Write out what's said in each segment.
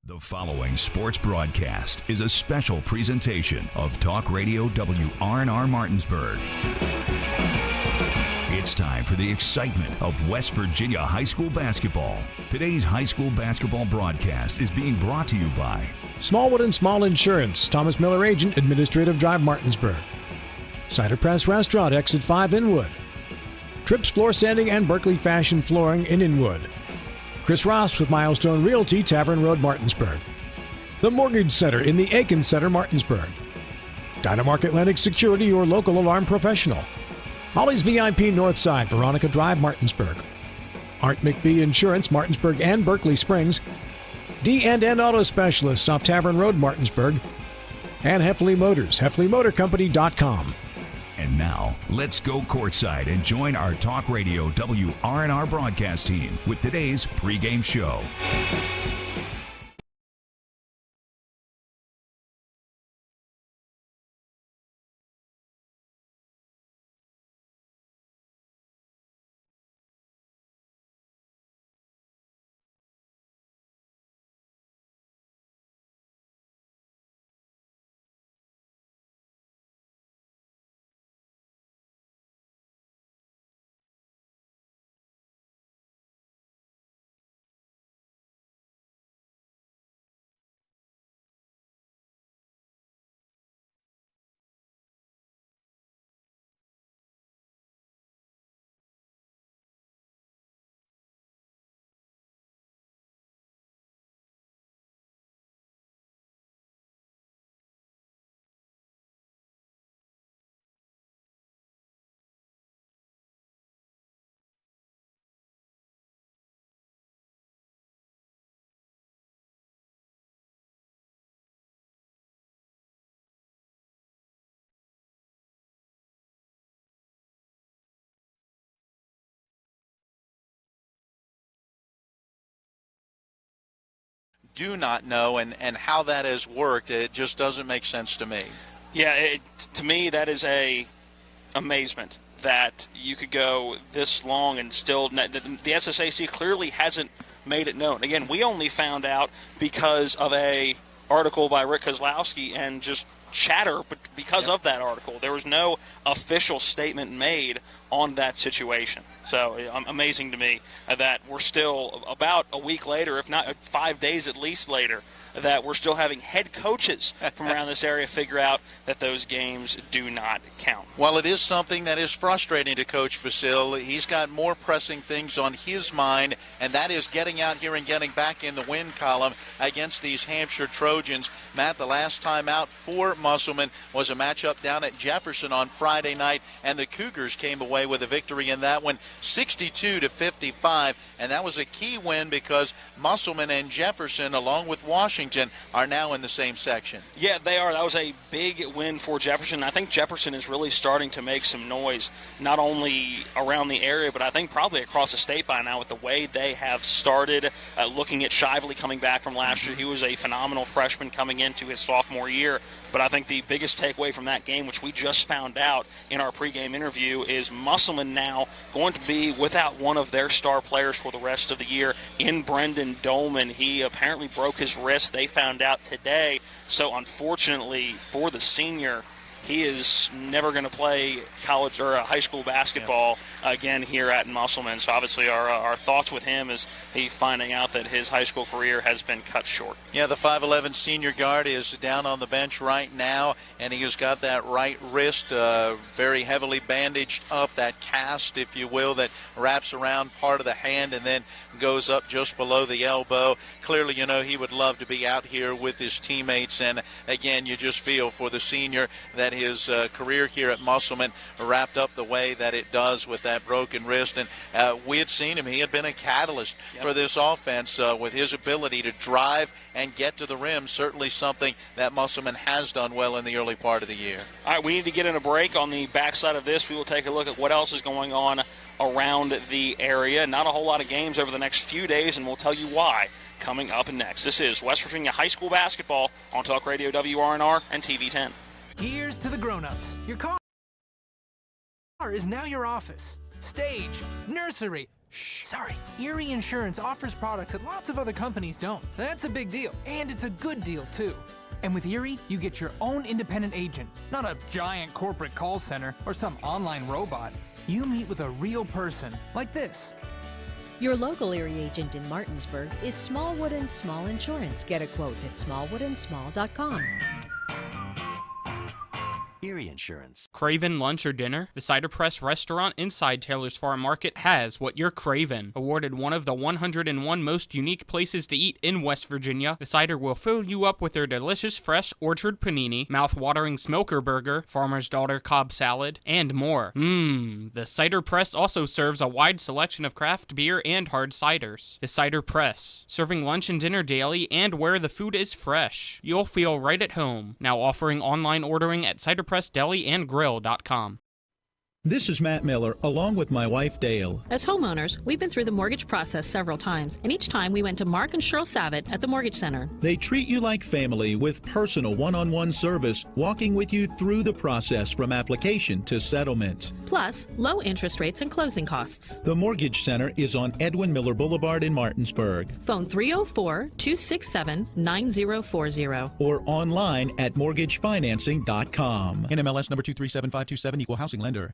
The following sports broadcast is a special presentation of Talk Radio WRNR Martinsburg. It's time for the excitement of West Virginia high school basketball. Today's high school basketball broadcast is being brought to you by Smallwood and Small Insurance, Thomas Miller Agent, Administrative Drive, Martinsburg. Cider Press Restaurant, Exit 5, Inwood. Trips Floor Sanding and Berkeley Fashion Flooring in Inwood. Chris Ross with Milestone Realty, Tavern Road, Martinsburg. The Mortgage Center in the Aiken Center, Martinsburg. Dynamark Atlantic Security, your local alarm professional. Holly's VIP Northside, Veronica Drive, Martinsburg. Art McBee Insurance, Martinsburg and Berkeley Springs. D&N Auto Specialists off Tavern Road, Martinsburg. And Heffley Motors, HeffleyMotorCompany.com. And now, let's go courtside and join our Talk Radio WRNR broadcast team with today's pregame show. Do not know and how that has worked. It just doesn't make sense to me. Yeah, to me that is a amazement that you could go this long and still the SSAC clearly hasn't made it known. Again, we only found out because of a article by Rick Kozlowski and just chatter because of that article. There was no official statement made on that situation. So amazing to me that we're still about a week later, if not 5 days at least later, that we're still having head coaches from around this area figure out that those games do not count. Well, it is something that is frustrating to Coach Basile. He's got more pressing things on his mind, and that is getting out here and getting back in the win column against these Hampshire Trojans. Matt, the last time out for Musselman was a matchup down at Jefferson on Friday night, and the Cougars came away with a victory in that one, 62-55, and that was a key win because Musselman and Jefferson, along with Washington, are now in the same section. Yeah, they are. That was a big win for Jefferson. I think Jefferson is really starting to make some noise, not only around the area, but I think probably across the state by now with the way they have started. Looking at Shively coming back from last year, he was a phenomenal freshman coming into his sophomore year. But I think the biggest takeaway from that game, which we just found out in our pregame interview, is Musselman now going to be without one of their star players for the rest of the year in Brendan Dolman. He apparently broke his wrist. They found out today. So unfortunately for the senior, he is never going to play college or high school basketball again here at Musselman. So obviously our thoughts with him is he finding out that his high school career has been cut short. Yeah, the 5'11 senior guard is down on the bench right now, and he has got that right wrist very heavily bandaged up, that cast, if you will, that wraps around part of the hand and then goes up just below the elbow. Clearly, you know, he would love to be out here with his teammates, and again, you just feel for the senior that his career here at Musselman wrapped up the way that it does with that broken wrist. And we had seen him. He had been a catalyst for this offense with his ability to drive and get to the rim, certainly something that Musselman has done well in the early part of the year. All right, we need to get in a break. On the backside of this, we will take a look at what else is going on around the area. Not a whole lot of games over the next few days, and we'll tell you why coming up next. This is West Virginia High School Basketball on Talk Radio WRNR and TV 10. Here's to the grown-ups. Your car is now your office, stage, nursery, Sorry. Erie Insurance offers products that lots of other companies don't. That's a big deal, and it's a good deal, too. And with Erie, you get your own independent agent, not a giant corporate call center or some online robot. You meet with a real person, like this. Your local Erie agent in Martinsburg is Smallwood & Small Insurance. Get a quote at smallwoodandsmall.com. Erie Insurance. Craving lunch or dinner? The Cider Press restaurant inside Taylor's Farm Market has what you're craving. Awarded one of the 101 most unique places to eat in West Virginia, the Cider will fill you up with their delicious fresh orchard panini, mouth-watering smoker burger, farmer's daughter Cobb salad, and more. The Cider Press also serves a wide selection of craft beer and hard ciders. The Cider Press, serving lunch and dinner daily and where the food is fresh. You'll feel right at home. Now offering online ordering at ciderpressdeliandgrill.com. This is Matt Miller, along with my wife, Dale. As homeowners, we've been through the mortgage process several times, and each time we went to Mark and Cheryl Savitt at the Mortgage Center. They treat you like family with personal one-on-one service, walking with you through the process from application to settlement. Plus, low interest rates and closing costs. The Mortgage Center is on Edwin Miller Boulevard in Martinsburg. Phone 304-267-9040. Or online at mortgagefinancing.com. NMLS number 237527, equal housing lender.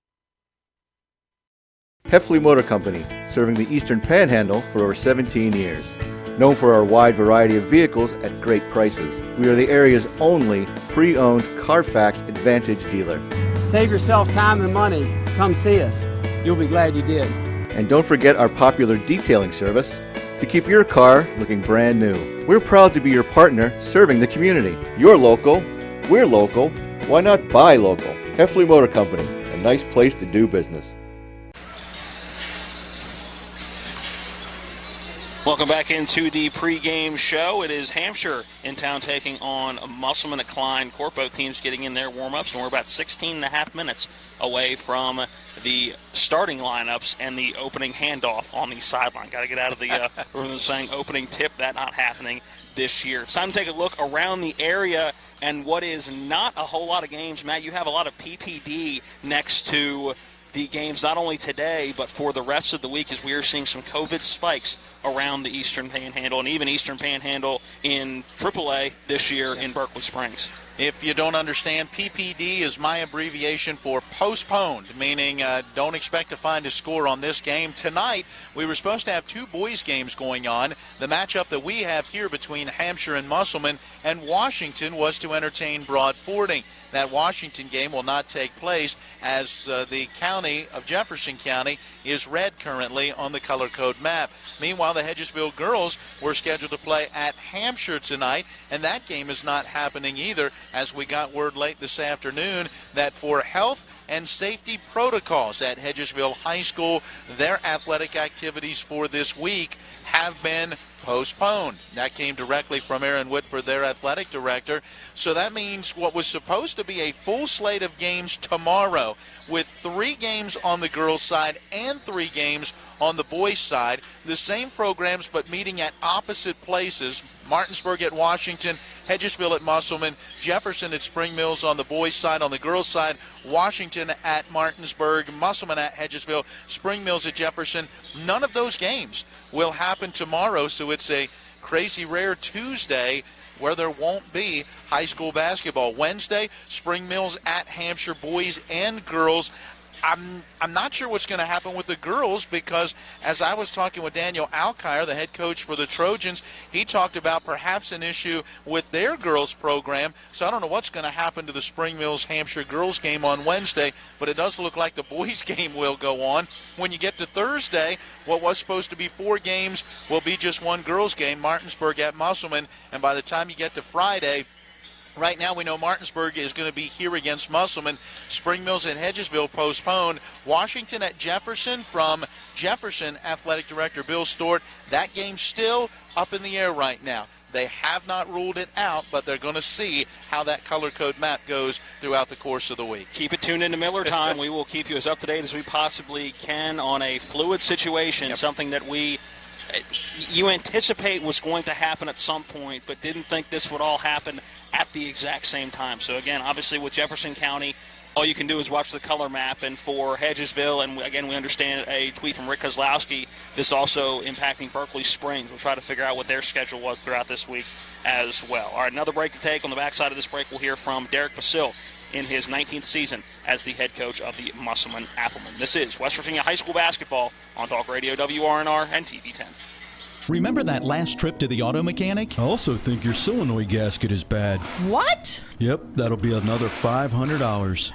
Heffley Motor Company, serving the Eastern Panhandle for over 17 years. Known for our wide variety of vehicles at great prices, we are the area's only pre-owned Carfax Advantage dealer. Save yourself time and money. Come see us. You'll be glad you did. And don't forget our popular detailing service to keep your car looking brand new. We're proud to be your partner serving the community. You're local, we're local, why not buy local? Heffley Motor Company, a nice place to do business. Welcome back into the pregame show. It is Hampshire in town taking on Musselman at Klein Court. Both teams getting in their warm-ups, and we're about 16 and a half minutes away from the starting lineups and the opening handoff on the sideline. Got to get out of the saying opening tip. That not happening this year. It's time to take a look around the area and what is not a whole lot of games. Matt, you have a lot of PPD next to the games not only today but for the rest of the week, as we are seeing some COVID spikes around the Eastern Panhandle and even Eastern Panhandle in AAA this year in Berkeley Springs. If you don't understand, PPD is my abbreviation for postponed, meaning don't expect to find a score on this game. Tonight, we were supposed to have two boys' games going on. The matchup that we have here between Hampshire and Musselman and Washington was to entertain Broad Fording. That Washington game will not take place as the county of Jefferson County is red currently on the color code map. Meanwhile, the Hedgesville girls were scheduled to play at Hampshire tonight, and that game is not happening either, as we got word late this afternoon that for health and safety protocols at Hedgesville High School, their athletic activities for this week have been postponed. That came directly from Aaron Whitford, their athletic director. So that means what was supposed to be a full slate of games tomorrow, with 3 games on the girls' side and 3 games on the boys' side, the same programs but meeting at opposite places. Martinsburg at Washington, Hedgesville at Musselman, Jefferson at Spring Mills on the boys' side. On the girls' side, Washington at Martinsburg, Musselman at Hedgesville, Spring Mills at Jefferson. None of those games will happen tomorrow, so it's a crazy rare Tuesday where there won't be high school basketball. Wednesday, Spring Mills at Hampshire, boys and girls. I'm not sure what's going to happen with the girls, because as I was talking with Daniel Alkire, the head coach for the Trojans, he talked about perhaps an issue with their girls program. So I don't know what's going to happen to the Spring Mills Hampshire girls game on Wednesday, but it does look like the boys game will go on. When you get to Thursday, what was supposed to be 4 games will be just 1 girls game, Martinsburg at Musselman. And by the time you get to Friday, right now we know Martinsburg is going to be here against Musselman. Spring Mills and Hedgesville postponed. Washington at Jefferson, from Jefferson Athletic Director Bill Stewart. That game's still up in the air right now. They have not ruled it out, but they're going to see how that color code map goes throughout the course of the week. Keep it tuned into Miller Time. We will keep you as up to date as we possibly can on a fluid situation, something that you anticipate was going to happen at some point, but didn't think this would all happen at the exact same time. So again, obviously with Jefferson County All you can do is watch the color map, and for Hedgesville, and again, we understand a tweet from Rick Kozlowski, this also impacting Berkeley Springs. We'll try to figure out what their schedule was throughout this week as well. All right, another break to take. On the backside of this break, we'll hear from Derek Basile in his 19th season as the head coach of the Musselman Applemen. This is West Virginia High School basketball on Talk Radio WRNR and TV 10. Remember that last trip to the auto mechanic? I also think your solenoid gasket is bad. What? Yep, that'll be another $500.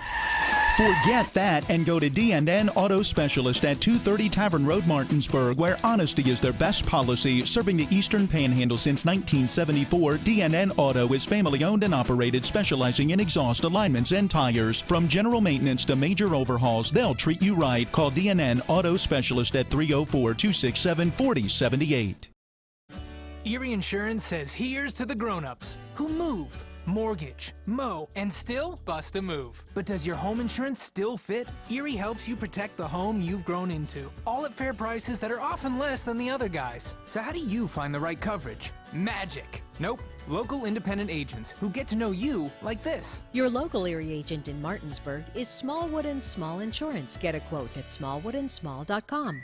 Forget that and go to D&N Auto Specialist at 230 Tavern Road, Martinsburg, where honesty is their best policy. Serving the Eastern Panhandle since 1974, D&N Auto is family-owned and operated, specializing in exhaust alignments and tires. From general maintenance to major overhauls, they'll treat you right. Call D&N Auto Specialist at 304-267-4078. Erie Insurance says here's to the grown-ups who move, mortgage, mow, and still bust a move. But does your home insurance still fit? Erie helps you protect the home you've grown into, all at fair prices that are often less than the other guys. So how do you find the right coverage? Magic. Nope. Local independent agents who get to know you like this. Your local Erie agent in Martinsburg is Smallwood & Small Insurance. Get a quote at smallwoodandsmall.com.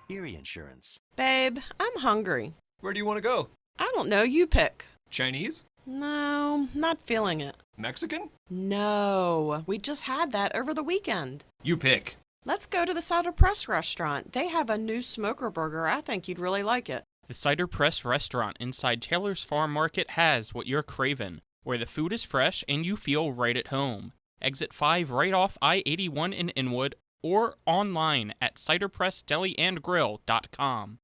Erie Insurance. Babe, I'm hungry. Where do you want to go? I don't know. You pick. Chinese? No, not feeling it. Mexican? No, we just had that over the weekend. You pick. Let's go to the Cider Press restaurant. They have a new smoker burger. I think you'd really like it. The Cider Press restaurant inside Taylor's Farm Market has what you're craving, where the food is fresh and you feel right at home. Exit 5 right off I-81 in Inwood, or online at ciderpressdeliandgrill.com.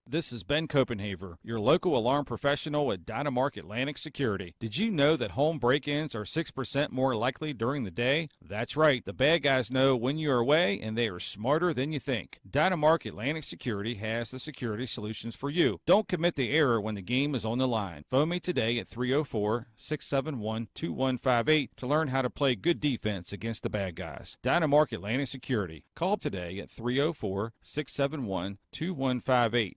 This is Ben Copenhaver, your local alarm professional at Dynamark Atlantic Security. Did you know that home break-ins are 6% more likely during the day? That's right. The bad guys know when you're away, and they are smarter than you think. Dynamark Atlantic Security has the security solutions for you. Don't commit the error when the game is on the line. Phone me today at 304-671-2158 to learn how to play good defense against the bad guys. Dynamark Atlantic Security. Call today at 304-671-2158.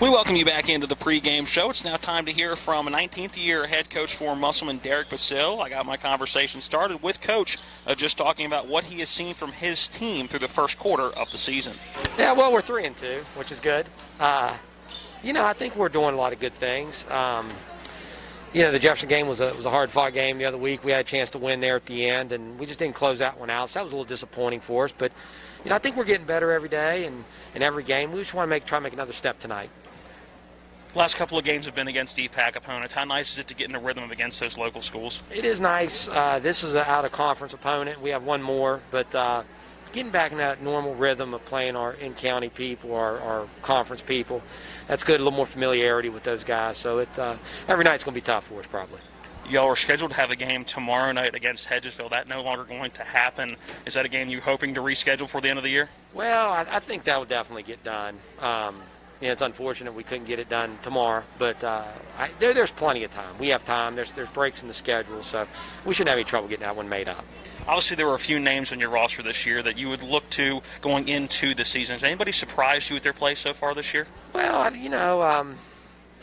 We welcome you back into the pregame show. It's now time to hear from a 19th-year head coach for Musselman, Derek Basile. I got my conversation started with Coach just talking about what he has seen from his team through the first quarter of the season. Yeah, well, we're 3-2, which is good. I think we're doing a lot of good things. The Jefferson game was a hard-fought game the other week. We had a chance to win there at the end, and we just didn't close that one out. So that was a little disappointing for us. But, I think we're getting better every day and in every game. We just want to try to make another step tonight. Last couple of games have been against EPAC opponents. How nice is it to get in a rhythm against those local schools? It is nice. This is an out-of-conference opponent. We have one more, but getting back in that normal rhythm of playing our in-county people, our conference people, that's good. A little more familiarity with those guys. So every night's going to be tough for us probably. Y'all are scheduled to have a game tomorrow night against Hedgesville. That no longer going to happen. Is that a game you're hoping to reschedule for the end of the year? Well, I think that will definitely get done. It's unfortunate we couldn't get it done tomorrow, but there's plenty of time. We have time. There's breaks in the schedule, so we shouldn't have any trouble getting that one made up. Obviously, there were a few names on your roster this year that you would look to going into the season. Has anybody surprised you with their play so far this year? Well,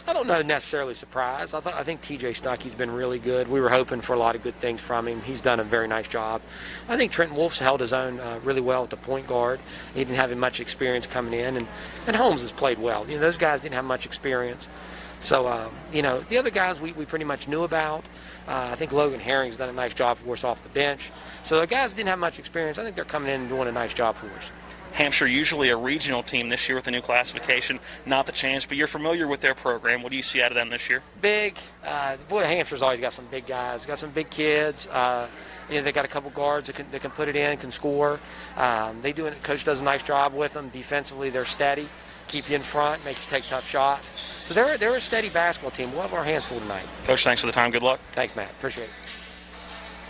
I don't know necessarily surprised. I think TJ Stuckey's been really good. We were hoping for a lot of good things from him. He's done a very nice job. I think Trenton Wolf's held his own really well at the point guard. He didn't have much experience coming in, and Holmes has played well. Those guys didn't have much experience. So, the other guys we pretty much knew about. I think Logan Herring's done a nice job for us off the bench. So the guys didn't have much experience. I think they're coming in and doing a nice job for us. Hampshire, usually a regional team this year with the new classification, not the chance, but you're familiar with their program. What do you see out of them this year? Big. Hampshire's always got some big guys, got some big kids. They got a couple guards that can put it in, can score. Coach does a nice job with them. Defensively, they're steady, keep you in front, make you take tough shots. So they're a steady basketball team. We'll have our hands full tonight. Coach, thanks for the time. Good luck. Thanks, Matt. Appreciate it.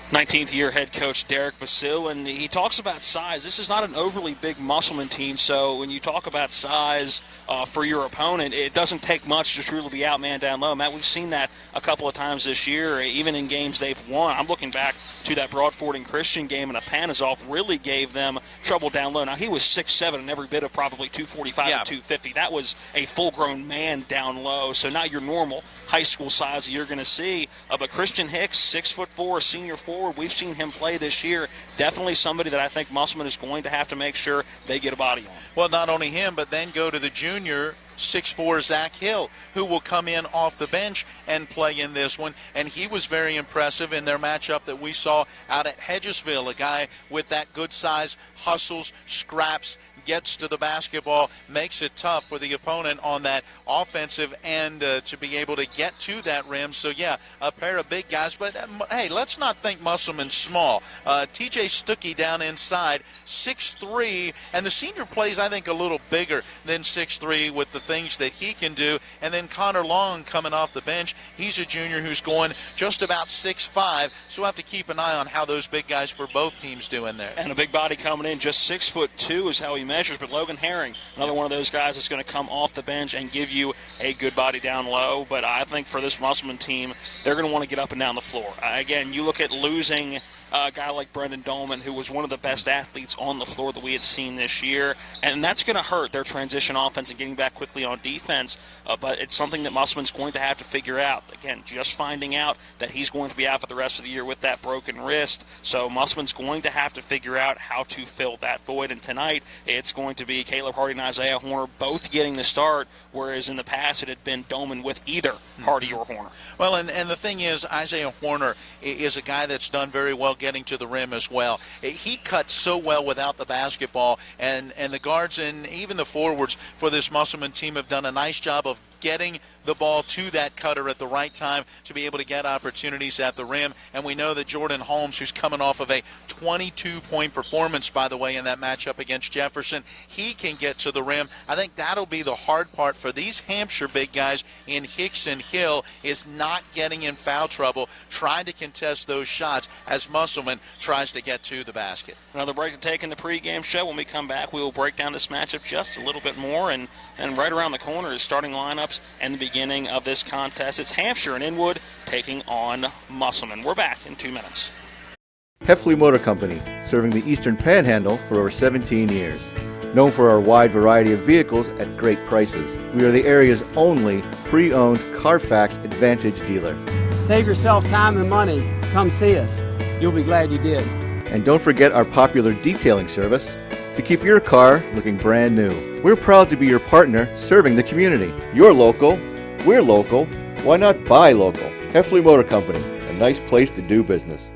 19th-year head coach Derek Basile, and he talks about size. This is not an overly big Musselman team, so when you talk about size for your opponent, it doesn't take much to truly be outmanned down low. Matt, we've seen that a couple of times this year, even in games they've won. I'm looking back to that Broadford and Christian game, and Apanazoff really gave them trouble down low. Now, he was 6'7", and every bit of probably 245 and 250. That was a full-grown man down low, so not your normal high school size that you're going to see. But Christian Hicks, 6'4", senior forward, we've seen him play this year. Definitely somebody that I think Musselman is going to have to make sure they get a body on. Well, not only him, but then go to the junior 6'4" Zach Hill, who will come in off the bench and play in this one. And he was very impressive in their matchup that we saw out at Hedgesville, a guy with that good size, hustles, scraps, gets to the basketball, makes it tough for the opponent on that offensive end to be able to get to that rim. So, yeah, a pair of big guys. But, hey, let's not think Musselman's small. TJ Stuckey down inside, 6'3", and the senior plays, I think, a little bigger than 6'3" with the things that he can do. And then Connor Long coming off the bench. He's a junior who's going just about 6'5", so we'll have to keep an eye on how those big guys for both teams do in there. And a big body coming in, just 6'2" is how he measures. But Logan Herring, another one of those guys that's going to come off the bench and give you a good body down low. But I think for this Musselman team, they're going to want to get up and down the floor. Again, you look at losing a guy like Brendan Dolman, who was one of the best athletes on the floor that we had seen this year, and that's going to hurt their transition offense and getting back quickly on defense, but it's something that Musselman's going to have to figure out. Again, just finding out that he's going to be out for the rest of the year with that broken wrist, so Musselman's going to have to figure out how to fill that void, and tonight it's going to be Caleb Hardy and Isaiah Horner both getting the start, whereas in the past it had been Dolman with either Hardy or Horner. Well, and the thing is, Isaiah Horner is a guy that's done very well getting to the rim as well. He cuts so well without the basketball, and the guards and even the forwards for this Musselman team have done a nice job of getting the ball to that cutter at the right time to be able to get opportunities at the rim. And we know that Jordan Holmes, who's coming off of a 22-point performance, by the way, in that matchup against Jefferson, he can get to the rim. I think that'll be the hard part for these Hampshire big guys in Hicks and Hill, is not getting in foul trouble, trying to contest those shots as Musselman tries to get to the basket. Another break to take in the pregame show. When we come back, we will break down this matchup just a little bit more, and right around the corner is starting lineups and the beginning of this contest. It's Hampshire and Inwood taking on Musselman. We're back in 2 minutes. Heffley Motor Company, serving the Eastern Panhandle for over 17 years. Known for our wide variety of vehicles at great prices, we are the area's only pre-owned Carfax Advantage dealer. Save yourself time and money. Come see us. You'll be glad you did. And don't forget our popular detailing service to keep your car looking brand new. We're proud to be your partner serving the community. You're local, we're local, why not buy local? Heffley Motor Company, a nice place to do business.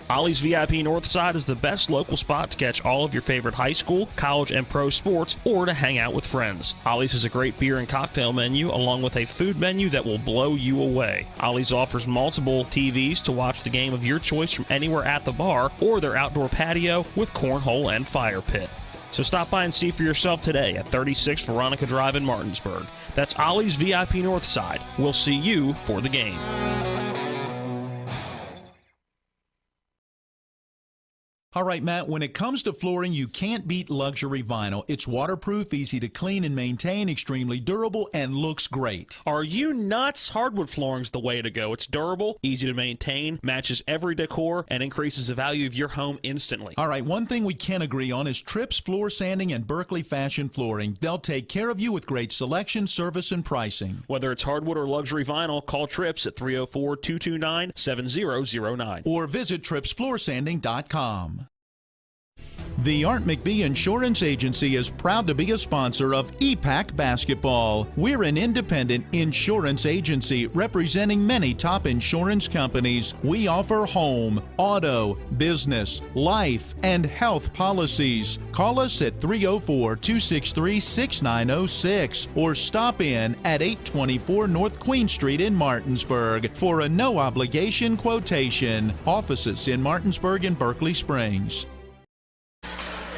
Ollie's VIP Northside is the best local spot to catch all of your favorite high school, college, and pro sports, or to hang out with friends. Ollie's has a great beer and cocktail menu, along with a food menu that will blow you away. Ollie's offers multiple TVs to watch the game of your choice from anywhere at the bar, or their outdoor patio with cornhole and fire pit. So stop by and see for yourself today at 36 Veronica Drive in Martinsburg. That's Ollie's VIP Northside. We'll see you for the game. All right, Matt, when it comes to flooring, you can't beat luxury vinyl. It's waterproof, easy to clean and maintain, extremely durable, and looks great. Are you nuts? Hardwood flooring's the way to go. It's durable, easy to maintain, matches every decor, and increases the value of your home instantly. All right, one thing we can agree on is Trips Floor Sanding and Berkeley Fashion Flooring. They'll take care of you with great selection, service, and pricing. Whether it's hardwood or luxury vinyl, call Trips at 304-229-7009. Or visit tripsfloorsanding.com. The Art McBee Insurance Agency is proud to be a sponsor of EPAC Basketball. We're an independent insurance agency representing many top insurance companies. We offer home, auto, business, life, and health policies. Call us at 304-263-6906 or stop in at 824 North Queen Street in Martinsburg for a no-obligation quotation. Offices in Martinsburg and Berkeley Springs.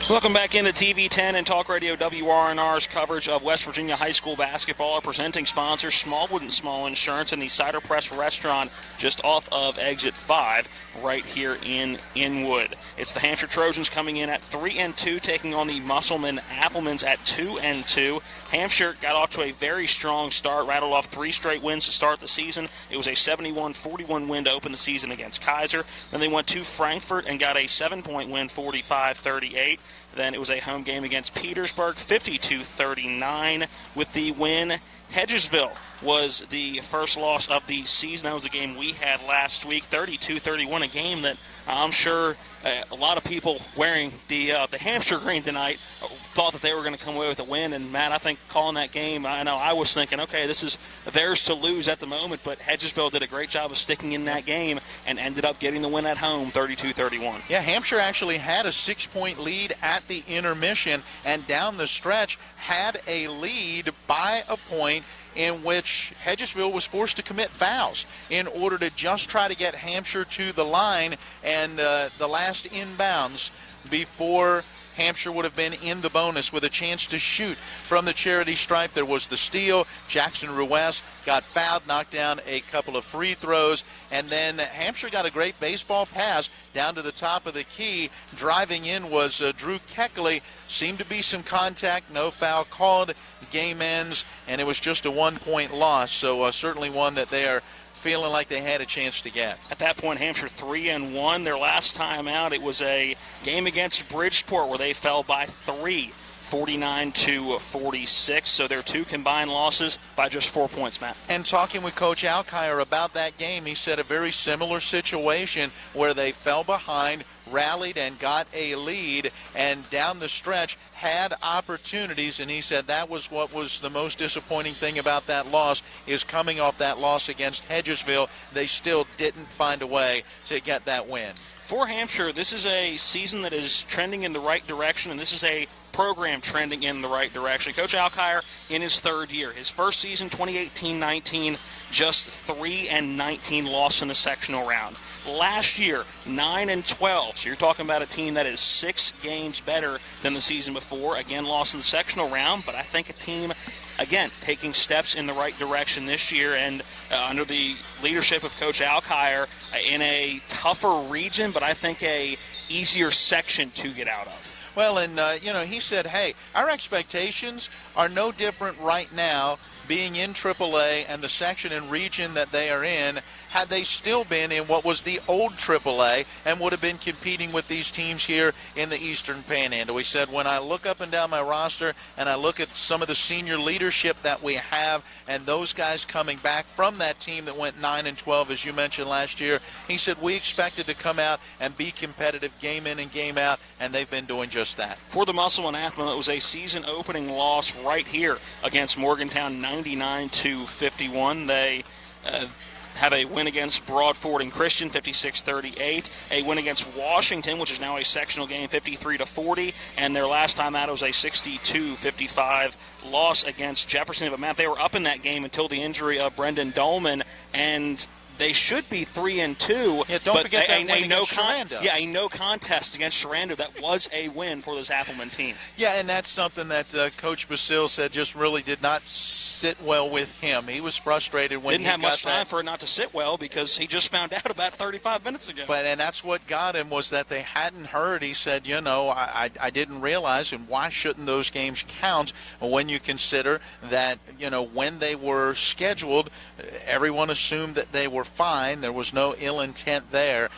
Welcome back into TV10 and Talk Radio WRNR's coverage of West Virginia high school basketball. Our presenting sponsor, Smallwood and Small Insurance, and the Cider Press Restaurant just off of Exit 5 right here in Inwood. It's the Hampshire Trojans coming in at 3-2, taking on the Musselman Applemans at 2-2. Hampshire got off to a very strong start, rattled off 3 straight wins to start the season. It was a 71-41 win to open the season against Kaiser. Then they went to Frankfort and got a 7-point win, 45-38. Then it was a home game against Petersburg, 52-39 with the win. Hedgesville was the first loss of the season. That was a game we had last week, 32-31, a game that I'm sure a lot of people wearing the Hampshire green tonight thought that they were going to come away with a win. And, Matt, I think calling that game, I know I was thinking, okay, this is theirs to lose at the moment, but Hedgesville did a great job of sticking in that game and ended up getting the win at home, 32-31. Yeah, Hampshire actually had a 6-point lead at the intermission, and down the stretch had a lead by a point, in which Hedgesville was forced to commit fouls in order to just try to get Hampshire to the line and the last inbounds before Hampshire would have been in the bonus with a chance to shoot from the charity stripe. There was the steal. Jackson Ruiz got fouled, knocked down a couple of free throws, and then Hampshire got a great baseball pass down to the top of the key. Driving in was Drew Keckley. Seemed to be some contact, no foul called. Game ends, and it was just a 1-point loss, so certainly one that they are feeling like they had a chance to get. At that point, Hampshire 3-1. Their last time out, it was a game against Bridgeport where they fell by 3, 49-46. So their 2 combined losses by just 4 points, Matt. And talking with Coach Alkire about that game, he said a very similar situation where they fell behind, rallied and got a lead, and down the stretch had opportunities, and he said that was what was the most disappointing thing about that loss, is coming off that loss against Hedgesville, they still didn't find a way to get that win. For Hampshire, this is a season that is trending in the right direction, and this is a program trending in the right direction. Coach Alkire in his 3rd year. His first season, 2018-19, just 3-19 loss in the sectional round. Last year, 9-12. So you're talking about a team that is 6 games better than the season before. Again, lost in the sectional round, but I think a team, again, taking steps in the right direction this year, and under the leadership of Coach Alkire in a tougher region, but I think a easier section to get out of. Well, and, he said, hey, our expectations are no different right now being in AAA and the section and region that they are in, had they still been in what was the old AAA and would have been competing with these teams here in the Eastern Panhandle. We said, when I look up and down my roster and I look at some of the senior leadership that we have and those guys coming back from that team that went 9-12, as you mentioned last year, he said we expected to come out and be competitive game in and game out, and they've been doing just that. For the Musselman Athlon, it was a season-opening loss right here against Morgantown, 99-51. They have a win against Broadford and Christian, 56-38. A win against Washington, which is now a sectional game, 53-40. And their last time out was a 62-55 loss against Jefferson. But, Matt, they were up in that game until the injury of Brendan Dolman, and they should be 3-2. Yeah, don't forget that win against Sharando. Yeah, a no contest against Sharando. That was a win for this Appleman team. Yeah, and that's something that Coach Basile said just really did not sit well with him. He was frustrated when didn't have much time for it not to sit well because he just found out about 35 minutes ago. And that's what got him, was that they hadn't heard. He said, I didn't realize, and why shouldn't those games count when you consider that, when they were scheduled, everyone assumed that they were fine. There was no ill intent there.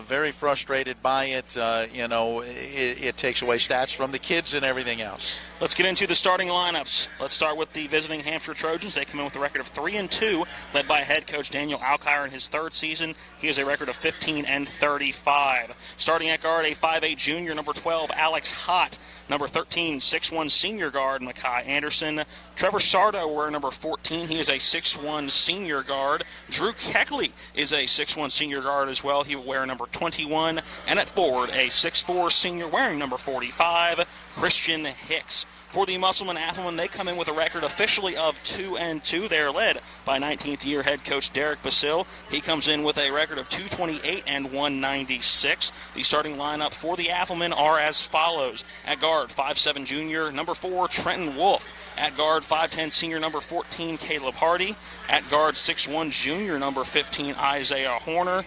Very frustrated by it. It takes away stats from the kids and everything else. Let's get into the starting lineups. Let's start with the visiting Hampshire Trojans. They come in with a record of 3-2, led by head coach Daniel Alkire in his 3rd season. He has a record of 15-35. Starting at guard, a 5'8 junior, number 12, Alex Hott. Number 13, 6'1 senior guard, Makai Anderson. Trevor Sardo wearing number 14. He is a 6'1 senior guard. Drew Keckley is a 6'1 senior guard as well. He will wear number 21. And at forward, a 6'4 senior wearing number 45, Christian Hicks. For the Musselman Athlon, they come in with a record officially of 2-2. They are led by 19th-year head coach Derek Basile. He comes in with a record of 228 and 196. The starting lineup for the Athlon are as follows. At guard, 5'7 junior, number 4, Trenton Wolf. At guard, 5'10 senior, number 14, Caleb Hardy. At guard, 6'1 junior, number 15, Isaiah Horner.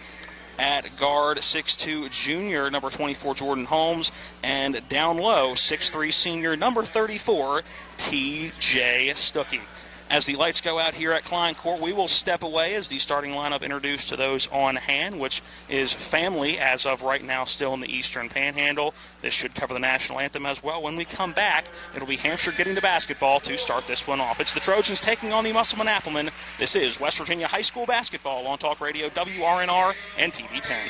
At guard, 6'2 junior, number 24, Jordan Holmes. And down low, 6'3 senior, number 34, T.J. Stuckey. As the lights go out here at Klein Court, we will step away as the starting lineup introduced to those on hand, which is family as of right now still in the Eastern Panhandle. This should cover the national anthem as well. When we come back, it'll be Hampshire getting the basketball to start this one off. It's the Trojans taking on the Musselman Applemen. This is West Virginia High School basketball on Talk Radio WRNR and TV 10.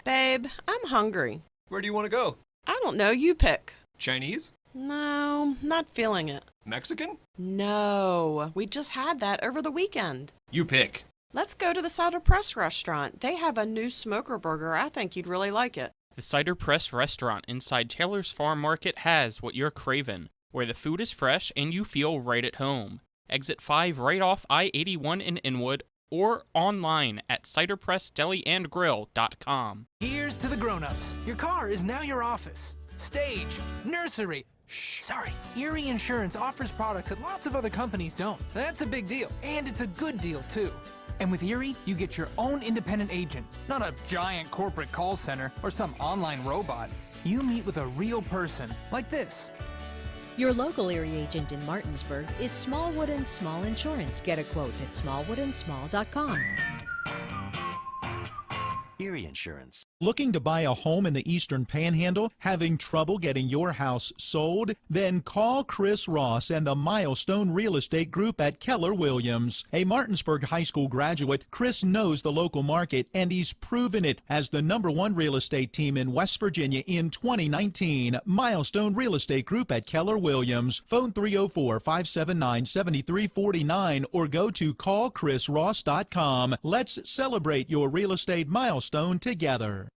Babe, I'm hungry. Where do you want to go? I don't know. You pick. Chinese? No, not feeling it. Mexican? No, we just had that over the weekend. You pick. Let's go to the Cider Press restaurant. They have a new smoker burger. I think you'd really like it. The Cider Press restaurant inside Taylor's Farm Market has what you're craving, where the food is fresh and you feel right at home. Exit 5 right off I-81 in Inwood, or online at ciderpressdeliandgrill.com. Here's to the grown-ups. Your car is now your office, stage, nursery. Sorry. Erie Insurance offers products that lots of other companies don't. That's a big deal, and it's a good deal, too. And with Erie, you get your own independent agent, not a giant corporate call center or some online robot. You meet with a real person, like this. Your local Erie agent in Martinsburg is Smallwood & Small Insurance. Get a quote at smallwoodandsmall.com. Erie Insurance. Looking to buy a home in the Eastern Panhandle? Having trouble getting your house sold? Then call Chris Ross and the Milestone Real Estate Group at Keller Williams. A Martinsburg High School graduate, Chris knows the local market, and he's proven it as the #1 real estate team in West Virginia in 2019. Milestone Real Estate Group at Keller Williams. Phone 304-579-7349 or go to callchrisross.com. Let's celebrate your real estate milestone together.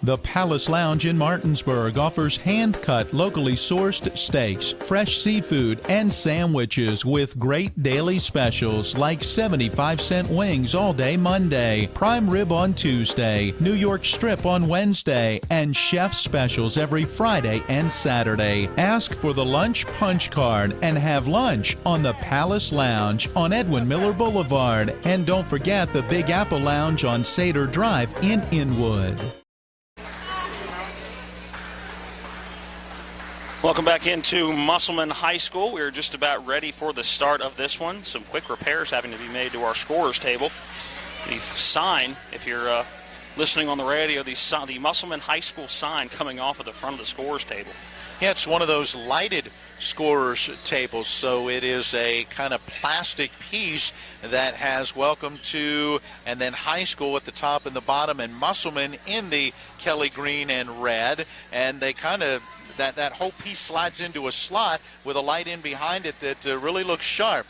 The Palace Lounge in Martinsburg offers hand-cut, locally sourced steaks, fresh seafood, and sandwiches with great daily specials like 75-cent wings all day Monday, prime rib on Tuesday, New York strip on Wednesday, and chef specials every Friday and Saturday. Ask for the lunch punch card and have lunch on the Palace Lounge on Edwin Miller Boulevard. And don't forget the Big Apple Lounge on Sater Drive in Inwood. Welcome back into Musselman High School. We're just about ready for the start of this one. Some quick repairs having to be made to our scorers table. The sign, if you're listening on the radio, the Musselman High School sign coming off of the front of the scorers table. Yeah, it's one of those lighted scorers tables, so it is a kind of plastic piece that has welcome to and then high school at the top and the bottom, and Musselman in the Kelly green and red, and they kind of that whole piece slides into a slot with a light in behind it that really looks sharp.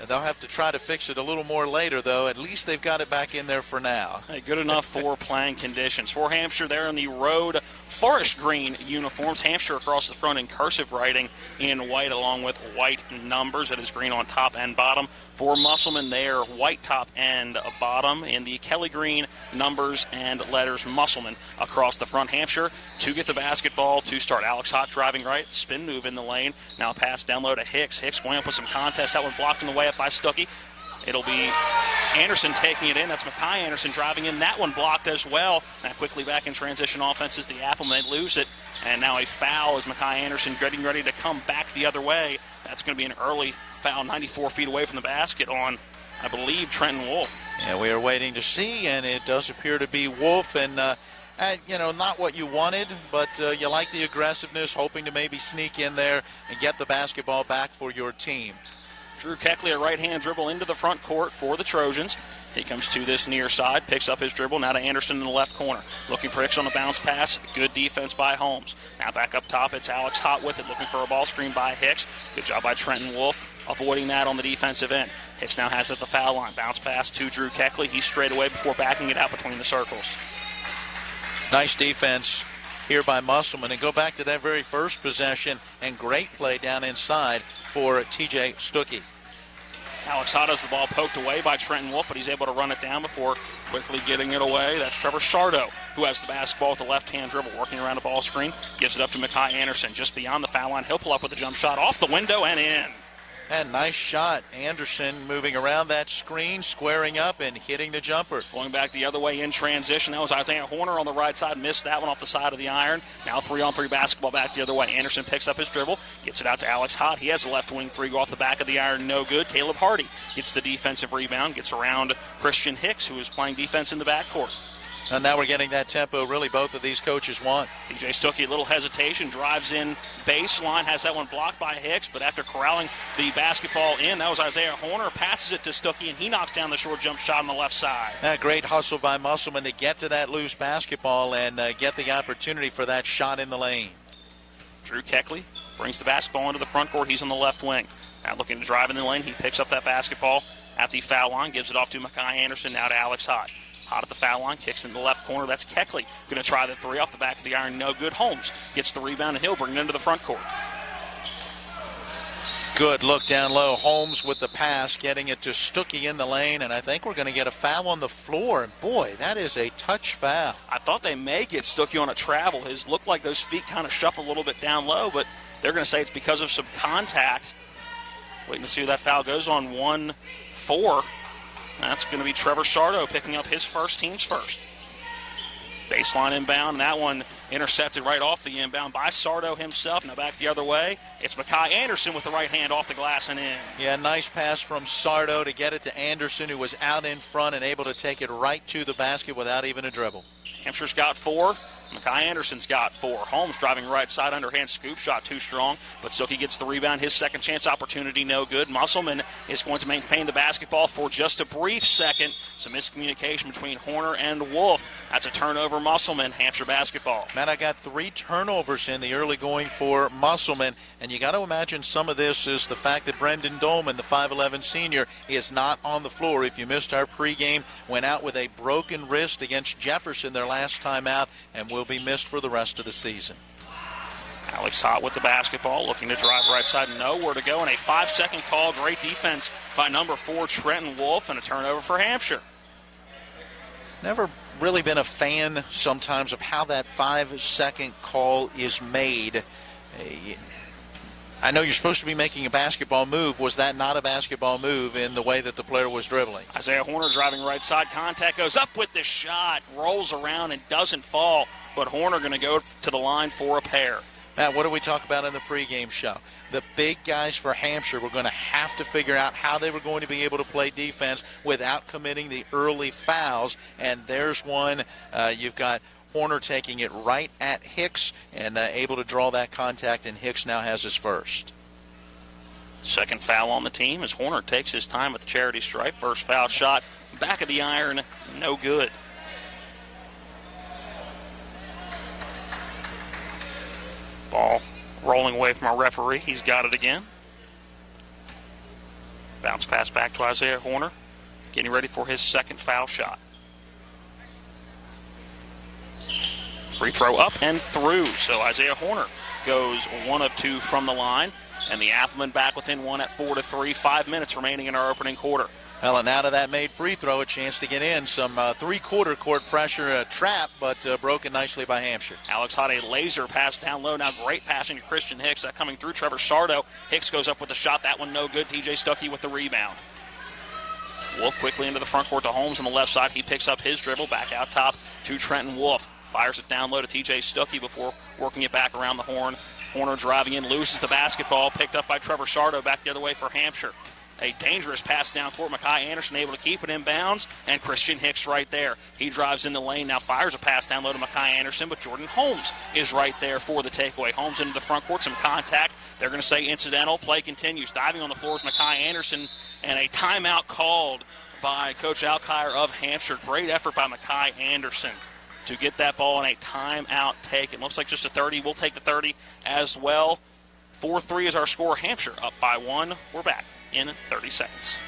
They'll have to try to fix it a little more later, though. At least they've got it back in there for now. Hey, good enough for playing conditions. For Hampshire, they're in the road forest green uniforms. Hampshire across the front in cursive writing in white along with white numbers. It is green on top and bottom. For Musselman, they're white top and bottom in the Kelly green numbers and letters Musselman across the front. Hampshire to get the basketball to start. Alex Hott driving right, spin move in the lane. Now pass down low to Hicks. Hicks going up with some contest. That one blocked in the way up by Stuckey. It'll be Anderson taking it in. That's Makai Anderson driving in. That one blocked as well. Now quickly back in transition offense is the Applemen. They lose it. And now a foul as Makai Anderson getting ready to come back the other way. That's going to be an early foul 94 feet away from the basket on, I believe, Trenton Wolf. Yeah, we are waiting to see, and it does appear to be Wolf. And, not what you wanted, but you like the aggressiveness, hoping to maybe sneak in there and get the basketball back for your team. Drew Keckley, a right-hand dribble into the front court for the Trojans. He comes to this near side, picks up his dribble, now to Anderson in the left corner. Looking for Hicks on the bounce pass. Good defense by Holmes. Now back up top, it's Alex Hott with it, looking for a ball screen by Hicks. Good job by Trenton Wolf, avoiding that on the defensive end. Hicks now has it at the foul line. Bounce pass to Drew Keckley. He's straight away before backing it out between the circles. Nice defense here by Musselman. And go back to that very first possession, and great play down inside for T.J. Stuckey. Alex Hott has the ball poked away by Trenton Wolf, but he's able to run it down before quickly getting it away. That's Trevor Sardo, who has the basketball with the left-hand dribble, working around the ball screen. Gives it up to Makai Anderson just beyond the foul line. He'll pull up with a jump shot off the window and in. And nice shot. Anderson moving around that screen, squaring up and hitting the jumper. Going back the other way in transition. That was Isaiah Horner on the right side. Missed that one off the side of the iron. Now 3-on-3 basketball back the other way. Anderson picks up his dribble. Gets it out to Alex Hott. He has a left wing three go off the back of the iron. No good. Caleb Hardy gets the defensive rebound. Gets around Christian Hicks, who is playing defense in the backcourt. And now we're getting that tempo really both of these coaches want. TJ Stuckey, a little hesitation, drives in baseline, has that one blocked by Hicks, but after corralling the basketball in, that was Isaiah Horner, passes it to Stuckey, and he knocks down the short jump shot on the left side. That great hustle by Musselman to get to that loose basketball and get the opportunity for that shot in the lane. Drew Keckley brings the basketball into the front court. He's on the left wing. Now looking to drive in the lane. He picks up that basketball at the foul line, gives it off to Mekhi Anderson, now to Alex Hott. Hot at the foul line, kicks in the left corner. That's Keckley. Going to try the three off the back of the iron. No good. Holmes gets the rebound, and he'll bring it into the front court. Good look down low. Holmes with the pass, getting it to Stuckey in the lane, and I think we're going to get a foul on the floor. And boy, that is a touch foul. I thought they may get Stuckey on a travel. His looked like those feet kind of shuffle a little bit down low, but they're going to say it's because of some contact. Waiting to see who that foul goes on. 1-4. That's going to be Trevor Sardo picking up his first, team's first. Baseline inbound, and that one intercepted right off the inbound by Sardo himself. Now back the other way. It's Mekhi Anderson with the right hand off the glass and in. Yeah, nice pass from Sardo to get it to Anderson, who was out in front and able to take it right to the basket without even a dribble. Hampshire's got 4. Mekhi Anderson's got 4. Holmes driving right side, underhand scoop shot, too strong, but Stuckey gets the rebound. His second chance opportunity, no good. Musselman is going to maintain the basketball for just a brief second. Some miscommunication between Horner and Wolf. That's a turnover, Musselman, Hampshire basketball. Man, I got 3 turnovers in the early going for Musselman, and you got to imagine some of this is the fact that Brendan Dolman, the 5'11 senior, is not on the floor. If you missed our pregame, went out with a broken wrist against Jefferson their last time out, and will be missed for the rest of the season. Alex Hott with the basketball, looking to drive right side, nowhere to go, and a 5-second call. Great defense by number 4, Trenton Wolf, and a turnover for Hampshire. Never really been a fan sometimes of how that 5-second call is made. I know you're supposed to be making a basketball move. Was that not a basketball move in the way that the player was dribbling? Isaiah Horner driving right side. Contact, goes up with the shot, rolls around and doesn't fall, but Horner going to go to the line for a pair. Matt, what did we talk about in the pregame show? The big guys for Hampshire were going to have to figure out how they were going to be able to play defense without committing the early fouls, and there's one. You've got Horner taking it right at Hicks and able to draw that contact, and Hicks now has his first. Second foul on the team as Horner takes his time with the charity stripe. First foul shot, back of the iron, no good. Ball rolling away from our referee. He's got it again. Bounce pass back to Isaiah Horner, getting ready for his second foul shot. Free throw up and through. So Isaiah Horner goes 1 of 2 from the line. And the Appleman back within 1 at 4-3. 5 minutes remaining in our opening quarter. Well, and out of that made free throw, a chance to get in. Some three-quarter court pressure trap, but broken nicely by Hampshire. Alex Hott, a laser pass down low. Now great passing to Christian Hicks. That coming through Trevor Sardo. Hicks goes up with the shot. That one no good. TJ Stuckey with the rebound. Wolf quickly into the front court to Holmes on the left side. He picks up his dribble. Back out top to Trenton Wolf. Fires it down low to TJ Stuckey before working it back around the horn. Horner driving in, loses the basketball. Picked up by Trevor Sardo back the other way for Hampshire. A dangerous pass down court. Mekhi Anderson able to keep it in bounds, and Christian Hicks right there. He drives in the lane, now fires a pass down low to Mekhi Anderson, but Jordan Holmes is right there for the takeaway. Holmes into the front court, some contact. They're going to say incidental. Play continues. Diving on the floor is Mekhi Anderson, and a timeout called by Coach Alkire of Hampshire. Great effort by Mekhi Anderson to get that ball in a timeout take. It looks like just a 30. We'll take the 30 as well. 4-3 is our score. Hampshire up by 1. We're back in 30 seconds.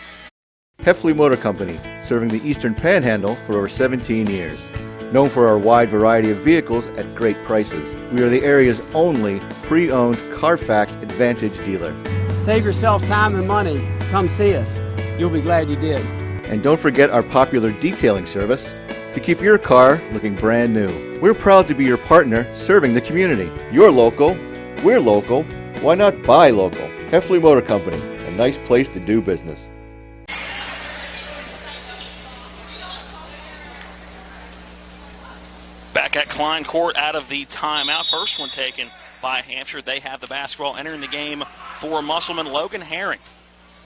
Heffley Motor Company, serving the Eastern Panhandle for over 17 years. Known for our wide variety of vehicles at great prices, we are the area's only pre-owned Carfax Advantage dealer. Save yourself time and money. Come see us. You'll be glad you did. And don't forget our popular detailing service to keep your car looking brand new. We're proud to be your partner serving the community. You're local, we're local, why not buy local? Heffley Motor Company, and nice place to do business. Back at Klein Court out of the timeout. First one taken by Hampshire. They have the basketball. Entering the game for Musselman, Logan Herring.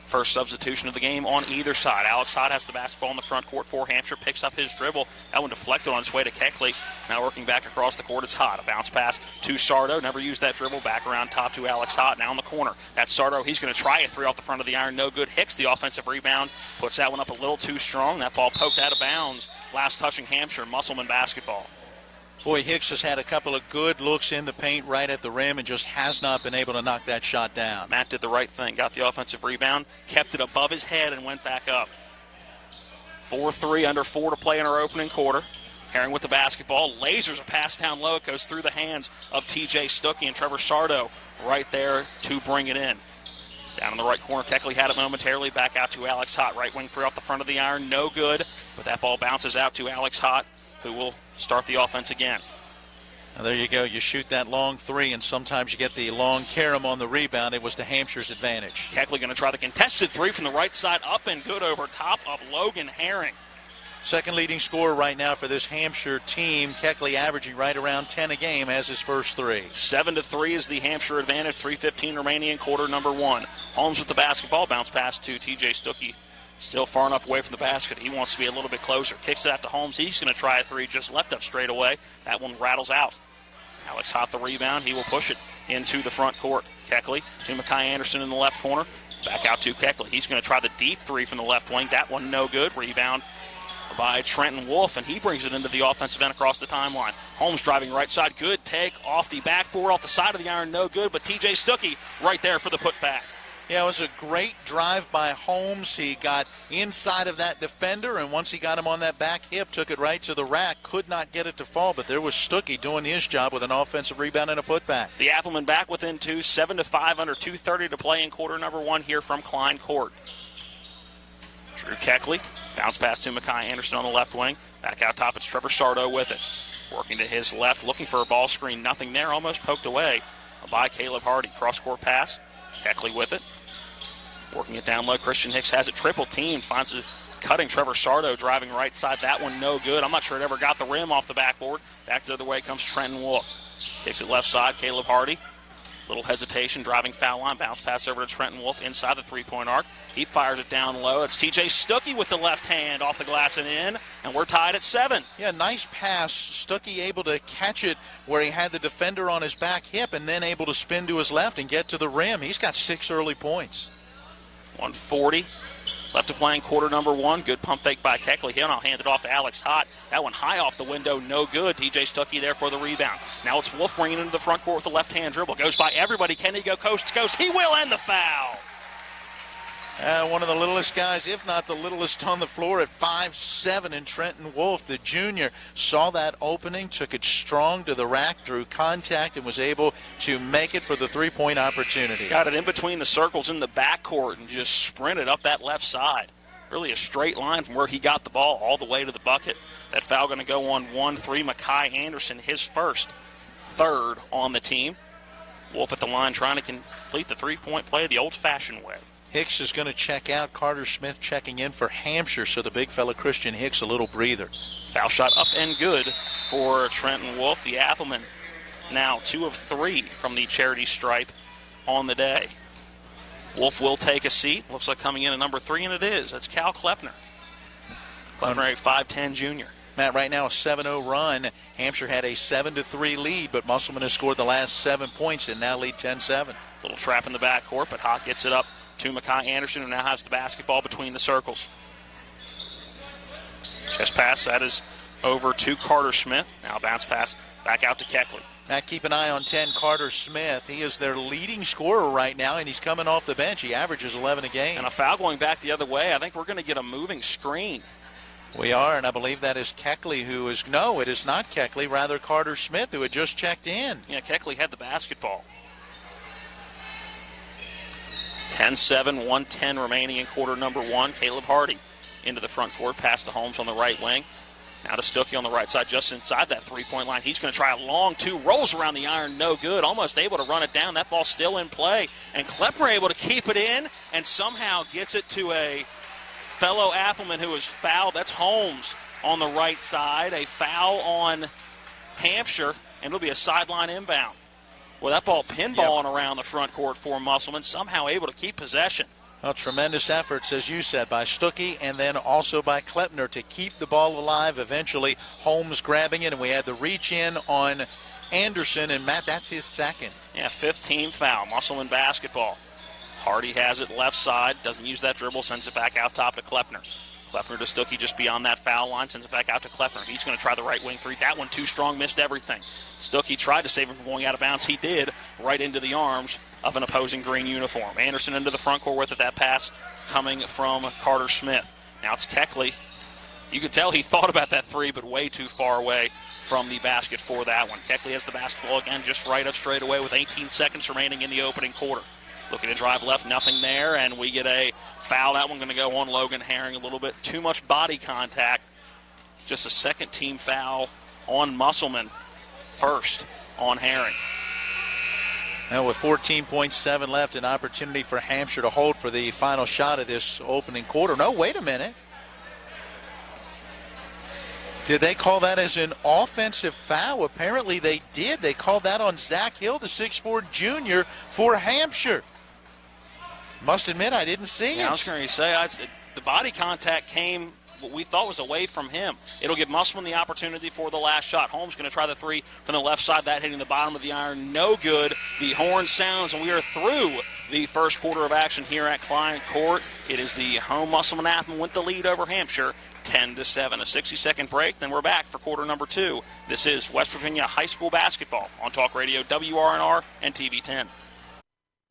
First substitution of the game on either side. Alex Hott has the basketball in the front court for Hampshire. Picks up his dribble. That one deflected on its way to Keckley. Now working back across the court, it's Hott. A bounce pass to Sardo. Never used that dribble. Back around top to Alex Hott. Now in the corner. That's Sardo. He's going to try a three off the front of the iron. No good. Hicks, the offensive rebound. Puts that one up a little too strong. That ball poked out of bounds. Last touching Hampshire. Musselman basketball. Boy, Hicks has had a couple of good looks in the paint right at the rim and just has not been able to knock that shot down. Matt did the right thing. Got the offensive rebound, kept it above his head, and went back up. 4-3, under 4 to play in our opening quarter. Herring with the basketball. Lasers a pass down low. It goes through the hands of TJ Stuckey and Trevor Sardo right there to bring it in. Down in the right corner, Keckley had it momentarily. Back out to Alex Hott. Right wing three off the front of the iron. No good, but that ball bounces out to Alex Hott, who will start the offense again. Now there you go. You shoot that long three, and sometimes you get the long carom on the rebound. It was to Hampshire's advantage. Keckley going to try the contested three from the right side. Up and good over top of Logan Herring. Second leading scorer right now for this Hampshire team. Keckley averaging right around 10 a game, has his first three. 7-3 is the Hampshire advantage. 3:15 remaining in quarter number one. Holmes with the basketball. Bounce pass to TJ Stuckey. Still far enough away from the basket. He wants to be a little bit closer. Kicks it out to Holmes. He's going to try a three. Just left up straight away. That one rattles out. Alex Hott the rebound. He will push it into the front court. Keckley to Mekhi Anderson in the left corner. Back out to Keckley. He's going to try the deep three from the left wing. That one no good. Rebound by Trenton Wolf, and he brings it into the offensive end across the timeline. Holmes driving right side. Good take off the backboard, off the side of the iron. No good, but TJ Stuckey right there for the putback. Yeah, it was a great drive by Holmes. He got inside of that defender, and once he got him on that back hip, took it right to the rack. Could not get it to fall, but there was Stuckey doing his job with an offensive rebound and a putback. The Appleman back within two, 7-5, under 2:30 to play in quarter number one here from Klein Court. Drew Keckley, bounce pass to Mekhi Anderson on the left wing. Back out top, it's Trevor Sardo with it. Working to his left, looking for a ball screen. Nothing there, almost poked away by Caleb Hardy. Cross-court pass, Keckley with it. Working it down low, Christian Hicks has it triple team, finds it cutting Trevor Sardo, driving right side. That one no good. I'm not sure it ever got the rim off the backboard. Back the other way comes Trenton Wolf. Kicks it left side, Caleb Hardy. Little hesitation, driving foul line, bounce pass over to Trenton Wolf inside the three-point arc. He fires it down low. It's TJ Stuckey with the left hand off the glass and in, and we're tied at 7. Yeah, nice pass. Stuckey able to catch it where he had the defender on his back hip and then able to spin to his left and get to the rim. He's got 6 early points. 1:40 left to play in quarter number one. Good pump fake by Keckley. He'll now hand it off to Alex Hott. That one high off the window, no good. TJ Stuckey there for the rebound. Now it's Wolf bringing it into the front court with the left-hand dribble. Goes by everybody. Can he go coast to coast? He will, end the foul. One of the littlest guys, if not the littlest on the floor at 5'7", and Trenton Wolf, the junior, saw that opening, took it strong to the rack, drew contact, and was able to make it for the three-point opportunity. Got it in between the circles in the backcourt and just sprinted up that left side. Really a straight line from where he got the ball all the way to the bucket. That foul going to go on 1-3. Mekhi Anderson, his first, third on the team. Wolf at the line trying to complete the three-point play the old-fashioned way. Hicks is going to check out. Carter Smith checking in for Hampshire, so the big fella Christian Hicks a little breather. Foul shot up and good for Trenton Wolf. The Appleman now 2 of 3 from the charity stripe on the day. Wolf will take a seat. Looks like coming in at number 3, and it is. That's Cal Klepner. Klepner, a 5'10 junior. Matt, right now a 7-0 run. Hampshire had a 7-3 lead, but Musselman has scored the last 7 points and now lead 10-7. Little trap in the backcourt, but Hawk gets it up to Mekhi Anderson, who now has the basketball between the circles. Chest pass, that is over to Carter Smith. Now bounce pass back out to Keckley. Matt, keep an eye on 10, Carter Smith. He is their leading scorer right now, and he's coming off the bench. He averages 11 a game. And a foul going back the other way. I think we're going to get a moving screen. We are, and I believe that is Keckley who is, no, it is not Keckley, rather Carter Smith who had just checked in. Yeah, Keckley had the basketball. 10-7, 1:10 remaining in quarter number one. Caleb Hardy into the front court, pass to Holmes on the right wing. Now to Stuckey on the right side, just inside that three-point line. He's going to try a long two, rolls around the iron, no good. Almost able to run it down. That ball's still in play. And Klepner able to keep it in and somehow gets it to a fellow Appleman who is fouled. That's Holmes on the right side. A foul on Hampshire, and it'll be a sideline inbound. Well, that ball pinballing around the front court for Musselman, somehow able to keep possession. Well, tremendous efforts, as you said, by Stuckey and then also by Klepner to keep the ball alive. Eventually, Holmes grabbing it, and we had the reach in on Anderson, and Matt, that's his second. Yeah, 15 foul, Musselman basketball. Hardy has it left side, doesn't use that dribble, sends it back out top to Klepner. Klepner to Stuckey just beyond that foul line, sends it back out to Klepner. He's going to try the right wing three. That one too strong, missed everything. Stuckey tried to save him from going out of bounds. He did, right into the arms of an opposing green uniform. Anderson into the front court with it. That pass coming from Carter Smith. Now it's Keckley. You can tell he thought about that three, but way too far away from the basket for that one. Keckley has the basketball again, just right up straight away with 18 seconds remaining in the opening quarter. Looking to drive left, nothing there, and we get a foul. That one going to go on Logan Herring. A little bit too much body contact. Just a second team foul on Musselman. First on Herring. Now with 14.7 left, an opportunity for Hampshire to hold for the final shot of this opening quarter. No, wait a minute. Did they call that as an offensive foul? Apparently they did. They called that on Zach Hill, the 6'4 junior for Hampshire. Must admit, I didn't see it. I was going to say, the body contact came, what we thought was away from him. It'll give Musselman the opportunity for the last shot. Holmes going to try the three from the left side, that hitting the bottom of the iron. No good. The horn sounds, and we are through the first quarter of action here at Klein Court. It is the home Musselman Athens with the lead over Hampshire, 10-7. A 60-second break, then we're back for quarter number two. This is West Virginia High School basketball on Talk Radio WRNR and TV 10.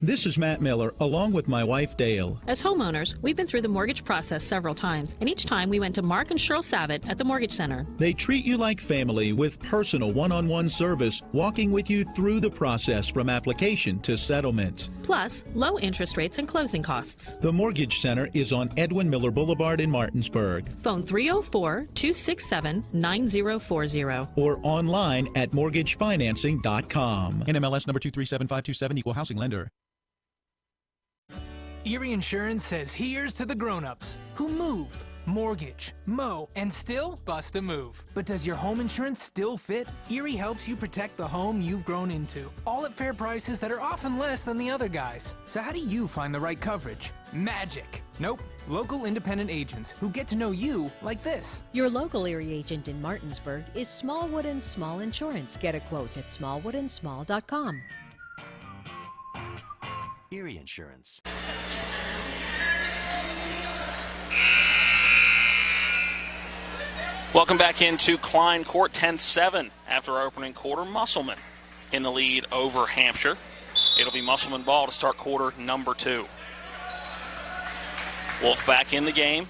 This is Matt Miller, along with my wife, Dale. As homeowners, we've been through the mortgage process several times, and each time we went to Mark and Cheryl Savitt at the Mortgage Center. They treat you like family with personal one-on-one service, walking with you through the process from application to settlement. Plus, low interest rates and closing costs. The Mortgage Center is on Edwin Miller Boulevard in Martinsburg. Phone 304-267-9040. Or online at mortgagefinancing.com. NMLS number 237527, Equal Housing Lender. Erie Insurance says here's to the grown-ups who move, mortgage, mow, and still bust a move. But does your home insurance still fit? Erie helps you protect the home you've grown into, all at fair prices that are often less than the other guys. So how do you find the right coverage? Magic. Nope. Local independent agents who get to know you like this. Your local Erie agent in Martinsburg is Smallwood & Small Insurance. Get a quote at smallwoodandsmall.com. Erie Insurance. Welcome back into Klein Court, 10-7 after our opening quarter. Musselman in the lead over Hampshire. It'll be Musselman ball to start quarter number two. Wolf back in the game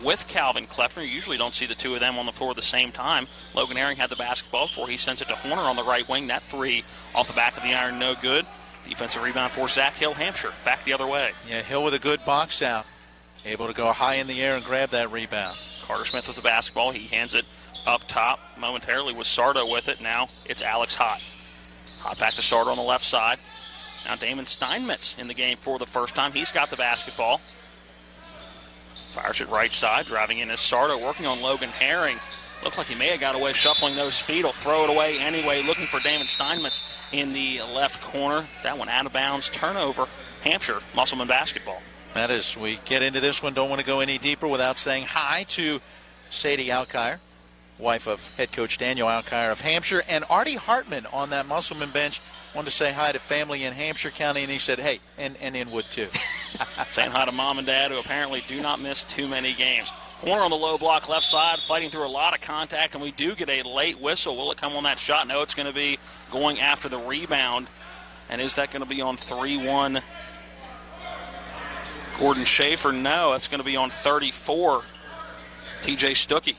with Calvin Klepner. You usually don't see the two of them on the floor at the same time. Logan Herring had the basketball before he sends it to Horner on the right wing. That three off the back of the iron, no good. Defensive rebound for Zach Hill. Hampshire back the other way. Yeah, Hill with a good box out. Able to go high in the air and grab that rebound. Carter Smith with the basketball. He hands it up top. Momentarily was Sardo with it. Now it's Alex Hott. Hott back to Sardo on the left side. Now Damon Steinmetz in the game for the first time. He's got the basketball. Fires it right side. Driving in is Sardo, working on Logan Herring. Looked like he may have got away shuffling those feet. He'll throw it away anyway, looking for Damon Steinmetz in the left corner. That one out of bounds. Turnover. Hampshire, Musselman basketball. That is, we get into this one, don't want to go any deeper without saying hi to Sadie Alkire, wife of head coach Daniel Alkire of Hampshire, and Artie Hartman on that Musselman bench. Wanted to say hi to family in Hampshire County, and he said, hey, and Inwood too. Saying hi to mom and dad, who apparently do not miss too many games. Corner on the low block left side, fighting through a lot of contact, and we do get a late whistle. Will it come on that shot? No, it's going to be going after the rebound. And is that going to be on 3-1 Gordon Schaefer? No, that's going to be on 34 TJ Stuckey.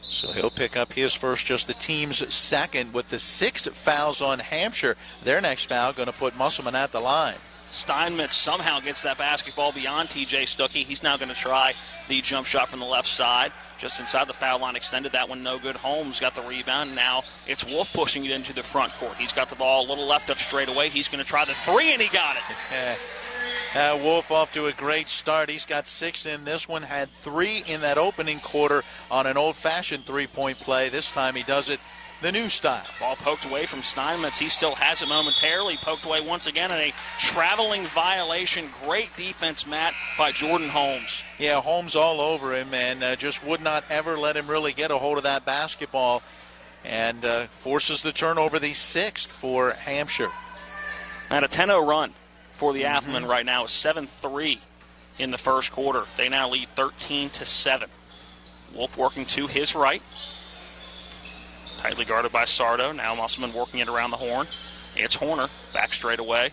So he'll pick up his first, just the team's second, with the 6 fouls on Hampshire. Their next foul going to put Musselman at the line. Steinmetz somehow gets that basketball beyond TJ Stuckey. He's now going to try the jump shot from the left side. Just inside the foul line, extended that one, no good. Holmes got the rebound. Now it's Wolf pushing it into the front court. He's got the ball a little left up straight away. He's going to try the three, and he got it. Wolf off to a great start. He's got 6 in this one, had 3 in that opening quarter on an old-fashioned three-point play. This time he does it the new style. Ball poked away from Steinmetz. He still has it momentarily. Poked away once again in a traveling violation. Great defense, Matt, by Jordan Holmes. Yeah, Holmes all over him and just would not ever let him really get a hold of that basketball and forces the turnover, the 6th for Hampshire. And a 10-0 run for the Athlmen right now is 7-3 in the first quarter. They now lead 13-7. Wolf working to his right. Tightly guarded by Sardo. Now Musselman working it around the horn. It's Horner. Back straight away.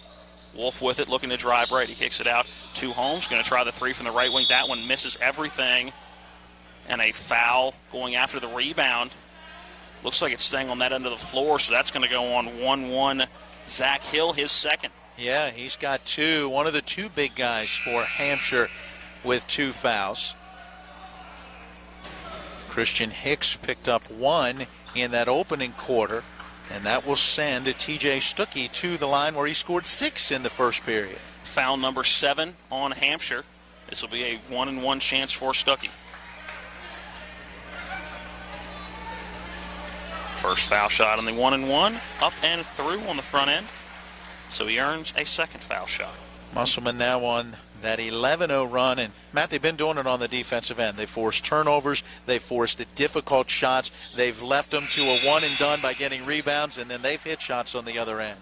Wolf with it, looking to drive right. He kicks it out to Holmes. Going to try the three from the right wing. That one misses everything. And a foul going after the rebound. Looks like it's staying on that end of the floor, so that's going to go on 1-1. Zach Hill, his second. Yeah, he's got 2. One of the 2 big guys for Hampshire with 2 fouls. Christian Hicks picked up 1 in that opening quarter, and that will send TJ Stuckey to the line where he scored 6 in the first period. Foul number 7 on Hampshire. This will be a 1-and-1 chance for Stuckey. First foul shot on the 1-and-1, up and through on the front end, so he earns a second foul shot. Musselman now on that 11-0 run, and Matt, they've been doing it on the defensive end. They forced turnovers, they forced the difficult shots, they've left them to a one-and-done by getting rebounds, and then they've hit shots on the other end.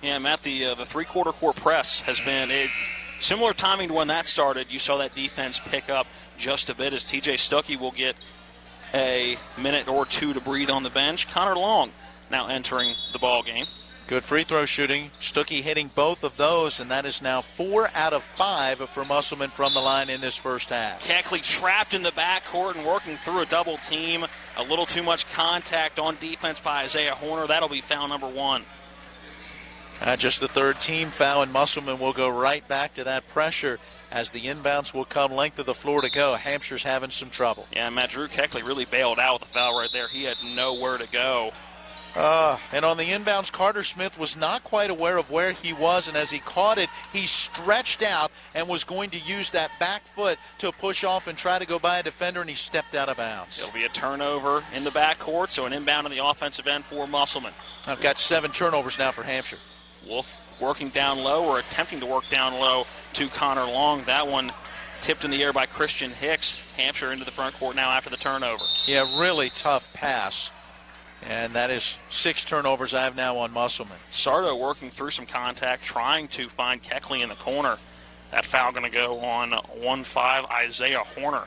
Yeah, Matt, the three-quarter court press has been similar timing to when that started. You saw that defense pick up just a bit as TJ Stuckey will get a minute or 2 to breathe on the bench. Connor Long now entering the ball game. Good free throw shooting. Stuckey hitting both of those, and that is now 4 out of 5 for Musselman from the line in this first half. Keckley trapped in the backcourt and working through a double team. A little too much contact on defense by Isaiah Horner. That'll be foul number 1. Just the 3rd team foul, and Musselman will go right back to that pressure as the inbounds will come length of the floor to go. Hampshire's having some trouble. Yeah, Matt, Drew Keckley really bailed out with a foul right there. He had nowhere to go. And on the inbounds, Carter Smith was not quite aware of where he was, and as he caught it, he stretched out and was going to use that back foot to push off and try to go by a defender, and he stepped out of bounds. It'll be a turnover in the backcourt, so an inbound on the offensive end for Musselman. I've got 7 turnovers now for Hampshire. Wolf working down low, or attempting to work down low to Connor Long. That one tipped in the air by Christian Hicks. Hampshire into the front court now after the turnover. Yeah, really tough pass. And that is 6 turnovers I have now on Musselman. Sardo working through some contact, trying to find Keckley in the corner. That foul going to go on 1-5, Isaiah Horner.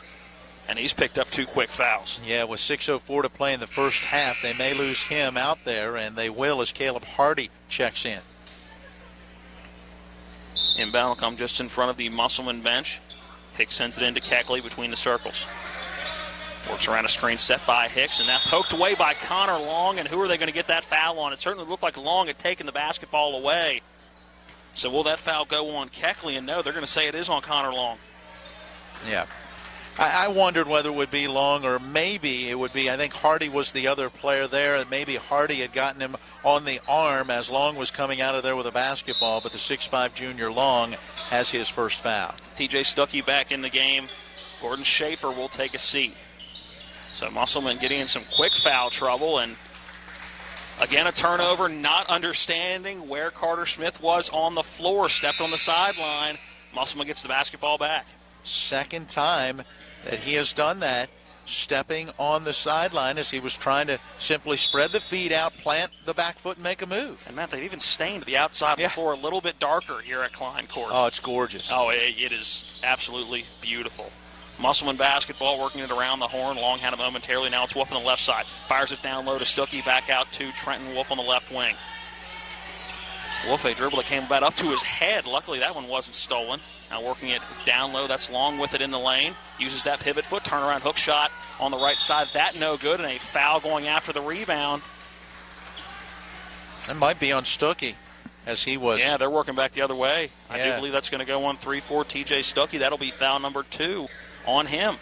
And he's picked up 2 quick fouls. Yeah, with 6:04 to play in the first half, they may lose him out there, and they will as Caleb Hardy checks in. Inbound will come just in front of the Musselman bench. Hicks sends it into Keckley between the circles. Works around a screen set by Hicks, and that poked away by Connor Long. And who are they going to get that foul on? It certainly looked like Long had taken the basketball away. So will that foul go on Keckley? And no, they're going to say it is on Connor Long. Yeah. I wondered whether it would be Long or maybe it would be, I think Hardy was the other player there, and maybe Hardy had gotten him on the arm as Long was coming out of there with a basketball, but the 6'5 junior Long has his first foul. TJ Stuckey back in the game. Gordon Schaefer will take a seat. So Musselman getting in some quick foul trouble, and again a turnover, not understanding where Carter Smith was on the floor, stepped on the sideline. Musselman gets the basketball back. Second time that he has done that, stepping on the sideline as he was trying to simply spread the feet out, plant the back foot, and make a move. And Matt, they've even stained the outside of the floor a little bit darker here at Klein Court. Oh, it's gorgeous. Oh, it is absolutely beautiful. Musselman basketball, working it around the horn. Long had it momentarily. Now it's Wolf on the left side. Fires it down low to Stuckey. Back out to Trenton Wolf on the left wing. Wolf, a dribble that came about up to his head. Luckily, that one wasn't stolen. Now working it down low. That's Long with it in the lane. Uses that pivot foot. Turnaround hook shot on the right side. That no good. And a foul going after the rebound. That might be on Stuckey. as he was. Yeah, they're working back the other way. I do believe that's going to go on 3-4 TJ Stuckey. That'll be foul number 2 on him.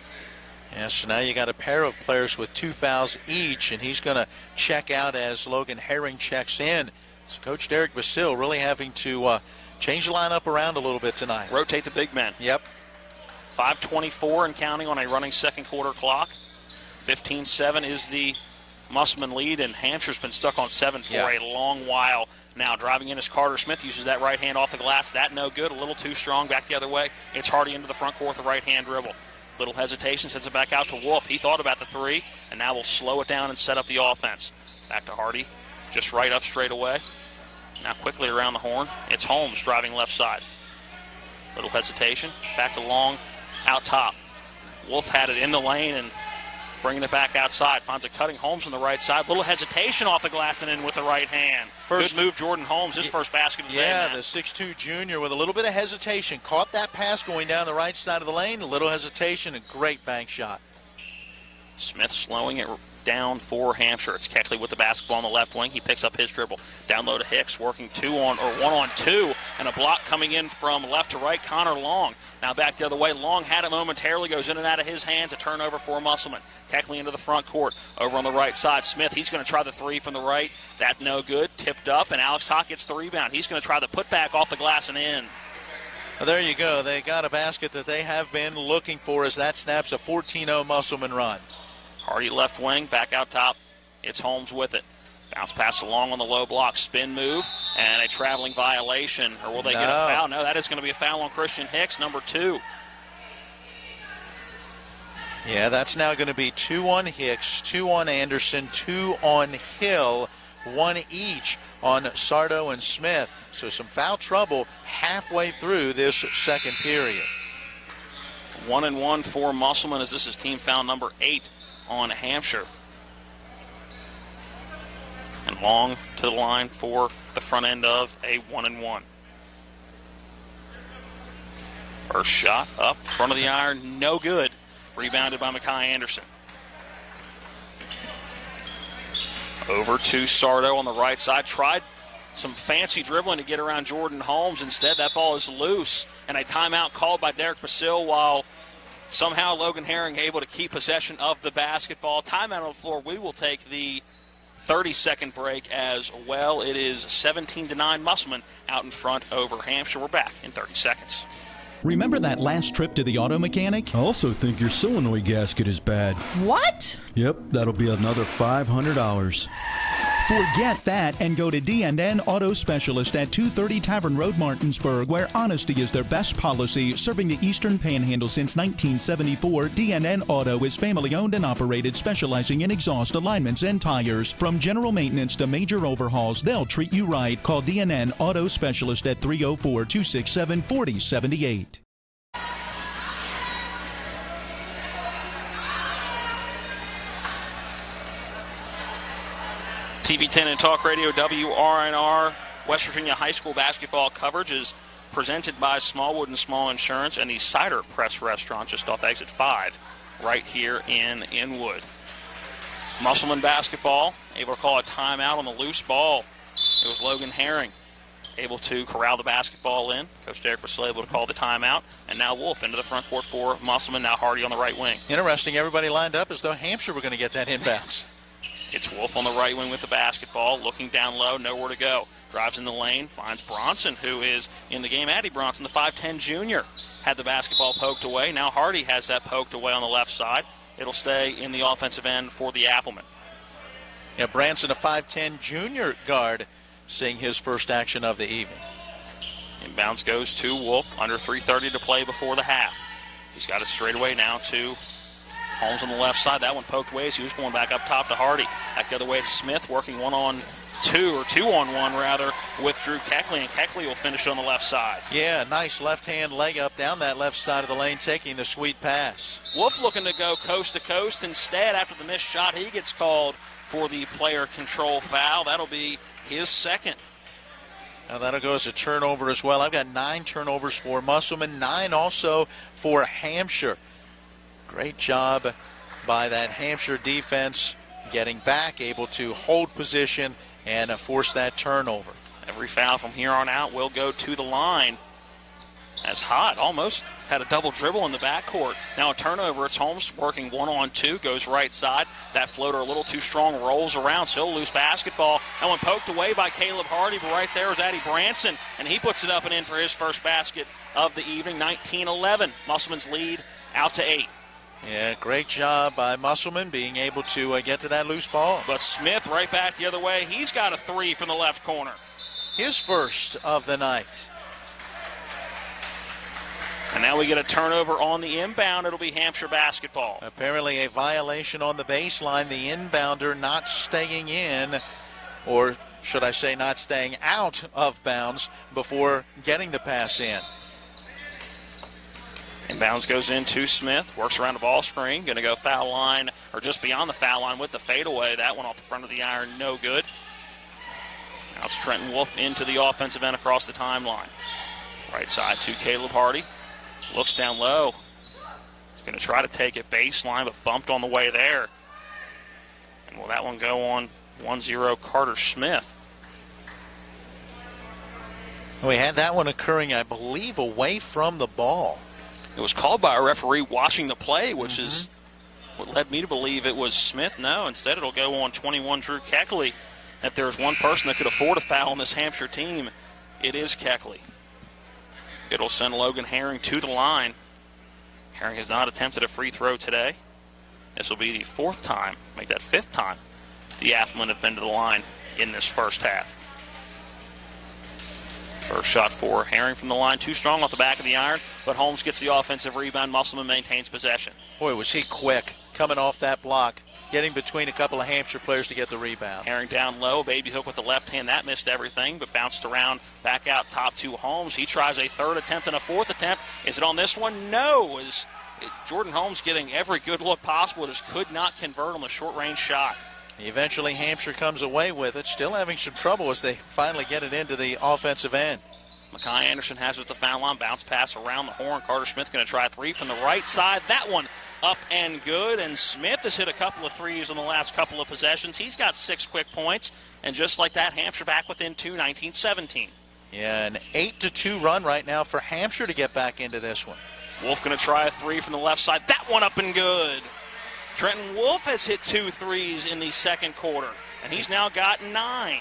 Yeah, so now you got a pair of players with 2 fouls each, and he's going to check out as Logan Herring checks in. So Coach Derek Basile really having to change the lineup around a little bit tonight. Rotate the big men. Yep. 5:24 and counting on a running second quarter clock. 15-7 is the Musselman lead, and Hampshire's been stuck on 7 for a long while now. Driving in is Carter Smith, uses that right hand off the glass. That no good, a little too strong, back the other way. It's Hardy into the front court with a right hand dribble. Little hesitation, sends it back out to Wolf. He thought about the 3, and now we'll slow it down and set up the offense. Back to Hardy, just right up straight away. Now quickly around the horn. It's Holmes driving left side. Little hesitation, back to Long, out top. Wolf had it in the lane and bringing it back outside. Finds it cutting Holmes on the right side. Little hesitation off the glass and in with the right hand. Good move, Jordan Holmes, his first basket of the day. Yeah, the 6'2 junior with a little bit of hesitation. Caught that pass going down the right side of the lane. A little hesitation, a great bank shot. Smith slowing it down for Hampshire. It's Keckley with the basketball on the left wing. He picks up his dribble. Down low to Hicks, working 1-on-2, and a block coming in from left to right. Connor Long now back the other way. Long had it momentarily, goes in and out of his hands. A turnover for Musselman. Keckley into the front court. Over on the right side, Smith, he's going to try the 3 from the right. That no good. Tipped up, and Alex Hawk gets the rebound. He's going to try the putback off the glass and in. Well, there you go. They got a basket that they have been looking for as that snaps a 14-0 Musselman run. Hardy left wing, back out top. It's Holmes with it. Bounce pass along on the low block, spin move, and a traveling violation. Or will they get a foul? No, that is going to be a foul on Christian Hicks, number 2. Yeah, that's now going to be 2 on Hicks, 2 on Anderson, 2 on Hill, 1 each on Sardo and Smith. So some foul trouble halfway through this second period. 1-1 for Musselman as this is team foul number 8 on Hampshire. And Long to the line for the front end of a 1-1. First shot up front of the iron, no good. Rebounded by Mekhi Anderson. Over to Sardo on the right side. Tried some fancy dribbling to get around Jordan Holmes. Instead, that ball is loose. And a timeout called by Derek Basile while somehow Logan Herring able to keep possession of the basketball. Timeout on the floor. We will take the 30-second break as well. It is 17-9 Musselman out in front over Hampshire. We're back in 30 seconds. Remember that last trip to the auto mechanic? I also think your solenoid gasket is bad. What? Yep, that'll be another $500. Forget that and go to D&N Auto Specialist at 230 Tavern Road, Martinsburg, where honesty is their best policy. Serving the Eastern Panhandle since 1974, D&N Auto is family-owned and operated, specializing in exhaust alignments and tires. From general maintenance to major overhauls, they'll treat you right. Call D&N Auto Specialist at 304-267-4078. TV 10 and Talk Radio WRNR West Virginia High School basketball coverage is presented by Smallwood and Small Insurance and the Cider Press Restaurant just off exit 5 right here in Inwood. Musselman basketball able to call a timeout on the loose ball. It was Logan Herring able to corral the basketball in. Coach Derek Basile able to call the timeout. And now Wolf into the front court for Musselman. Now Hardy on the right wing. Interesting. Everybody lined up as though Hampshire were going to get that inbounds. It's Wolf on the right wing with the basketball, looking down low, nowhere to go. Drives in the lane, finds Bronson, who is in the game. Addie Bronson, the 5'10 junior, had the basketball poked away. Now Hardy has that poked away on the left side. It'll stay in the offensive end for the Appleman. Yeah, Branson, a 5'10 junior guard, seeing his first action of the evening. Inbounds goes to Wolf, under 3:30 to play before the half. He's got it straight away now to Holmes on the left side. That one poked away as he was going back up top to Hardy. Back the other way, it's Smith working 1-on-2, or 2-on-1 rather, with Drew Keckley, and Keckley will finish on the left side. Yeah, nice left-hand leg up down that left side of the lane, taking the sweet pass. Wolf looking to go coast to coast. Instead, after the missed shot, he gets called for the player control foul. That'll be his second. Now that'll go as a turnover as well. I've got 9 turnovers for Musselman, 9 also for Hampshire. Great job by that Hampshire defense getting back, able to hold position and force that turnover. Every foul from here on out will go to the line. As Hott almost had a double dribble in the backcourt. Now a turnover. It's Holmes working 1-on-2, goes right side. That floater a little too strong, rolls around, still loose basketball. That one poked away by Caleb Hardy, but right there was Addy Branson, and he puts it up and in for his first basket of the evening. 19-11. Musselman's lead out to 8. Yeah, great job by Musselman being able to get to that loose ball. But Smith right back the other way. He's got a 3 from the left corner. His first of the night. And now we get a turnover on the inbound. It'll be Hampshire basketball. Apparently a violation on the baseline. The inbounder not staying in, or should I say not staying out of bounds before getting the pass in. Inbounds goes into Smith, works around the ball screen, going to go foul line, or just beyond the foul line with the fadeaway. That one off the front of the iron, no good. Now it's Trenton Wolf into the offensive end across the timeline. Right side to Caleb Hardy. Looks down low. He's going to try to take it baseline, but bumped on the way there. And will that one go on 1-0 Carter Smith? We had that one occurring, I believe, away from the ball. It was called by a referee watching the play, which is what led me to believe it was Smith. No, instead it'll go on 21 Drew Keckley. If there's one person that could afford a foul on this Hampshire team, it is Keckley. It'll send Logan Herring to the line. Herring has not attempted a free throw today. This will be the 4th time, make that 5th time, the Athlon have been to the line in this first half. First shot for Herring from the line, too strong off the back of the iron, but Holmes gets the offensive rebound. Musselman maintains possession. Boy, was he quick coming off that block, getting between a couple of Hampshire players to get the rebound. Herring down low, baby hook with the left hand. That missed everything, but bounced around, back out top to Holmes. He tries a 3rd attempt and a 4th attempt. Is it on this one? No. Jordan Holmes getting every good look possible, just could not convert on the short-range shot. Eventually, Hampshire comes away with it, still having some trouble as they finally get it into the offensive end. Makai Anderson has it at the foul line. Bounce pass around the horn. Carter Smith going to try a 3 from the right side. That one up and good. And Smith has hit a couple of threes in the last couple of possessions. He's got 6 quick points. And just like that, Hampshire back within 2, 19-17. Yeah, an 8-2 run right now for Hampshire to get back into this one. Wolf going to try a 3 from the left side. That one up and good. Trenton Wolf has hit 2 threes in the second quarter, and he's now got 9.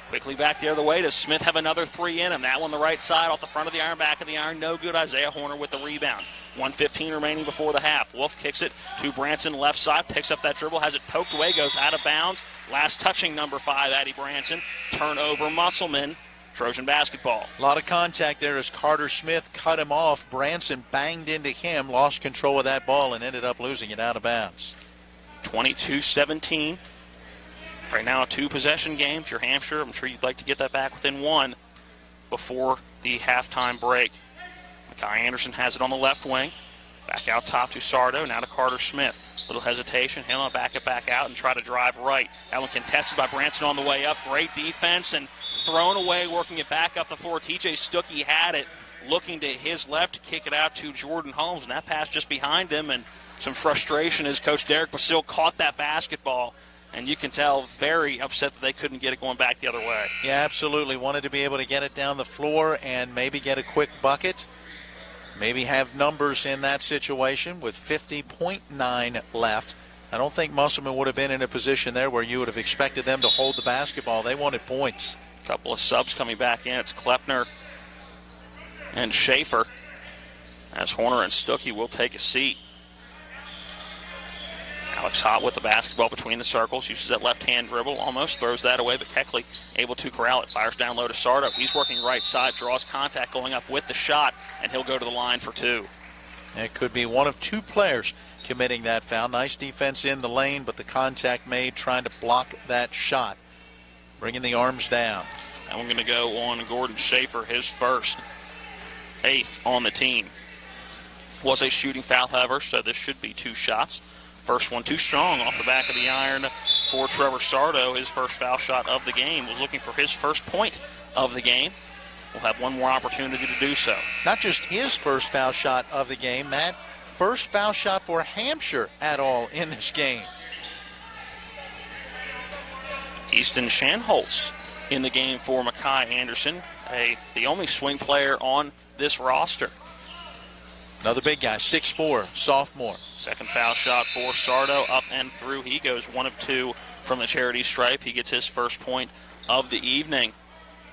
Quickly back the other way. Does Smith have another 3 in him? That one the right side off the front of the iron, back of the iron. No good. Isaiah Horner with the rebound. 1:15 remaining before the half. Wolf kicks it to Branson left side, picks up that dribble, has it poked away, goes out of bounds. Last touching number 5, Addy Branson. Turnover Musselman. Trojan basketball. A lot of contact there as Carter Smith cut him off. Branson banged into him, lost control of that ball, and ended up losing it out of bounds. 22-17. Right now a 2-possession game. If you're Hampshire, I'm sure you'd like to get that back within 1 before the halftime break. Makai Anderson has it on the left wing. Back out top to Sardo, now to Carter Smith. Little hesitation. He'll back it back out and try to drive right. That one contested by Branson on the way up. Great defense and thrown away, working it back up the floor. TJ Stuckey had it, looking to his left to kick it out to Jordan Holmes, and that pass just behind him, and some frustration as Coach Derek Basile caught that basketball, and you can tell very upset that they couldn't get it going back the other way. Yeah, absolutely. Wanted to be able to get it down the floor and maybe get a quick bucket. Maybe have numbers in that situation with 50.9 left. I don't think Musselman would have been in a position there where you would have expected them to hold the basketball. They wanted points. A couple of subs coming back in. It's Klepner and Schaefer, as Horner and Stuckey will take a seat. Alex Hott with the basketball between the circles, uses that left-hand dribble, almost throws that away, but Keckley able to corral it, fires down low to Sardo. He's working right side, draws contact going up with the shot, and he'll go to the line for 2. It could be one of 2 players committing that foul. Nice defense in the lane, but the contact made trying to block that shot. Bringing the arms down. And we're going to go on Gordon Schaefer, his first, 8th on the team. Was a shooting foul, however, so this should be 2 shots. First one too strong off the back of the iron for Trevor Sardo. His first foul shot of the game. Was looking for his first point of the game. We'll have one more opportunity to do so. Not just his first foul shot of the game, Matt. First foul shot for Hampshire at all in this game. Easton Shanholz in the game for Mekhi Anderson, the only swing player on this roster. Another big guy, 6'4", sophomore. Second foul shot for Sardo, up and through. He goes 1 of 2 from the charity stripe. He gets his first point of the evening.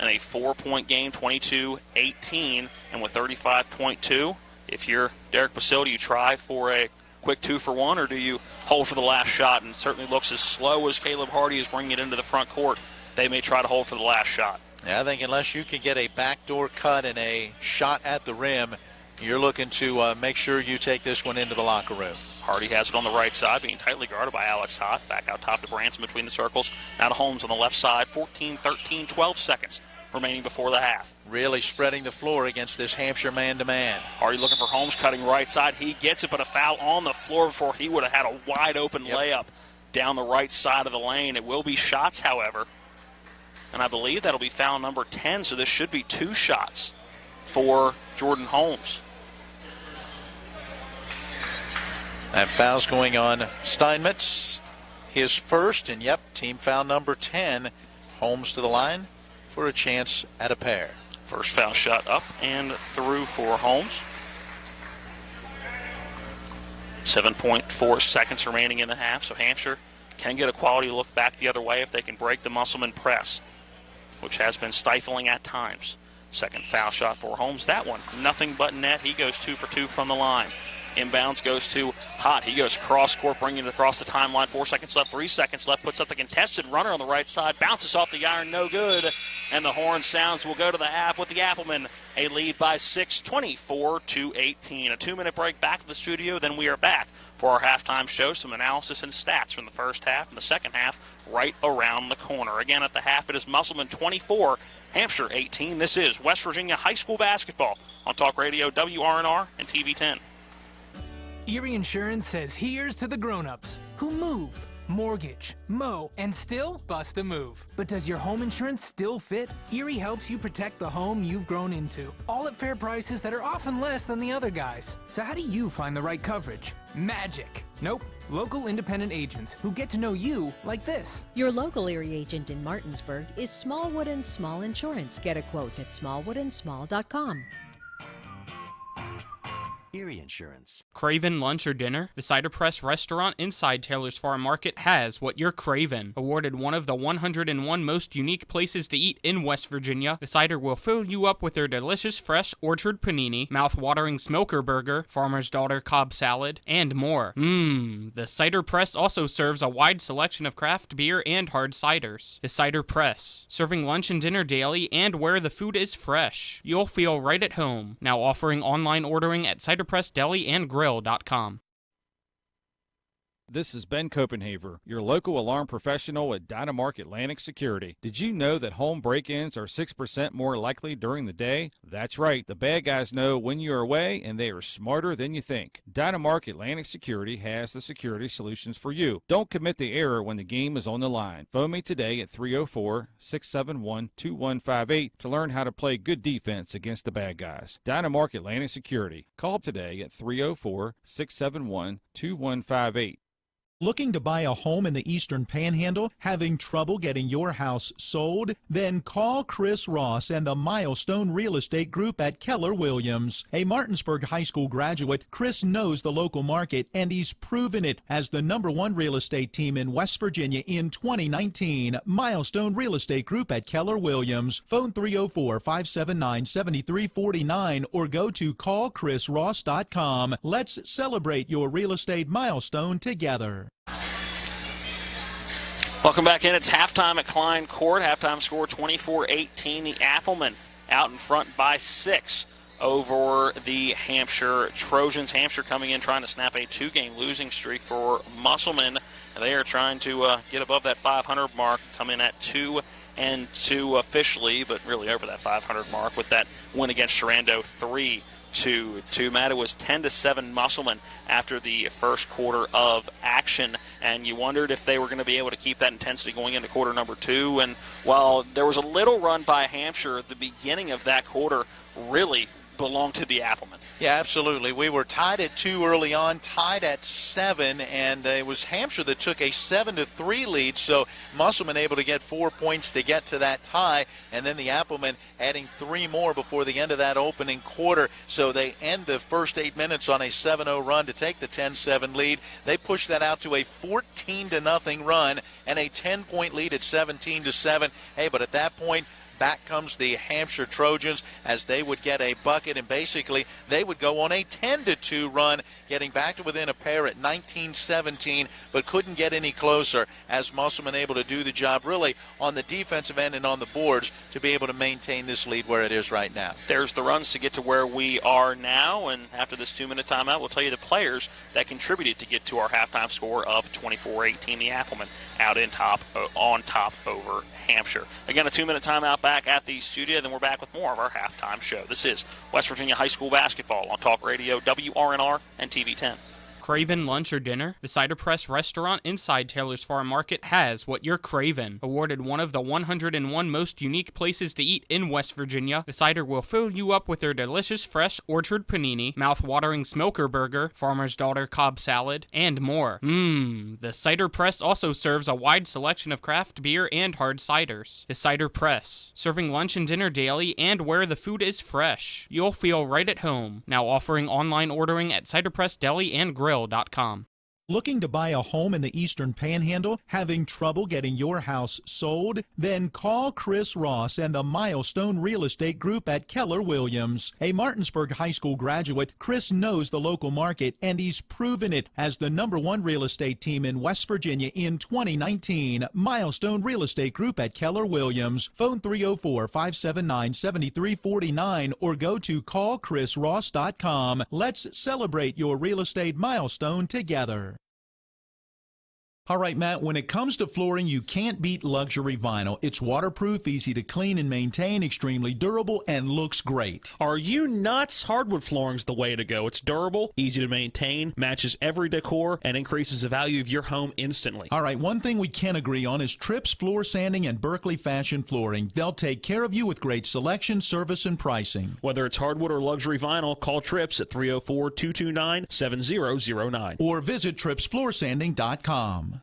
And a 4-point game, 22-18. And with 35.2, if you're Derek Basile, do you try for a quick 2-for-1, or do you hold for the last shot? And it certainly looks as slow as Caleb Hardy is bringing it into the front court. They may try to hold for the last shot. Yeah, I think unless you can get a backdoor cut and a shot at the rim, you're looking to make sure you take this one into the locker room. Hardy has it on the right side, being tightly guarded by Alex Hott. Back out top to Branson between the circles. Now to Holmes on the left side. 14, 13, 12 seconds remaining before the half. Really spreading the floor against this Hampshire man-to-man. Hardy looking for Holmes, cutting right side. He gets it, but a foul on the floor before he would have had a wide-open layup down the right side of the lane. It will be shots, however. And I believe that'll be foul number 10, so this should be 2 shots for Jordan Holmes. That foul's going on Steinmetz, his first, and team foul number 10. Holmes to the line for a chance at a pair. First foul shot up and through for Holmes. 7.4 seconds remaining in the half, so Hampshire can get a quality look back the other way if they can break the Musselman press, which has been stifling at times. Second foul shot for Holmes. That one, nothing but net. He goes 2 for 2 from the line. Inbounds goes to Hott. He goes cross-court, bringing it across the timeline. 4 seconds left, 3 seconds left. Puts up the contested runner on the right side. Bounces off the iron, no good. And the horn sounds. Will go to the half with the Applemen. A lead by 6, 24-18. A 2-minute break back to the studio. Then we are back for our halftime show. Some analysis and stats from the first half and the second half right around the corner. Again, at the half, it is Musselman 24, Hampshire 18. This is West Virginia High School basketball on Talk Radio, WRNR, and TV 10. Erie Insurance says here's to the grown-ups who move, mortgage, mow, and still bust a move. But does your home insurance still fit? Erie helps you protect the home you've grown into, all at fair prices that are often less than the other guys. So how do you find the right coverage? Magic. Nope. Local independent agents who get to know you like this. Your local Erie agent in Martinsburg is Smallwood & Small Insurance. Get a quote at smallwoodandsmall.com. Erie Insurance. Craving lunch or dinner? The Cider Press restaurant inside Taylor's Farm Market has what you're craving. Awarded one of the 101 most unique places to eat in West Virginia, the Cider will fill you up with their delicious fresh orchard panini, mouth-watering smoker burger, farmer's daughter Cobb salad, and more. The Cider Press also serves a wide selection of craft beer and hard ciders. The Cider Press, serving lunch and dinner daily and where the food is fresh. You'll feel right at home. Now offering online ordering at ciderpressdeliandgrill.com. This is Ben Copenhaver, your local alarm professional at Dynamark Atlantic Security. Did you know that home break-ins are 6% more likely during the day? That's right. The bad guys know when you're away, and they are smarter than you think. Dynamark Atlantic Security has the security solutions for you. Don't commit the error when the game is on the line. Phone me today at 304-671-2158 to learn how to play good defense against the bad guys. Dynamark Atlantic Security. Call today at 304-671-2158. Looking to buy a home in the Eastern Panhandle? Having trouble getting your house sold? Then call Chris Ross and the Milestone Real Estate Group at Keller Williams. A Martinsburg High School graduate, Chris knows the local market, and he's proven it as the #1 real estate team in West Virginia in 2019. Milestone Real Estate Group at Keller Williams. Phone 304-579-7349 or go to callchrisross.com. Let's celebrate your real estate milestone together. Welcome back in. It's halftime at Klein Court. Halftime score 24-18. The Applemen out in front by 6 over the Hampshire Trojans. Hampshire coming in trying to snap a 2-game losing streak for Musselman. They are trying to get above that 500 mark, come in at 2-2 officially, but really over that 500 mark with that win against Sharando 3-2. Matt, it was 10-7 Musselman after the first quarter of action, and you wondered if they were going to be able to keep that intensity going into quarter number 2. And while there was a little run by Hampshire at the beginning of that quarter, really belong to the Applemen. Yeah, absolutely. We were tied at 2 early on, tied at 7, and it was Hampshire that took a 7-3 lead, so Musselman able to get 4 points to get to that tie, and then the Applemen adding 3 more before the end of that opening quarter, so they end the first 8 minutes on a 7-0 run to take the 10-7 lead. They push that out to a 14-0 run and a 10-point lead at 17-7. Hey, but at that point, back comes the Hampshire Trojans as they would get a bucket, and basically they would go on a 10-2 run, getting back to within a pair at 19-17, but couldn't get any closer as Musselman able to do the job really on the defensive end and on the boards to be able to maintain this lead where it is right now. There's the runs to get to where we are now, and after this 2-minute timeout, we'll tell you the players that contributed to get to our halftime score of 24-18. The Applemen out on top over Hampshire. Again, a 2-minute timeout back at the studio, then we're back with more of our halftime show. This is West Virginia High School basketball on Talk Radio, WRNR, and TV 10. Craving lunch or dinner? The Cider Press restaurant inside Taylor's Farm Market has what you're craving. Awarded one of the 101 most unique places to eat in West Virginia, the Cider will fill you up with their delicious fresh orchard panini, mouth-watering smoker burger, farmer's daughter Cobb salad, and more. The Cider Press also serves a wide selection of craft beer and hard ciders. The Cider Press, serving lunch and dinner daily and where the food is fresh. You'll feel right at home. Now offering online ordering at Cider Press Deli and Grill. Looking to buy a home in the Eastern Panhandle? Having trouble getting your house sold? Then call Chris Ross and the Milestone Real Estate Group at Keller Williams. A Martinsburg High School graduate, Chris knows the local market, and he's proven it as the #1 real estate team in West Virginia in 2019. Milestone Real Estate Group at Keller Williams. Phone 304-579-7349 or go to callchrisross.com. Let's celebrate your real estate milestone together. All right, Matt, when it comes to flooring, you can't beat luxury vinyl. It's waterproof, easy to clean and maintain, extremely durable, and looks great. Are you nuts? Hardwood flooring's the way to go. It's durable, easy to maintain, matches every decor, and increases the value of your home instantly. All right, one thing we can agree on is Trips Floor Sanding and Berkeley Fashion Flooring. They'll take care of you with great selection, service, and pricing. Whether it's hardwood or luxury vinyl, call Trips at 304-229-7009. Or visit tripsfloorsanding.com.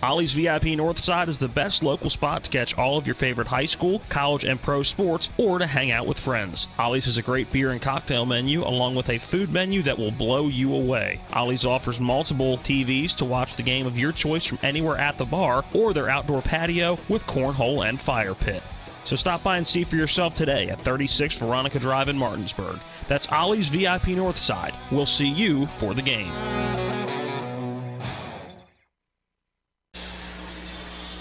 Ollie's VIP Northside is the best local spot to catch all of your favorite high school, college, and pro sports, or to hang out with friends. Ollie's has a great beer and cocktail menu, along with a food menu that will blow you away. Ollie's offers multiple TVs to watch the game of your choice from anywhere at the bar, or their outdoor patio with cornhole and fire pit. So stop by and see for yourself today at 36 Veronica Drive in Martinsburg. That's Ollie's VIP Northside. We'll see you for the game.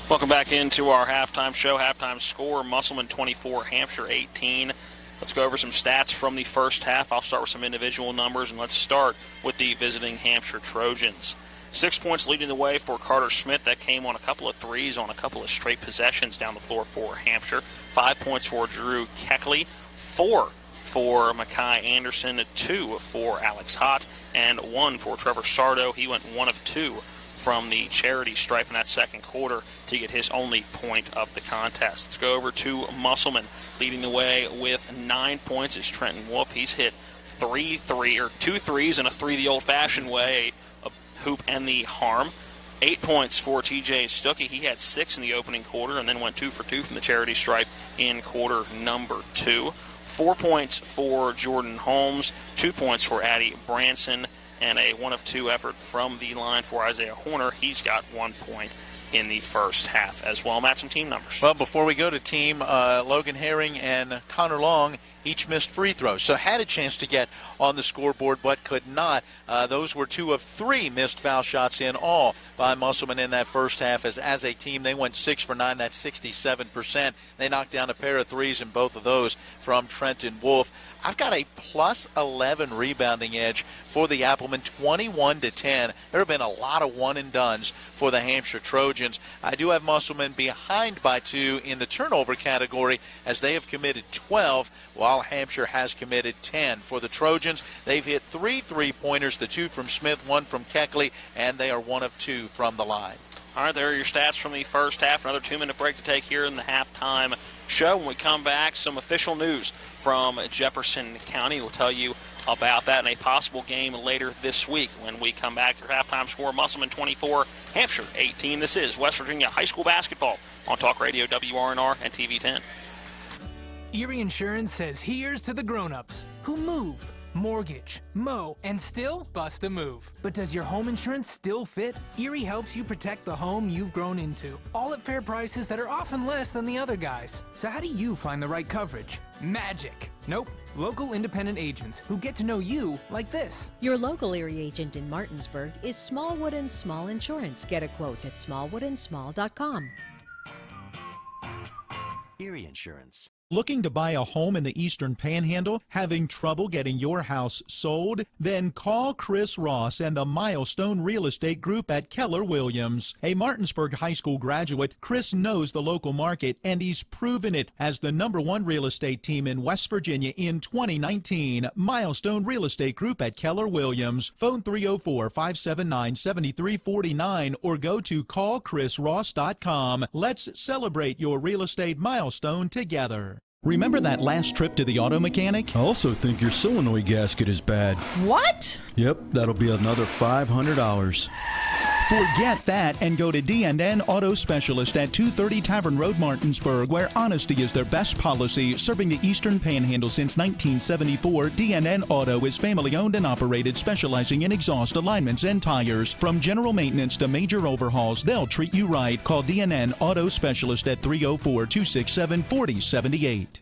Welcome back into our halftime show. Halftime score, Musselman 24, Hampshire 18. Let's go over some stats from the first half. I'll start with some individual numbers, and let's start with the visiting Hampshire Trojans. 6 points leading the way for Carter Smith. That came on a couple of threes on a couple of straight possessions down the floor for Hampshire. 5 points for Drew Keckley. 4 for Makai Anderson. 2 for Alex Hott. And 1 for Trevor Sardo. He went 1 of 2 from the charity stripe in that second quarter to get his only point of the contest. Let's go over to Musselman. Leading the way with 9 points is Trenton Wolf. He's hit 2 threes and a 3 the old-fashioned way, a hoop and the harm. 8 points for TJ Stuckey. He had 6 in the opening quarter and then went 2 for 2 from the charity stripe in quarter number 2. 4 points for Jordan Holmes. 2 points for Addie Branson. And a 1 of 2 effort from the line for Isaiah Horner. He's got 1 point in the first half as well. Matt, some team numbers. Well, before we go to team, Logan Herring and Connor Long each missed free throws, so had a chance to get on the scoreboard but could not. Those were 2 of 3 missed foul shots in all by Musselman in that first half. As a team, they went 6 for 9, that's 67%. They knocked down a pair of threes in both of those from Trenton Wolf. I've got a plus 11 rebounding edge for the Applemen, 21-10. There have been a lot of one-and-dones for the Hampshire Trojans. I do have Musselman behind by 2 in the turnover category as they have committed 12, while Hampshire has committed 10. For the Trojans, they've hit 3 3-pointers, the 2 from Smith, 1 from Keckley, and they are 1 of 2 from the line. All right, there are your stats from the first half. Another 2-minute break to take here in the halftime show. When we come back, some official news from Jefferson County. We'll tell you about that in a possible game later this week. When we come back, your halftime score, Musselman 24, Hampshire 18. This is West Virginia High School Basketball on Talk Radio WRNR and TV 10. Erie Insurance says here's to the grown-ups who move, mortgage, mow, and still bust a move. But does your home insurance still fit? Erie helps you protect the home you've grown into, all at fair prices that are often less than the other guys. So how do you find the right coverage? Magic. Nope. Local independent agents who get to know you like this. Your local Erie agent in Martinsburg is Smallwood & Small Insurance. Get a quote at smallwoodandsmall.com. Erie Insurance. Looking to buy a home in the Eastern Panhandle? Having trouble getting your house sold? Then call Chris Ross and the Milestone Real Estate Group at Keller Williams. A Martinsburg High School graduate, Chris knows the local market, and he's proven it as the #1 real estate team in West Virginia in 2019. Milestone Real Estate Group at Keller Williams. Phone 304-579-7349 or go to callchrisross.com. Let's celebrate your real estate milestone together. Remember that last trip to the auto mechanic? I also think your solenoid gasket is bad. What? Yep, that'll be another $500. Forget that and go to D&N Auto Specialist at 230 Tavern Road, Martinsburg, where honesty is their best policy. Serving the Eastern Panhandle since 1974, D&N Auto is family-owned and operated, specializing in exhaust alignments and tires. From general maintenance to major overhauls, they'll treat you right. Call D&N Auto Specialist at 304-267-4078.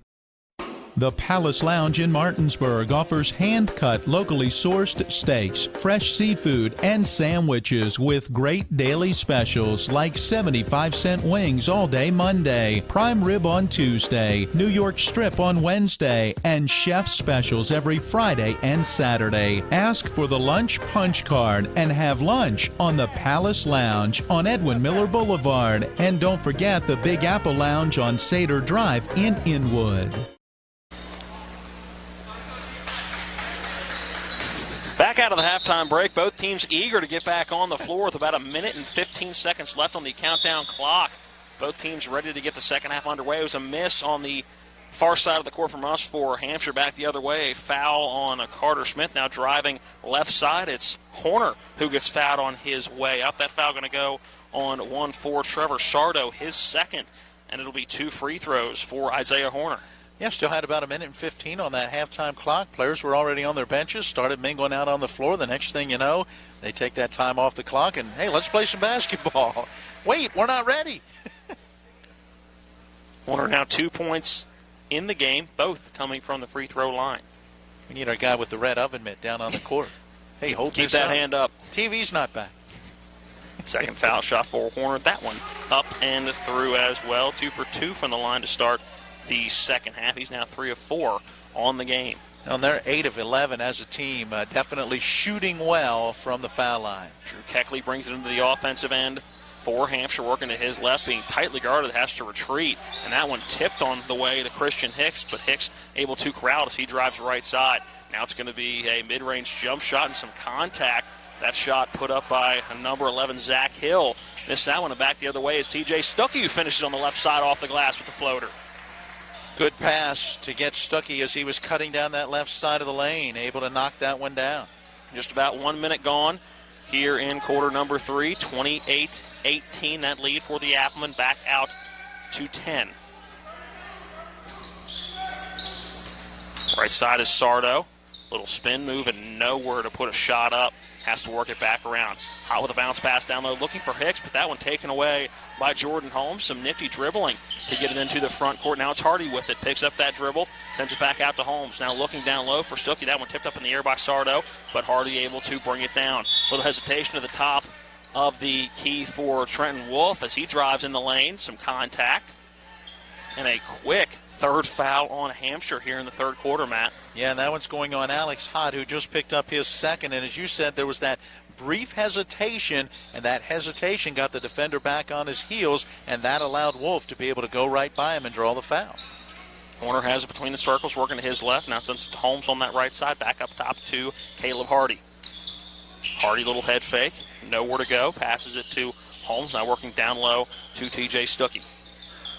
The Palace Lounge in Martinsburg offers hand-cut, locally sourced steaks, fresh seafood, and sandwiches with great daily specials like 75-cent wings all day Monday, prime rib on Tuesday, New York strip on Wednesday, and chef specials every Friday and Saturday. Ask for the lunch punch card and have lunch on the Palace Lounge on Edwin Miller Boulevard. And don't forget the Big Apple Lounge on Sater Drive in Inwood. Back out of the halftime break, both teams eager to get back on the floor with about 1 minute and 15 seconds left on the countdown clock. Both teams ready to get the second half underway. It was a miss on the far side of the court from us for Hampshire. Back the other way, a foul on Carter Smith. Now driving left side, it's Horner who gets fouled on his way up. That foul going to go on 1-4 Trevor Sardo, his second, and it'll be 2 free throws for Isaiah Horner. Yeah, still had about 1 minute and 15 on that halftime clock. Players were already on their benches, started mingling out on the floor. The next thing you know, they take that time off the clock and, hey, let's play some basketball. Wait, we're not ready. Horner now 2 points in the game, both coming from the free throw line. We need our guy with the red oven mitt down on the court. Hey, hold Keep this that up. hand up. TV's not back. Second foul shot for Horner. That one up and through as well. 2 for 2 from the line to start the second half. He's now 3 of 4 on the game. And they're 8 of 11 as a team, definitely shooting well from the foul line. Drew Keckley brings it into the offensive end for Hampshire, working to his left, being tightly guarded, has to retreat, and that one tipped on the way to Christian Hicks, but Hicks able to corral as he drives right side. Now it's going to be a mid-range jump shot and some contact. That shot put up by number 11, Zach Hill. Missed that one, and back the other way is TJ Stuckey, who finishes on the left side off the glass with the floater. Good pass to get Stuckey as he was cutting down that left side of the lane, able to knock that one down. Just about 1 minute gone here in quarter number 3, 28-18, that lead for the Applemen, back out to 10. Right side is Sardo. Little spin move and nowhere to put a shot up. Has to work it back around. Hot with a bounce pass down low, looking for Hicks, but that one taken away by Jordan Holmes. Some nifty dribbling to get it into the front court. Now it's Hardy with it. Picks up that dribble, sends it back out to Holmes. Now looking down low for Stuckey. That one tipped up in the air by Sardo, but Hardy able to bring it down. Little hesitation to the top of the key for Trenton Wolf as he drives in the lane. Some contact. And a quick third foul on Hampshire here in the third quarter, Matt. Yeah, and that one's going on Alex Hott, who just picked up his second. And as you said, there was that brief hesitation, and that hesitation got the defender back on his heels, and that allowed Wolf to be able to go right by him and draw the foul. Horner has it between the circles, working to his left. Now since it's Holmes on that right side, back up top to Caleb Hardy. Hardy, little head fake, nowhere to go, passes it to Holmes now working down low to TJ Stuckey.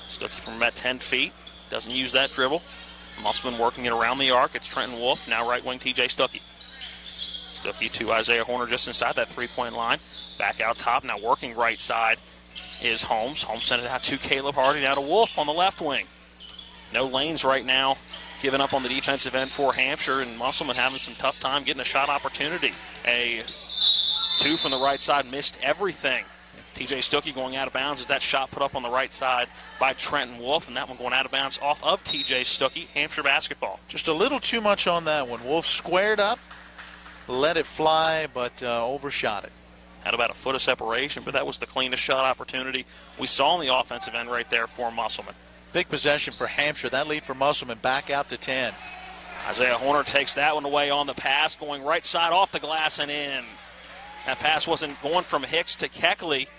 Stuckey from about 10 feet. Doesn't use that dribble. Musselman working it around the arc. It's Trenton Wolf. Now right wing TJ Stuckey. Stuckey to Isaiah Horner just inside that three-point line. Back out top. Now working right side is Holmes. Holmes sent it out to Caleb Hardy. Now to Wolf on the left wing. No lanes right now. Giving up on the defensive end for Hampshire, and Musselman having some tough time getting a shot opportunity. A two from the right side, missed everything. TJ Stuckey going out of bounds as that shot put up on the right side by Trenton Wolf, and that one going out of bounds off of TJ Stuckey. Hampshire basketball. Just a little too much on that one. Wolf squared up, let it fly, but overshot it. Had about a foot of separation, but that was the cleanest shot opportunity we saw on the offensive end right there for Musselman. Big possession for Hampshire. That lead for Musselman back out to 10. Isaiah Horner takes that one away on the pass, going right side off the glass and in. That pass wasn't going from Hicks to Keckley,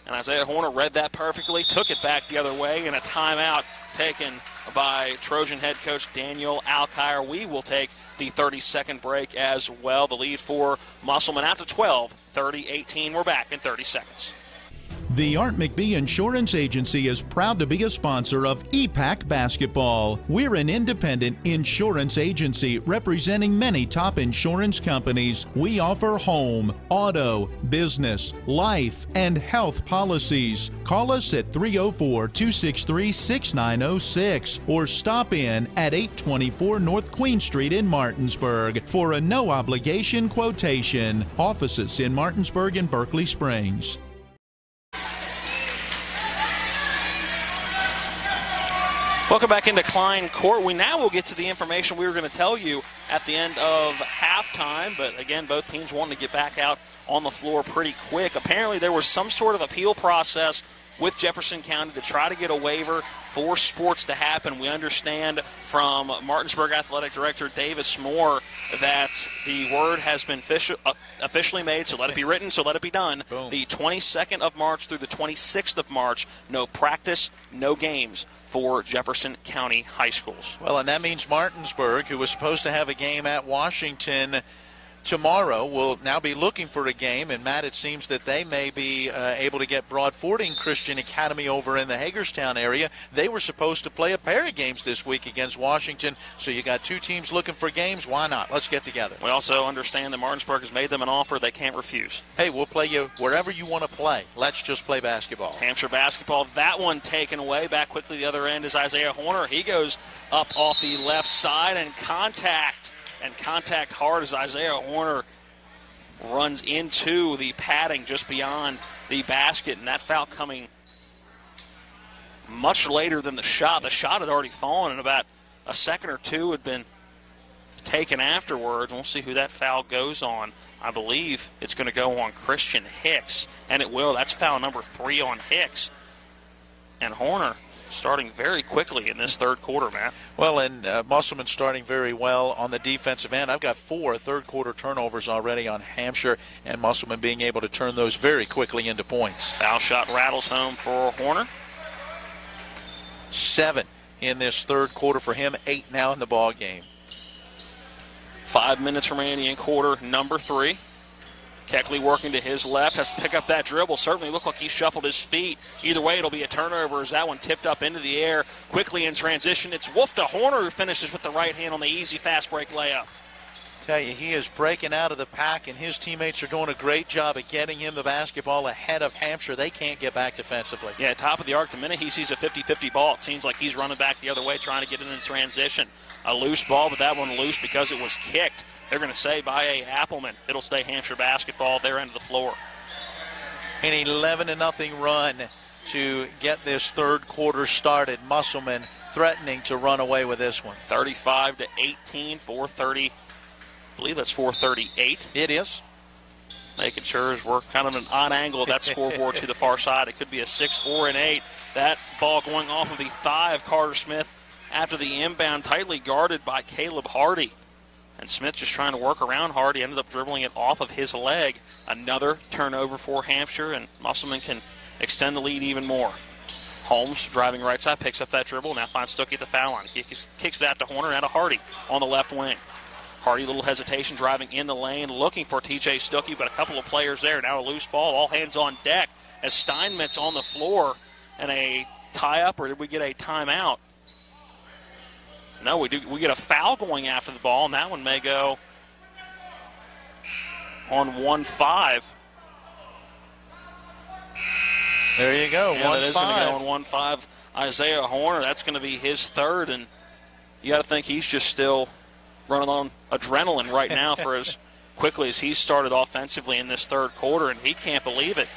and Isaiah Horner read that perfectly, took it back the other way, and a timeout taken by Trojan head coach Daniel Alkire. We will take the 30-second break as well. The lead for Musselman out to 12, 30-18. We're back in 30 seconds. The Art McBee Insurance Agency is proud to be a sponsor of EPAC Basketball. We're an independent insurance agency representing many top insurance companies. We offer home, auto, business, life, and health policies. Call us at 304-263-6906 or stop in at 824 North Queen Street in Martinsburg for a no-obligation quotation. Offices in Martinsburg and Berkeley Springs. Welcome back into Klein Court. We now will get to the information we were going to tell you at the end of halftime. But again, both teams wanting to get back out on the floor pretty quick. Apparently there was some sort of appeal process with Jefferson County to try to get a waiver for sports to happen. We understand from Martinsburg Athletic Director Davis Moore that the word has been officially made, so let it be written, so let it be done. Boom. The 22nd of March through the 26th of March, no practice, no games for Jefferson County high schools. Well, and that means Martinsburg, who was supposed to have a game at Washington tomorrow, will now be looking for a game. And, Matt, it seems that they may be able to get Broad Fording Christian Academy over in the Hagerstown area. They were supposed to play a pair of games this week against Washington. So you got two teams looking for games. Why not? Let's get together. We also understand that Martinsburg has made them an offer they can't refuse. Hey, we'll play you wherever you want to play. Let's just play basketball. Hampshire basketball, that one taken away. Back quickly the other end is Isaiah Horner. He goes up off the left side and contact hard as Isaiah Horner runs into the padding just beyond the basket, and that foul coming much later than the shot. The shot had already fallen, and about a second or two had been taken afterwards. We'll see who that foul goes on. I believe it's going to go on Christian Hicks, and it will. That's foul number 3 on Hicks. And Horner starting very quickly in this third quarter, Matt. Well, and Musselman starting very well on the defensive end. I've got 4 third-quarter turnovers already on Hampshire, and Musselman being able to turn those very quickly into points. Foul shot rattles home for Horner. 7 in this third quarter for him, 8 now in the ball game. 5 minutes remaining in quarter number 3. Keckley working to his left, has to pick up that dribble. Certainly looked like he shuffled his feet. Either way, it'll be a turnover as that one tipped up into the air. Quickly in transition, it's Wolf to Horner who finishes with the right hand on the easy fast break layup. Tell you, he is breaking out of the pack, and his teammates are doing a great job at getting him the basketball ahead of Hampshire. They can't get back defensively. Yeah, top of the arc. The minute he sees a 50-50 ball, it seems like he's running back the other way, trying to get it in transition. A loose ball, but that one loose because it was kicked. They're going to say by a Appleman. It'll stay Hampshire basketball, their end of the floor. An 11-0 run to get this third quarter started. Musselman threatening to run away with this one. 35-18, 4:30. I believe that's 4:38. It is. Making sure as we're kind of an odd angle of that scoreboard to the far side. It could be a 6 or an 8. That ball going off of the thigh of Carter Smith after the inbound, tightly guarded by Caleb Hardy. And Smith just trying to work around Hardy, ended up dribbling it off of his leg. Another turnover for Hampshire, and Musselman can extend the lead even more. Holmes driving right side, picks up that dribble, now finds Stuckey at the foul line. He kicks that to Horner, and to Hardy on the left wing. Hardy, little hesitation, driving in the lane, looking for TJ Stuckey, but a couple of players there. Now a loose ball, all hands on deck as Steinmetz on the floor and a tie-up, or did we get a timeout? No, we get a foul going after the ball, and that one may go on 1-5. There you go, 1-5. That is going to go on 1-5. Isaiah Horner, that's going to be his third, and you got to think he's just still running on adrenaline right now for as quickly as he started offensively in this third quarter, and he can't believe it.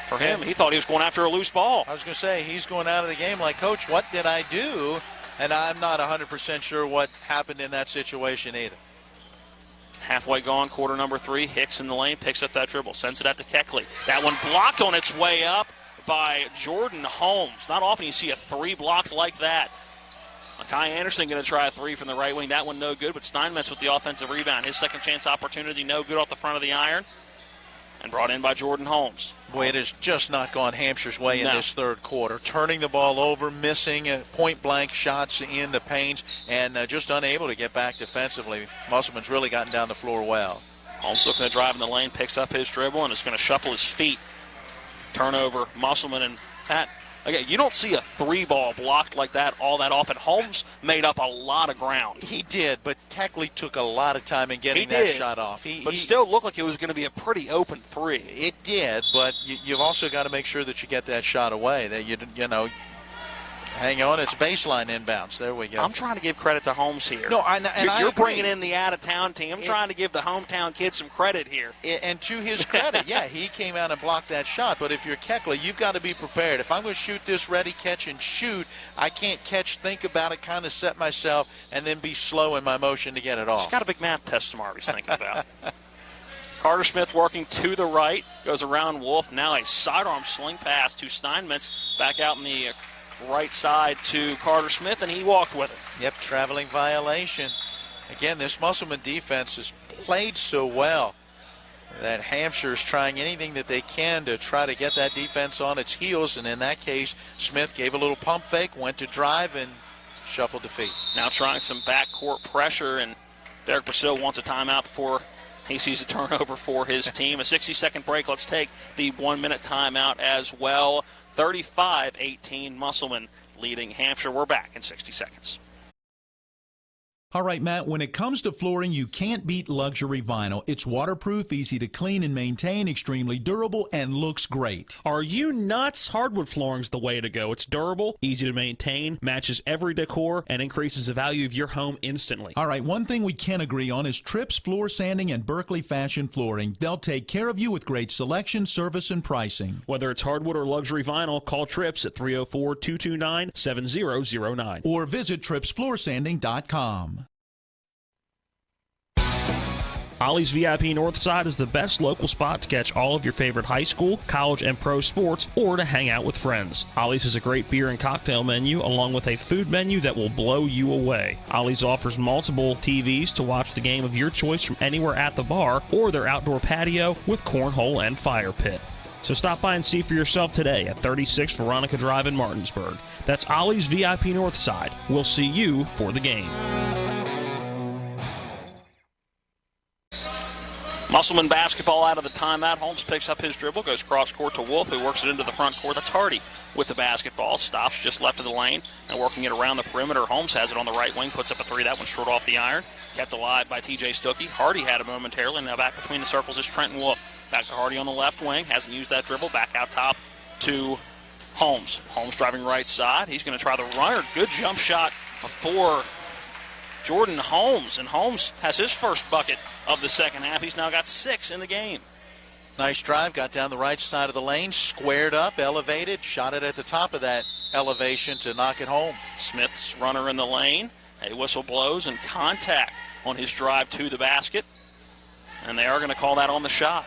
For him, he thought he was going after a loose ball. I was going to say, he's going out of the game like, Coach, what did I do? And I'm not 100% sure what happened in that situation either. Halfway gone, quarter number 3. Hicks in the lane, picks up that dribble, sends it out to Keckley. That one blocked on its way up by Jordan Holmes. Not often you see a 3 blocked like that. Makai Anderson going to try a 3 from the right wing. That one no good, but Steinmetz with the offensive rebound. His second chance opportunity, no good off the front of the iron. And brought in by Jordan Holmes. Boy, it has just not gone Hampshire's way in this third quarter. Turning the ball over, missing point-blank shots in the paints, and just unable to get back defensively. Musselman's really gotten down the floor well. Holmes looking to drive in the lane, picks up his dribble, and is going to shuffle his feet. Turnover, Musselman, and Pat. Again, you don't see a 3-ball blocked like that all that often. Holmes made up a lot of ground. He did, but Keckley took a lot of time in getting that shot off. But still looked like it was going to be a pretty open 3. It did, but you've also got to make sure that you get that shot away. That you know, hang on, it's baseline inbounds. There we go. I'm trying to give credit to Holmes here. No, you're bringing in the out-of-town team. I'm trying to give the hometown kid some credit here. And to his credit, yeah, he came out and blocked that shot. But if you're Keckley, you've got to be prepared. If I'm going to shoot this ready, catch, and shoot, I can't catch, think about it, kind of set myself, and then be slow in my motion to get it off. He's got a big math test tomorrow he's thinking about. Carter Smith working to the right, goes around Wolf. Now a sidearm sling pass to Steinmetz, back out in the right side to Carter Smith, and he walked with it. Yep, traveling violation. Again, this Musselman defense has played so well that Hampshire's trying anything that they can to try to get that defense on its heels, and in that case, Smith gave a little pump fake, went to drive, and shuffled the feet. Now trying some backcourt pressure, and Derek Brasil wants a timeout before he sees a turnover for his team. A 60-second break. Let's take the 1-minute timeout as well. 35-18, Musselman leading Hampshire. We're back in 60 seconds. All right, Matt, when it comes to flooring, you can't beat luxury vinyl. It's waterproof, easy to clean and maintain, extremely durable, and looks great. Are you nuts? Hardwood flooring's the way to go. It's durable, easy to maintain, matches every decor, and increases the value of your home instantly. All right, one thing we can agree on is Trips Floor Sanding and Berkeley Fashion Flooring. They'll take care of you with great selection, service, and pricing. Whether it's hardwood or luxury vinyl, call Trips at 304-229-7009. Or visit tripsfloorsanding.com. Ollie's VIP Northside is the best local spot to catch all of your favorite high school, college, and pro sports, or to hang out with friends. Ollie's has a great beer and cocktail menu, along with a food menu that will blow you away. Ollie's offers multiple TVs to watch the game of your choice from anywhere at the bar, or their outdoor patio with cornhole and fire pit. So stop by and see for yourself today at 36 Veronica Drive in Martinsburg. That's Ollie's VIP Northside. We'll see you for the game. Musselman basketball out of the timeout. Holmes picks up his dribble, goes cross court to Wolf, who works it into the front court. That's Hardy with the basketball. Stops just left of the lane and working it around the perimeter. Holmes has it on the right wing, puts up a 3. That one short off the iron. Kept alive by TJ Stuckey. Hardy had it momentarily. Now back between the circles is Trenton Wolf. Back to Hardy on the left wing. Hasn't used that dribble. Back out top to Holmes. Holmes driving right side. He's going to try the runner. Good jump shot for Jordan Holmes, and Holmes has his first bucket of the second half. He's now got 6 in the game. Nice drive, got down the right side of the lane, squared up, elevated, shot it at the top of that elevation to knock it home. Smith's runner in the lane. A whistle blows and contact on his drive to the basket, and they are going to call that on the shot.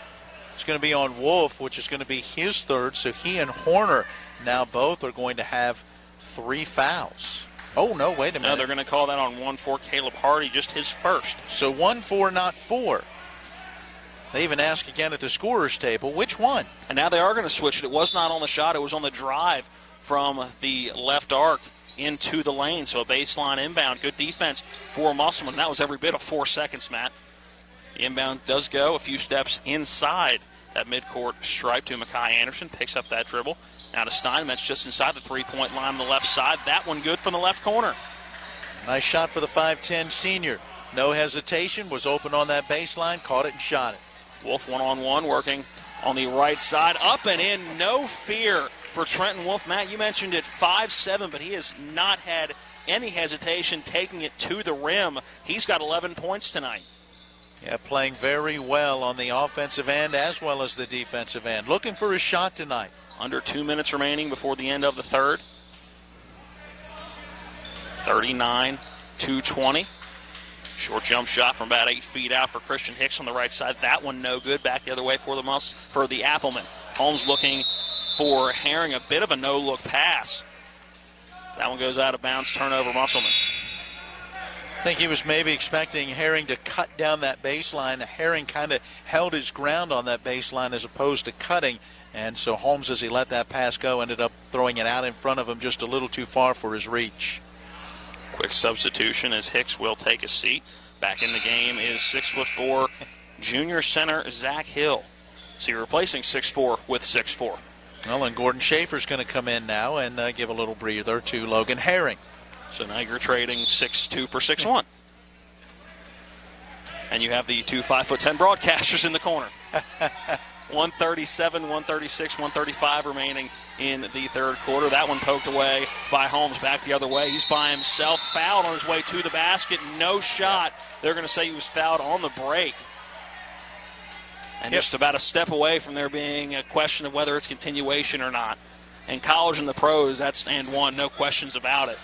It's going to be on Wolf, which is going to be his third, so he and Horner now both are going to have 3 fouls. Oh, no, wait a minute. No, they're going to call that on 1 for Caleb Hardy, just his first. So 1 for, not 4. They even ask again at the scorer's table, which one? And now they are going to switch it. It was not on the shot. It was on the drive from the left arc into the lane. So a baseline inbound. Good defense for Musselman. That was every bit of 4 seconds, Matt. The inbound does go a few steps inside That midcourt stripe to Makai Anderson. Picks up that dribble. Now to Steinmetz just inside the three-point line on the left side. That one good from the left corner. Nice shot for the 5'10 senior. No hesitation. Was open on that baseline. Caught it and shot it. Wolf one-on-one working on the right side. Up and in. No fear for Trenton Wolf. Matt, you mentioned it, 5'7", but he has not had any hesitation taking it to the rim. He's got 11 points tonight. Yeah, playing very well on the offensive end as well as the defensive end. Looking for his shot tonight. Under 2 minutes remaining before the end of the third. 39-220. Short jump shot from about 8 feet out for Christian Hicks on the right side. That one no good. Back the other way for the Appleman. Holmes looking for Herring, a bit of a no-look pass. That one goes out of bounds. Turnover, Musselman. I think he was maybe expecting Herring to cut down that baseline. Herring kind of held his ground on that baseline as opposed to cutting. And so Holmes, as he let that pass go, ended up throwing it out in front of him just a little too far for his reach. Quick substitution as Hicks will take a seat. Back in the game is 6'4" junior center Zach Hill. So you're replacing 6'4" with 6'4". Well, and Gordon Schaefer's going to come in now and give a little breather to Logan Herring. So now you're trading 6'2" for 6'1". And you have the two 5'10" broadcasters in the corner. 137, 136, 135 remaining in the third quarter. That one poked away by Holmes. Back the other way. He's by himself. Fouled on his way to the basket. No shot. They're going to say he was fouled on the break. And just about a step away from there being a question of whether it's continuation or not. In college and the pros, that's and one, no questions about it.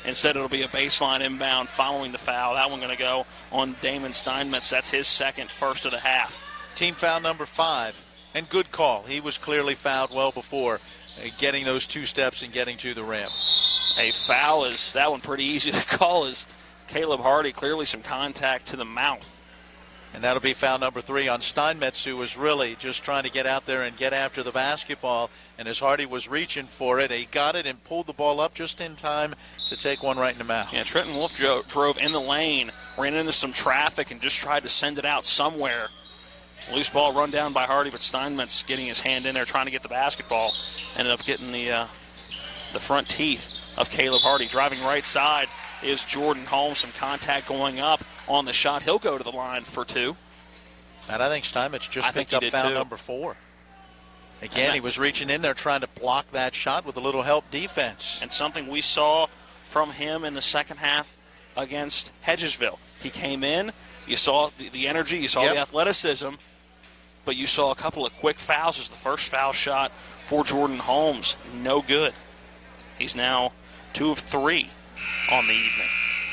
Instead, it'll be a baseline inbound following the foul. That one going to go on Damon Steinmetz. That's his second, first of the half. Team foul number 5. And good call. He was clearly fouled well before getting those 2 steps and getting to the rim. A foul is, that one pretty easy to call, is Caleb Hardy. Clearly some contact to the mouth. And that'll be foul number 3 on Steinmetz, who was really just trying to get out there and get after the basketball. And as Hardy was reaching for it, he got it and pulled the ball up just in time to take one right in the mouth. Yeah, Trenton Wolf drove in the lane, ran into some traffic, and just tried to send it out somewhere. Loose ball run down by Hardy, but Steinmetz getting his hand in there trying to get the basketball. Ended up getting the front teeth of Caleb Hardy. Driving right side is Jordan Holmes. Some contact going up on the shot. He'll go to the line for 2. And I think Steinmetz just picked up foul number 4. Again, he was reaching in there trying to block that shot with a little help defense. And something we saw from him in the second half against Hedgesville. He came in, you saw the energy, you saw the athleticism, but you saw a couple of quick fouls as the first foul shot for Jordan Holmes. No good. He's now 2 of 3 on the evening.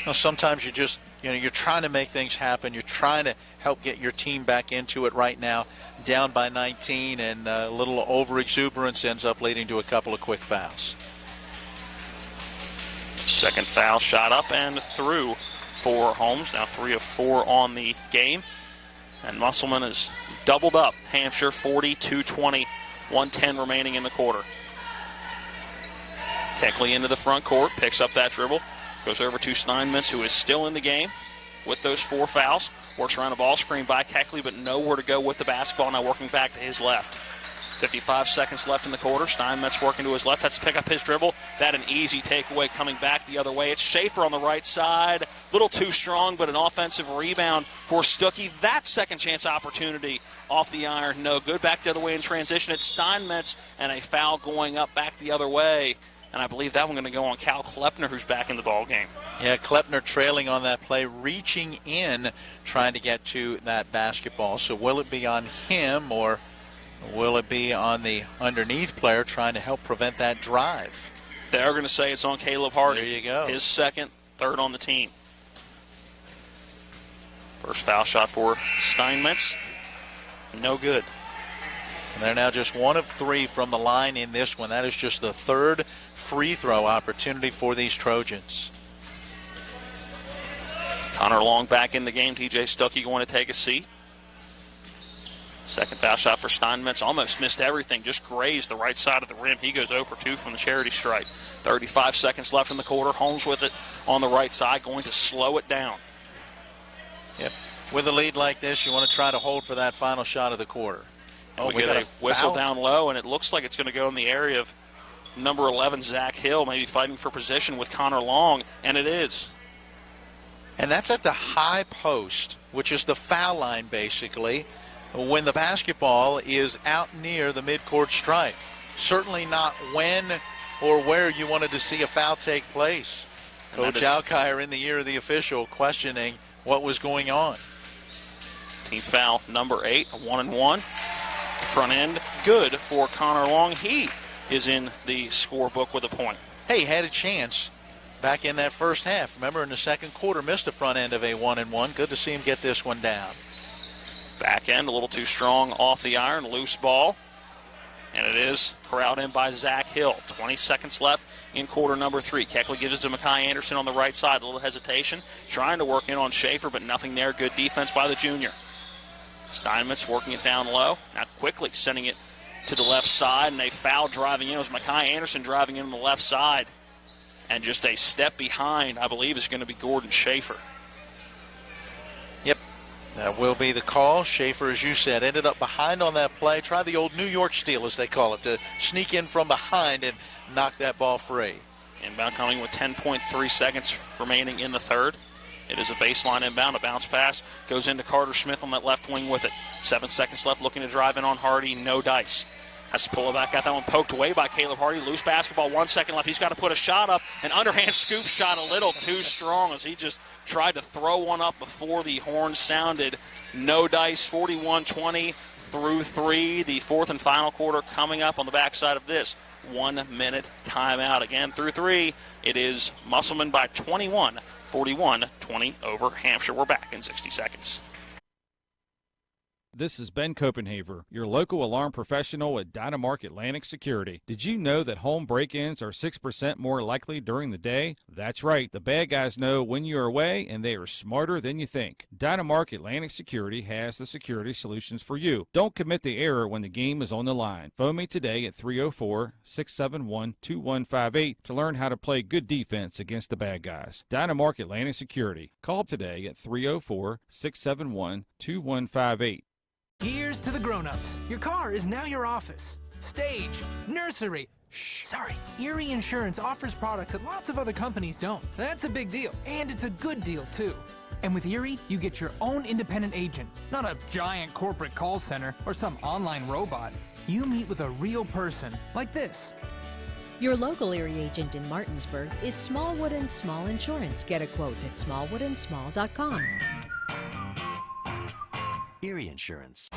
Well, sometimes you just, you're trying to make things happen. You're trying to help get your team back into it right now. Down by 19, and a little overexuberance ends up leading to a couple of quick fouls. Second foul shot up and through for Holmes. Now 3 of 4 on the game. And Musselman is doubled up. Hampshire 40-20, 1:10 remaining in the quarter. Keckley into the front court, picks up that dribble, goes over to Steinmetz, who is still in the game with those 4 fouls. Works around a ball screen by Keckley, but nowhere to go with the basketball. Now working back to his left. 55 seconds left in the quarter. Steinmetz working to his left. Has to pick up his dribble. That an easy takeaway coming back the other way. It's Schaefer on the right side. Little too strong, but an offensive rebound for Stuckey. That second chance opportunity off the iron. No good. Back the other way in transition. It's Steinmetz and a foul going up back the other way. And I believe that one going to go on Cal Klepner, who's back in the ball game. Yeah, Klepner trailing on that play, reaching in, trying to get to that basketball. So will it be on him, or will it be on the underneath player trying to help prevent that drive? They're going to say it's on Caleb Hardy. There you go. His second, third on the team. First foul shot for Steinmetz. No good. And they're now just 1 of 3 from the line in this one. That is just the 3rd free throw opportunity for these Trojans. Connor Long back in the game. TJ Stuckey going to take a seat. Second foul shot for Steinmetz. Almost missed everything. Just grazed the right side of the rim. He goes 0 for 2 from the charity stripe. 35 seconds left in the quarter. Holmes with it on the right side, going to slow it down. Yep. With a lead like this, you want to try to hold for that final shot of the quarter. And we get a whistle down low, and it looks like it's going to go in the area of number 11, Zach Hill, maybe fighting for position with Connor Long, and it is. And that's at the high post, which is the foul line, basically, when the basketball is out near the midcourt stripe. Certainly not when or where you wanted to see a foul take place. Coach Alkire in the ear of the official questioning what was going on. Team foul number 8, a 1-and-1. Front end good for Connor Long. He is in the scorebook with a point. Hey, had a chance back in that first half. Remember, in the second quarter, missed the front end of a 1-and-1. Good to see him get this one down. Back end a little too strong off the iron, loose ball. And it is corralled in by Zach Hill. 20 seconds left in quarter number 3. Keckley gives it to Mekhi Anderson on the right side. A little hesitation. Trying to work in on Schaefer, but nothing there. Good defense by the junior. Steinmetz working it down low. Now quickly sending it to the left side, and a foul driving in. It was Mekhi Anderson driving in on the left side. And just a step behind, I believe, is going to be Gordon Schaefer. Yep, that will be the call. Schaefer, as you said, ended up behind on that play. Try the old New York steal, as they call it, to sneak in from behind and knock that ball free. Inbound coming with 10.3 seconds remaining in the third. It is a baseline inbound. A bounce pass goes into Carter Smith on that left wing with it. 7 seconds left, looking to drive in on Hardy. No dice. Has to pull it back. Got that one poked away by Caleb Hardy. Loose basketball. 1 second left. He's got to put a shot up. An underhand scoop shot a little too strong as he just tried to throw one up before the horn sounded. No dice. 41-20 through 3. The fourth and final quarter coming up on the backside of this 1 minute timeout. Again, through 3. It is Musselman by 21. 41-20 over Hampshire. We're back in 60 seconds. This is Ben Copenhaver, your local alarm professional at Dynamark Atlantic Security. Did you know that home break-ins are 6% more likely during the day? That's right. The bad guys know when you're away, and they are smarter than you think. Dynamark Atlantic Security has the security solutions for you. Don't commit the error when the game is on the line. Phone me today at 304-671-2158 to learn how to play good defense against the bad guys. Dynamark Atlantic Security. Call today at 304-671-2158. Here's to the grown-ups. Your car is now your office, stage, nursery. Sorry. Erie Insurance offers products that lots of other companies don't. That's a big deal, and it's a good deal, too. And with Erie, you get your own independent agent, not a giant corporate call center or some online robot. You meet with a real person, like this. Your local Erie agent in Martinsburg is Smallwood & Small Insurance. Get a quote at smallwoodandSmall.com. Erie Insurance.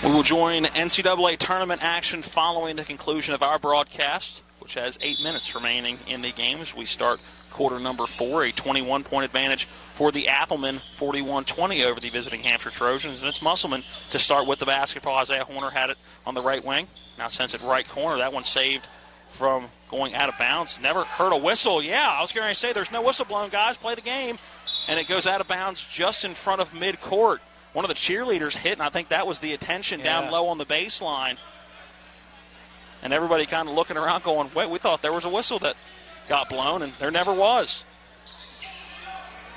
We will join NCAA tournament action following the conclusion of our broadcast, which has 8 minutes remaining in the game as we start quarter number 4, a 21-point advantage for the Applemen, 41-20 over the visiting Hampshire Trojans. And it's Musselman to start with the basketball. Isaiah Horner had it on the right wing. Now sends it right corner. That one saved from going out of bounds. Never heard a whistle. Yeah, I was going to say there's no whistle blown, guys. Play the game. And it goes out of bounds just in front of midcourt. One of the cheerleaders hit, and I think that was the attention down low on the baseline. And everybody kind of looking around going, wait, we thought there was a whistle that got blown, and there never was.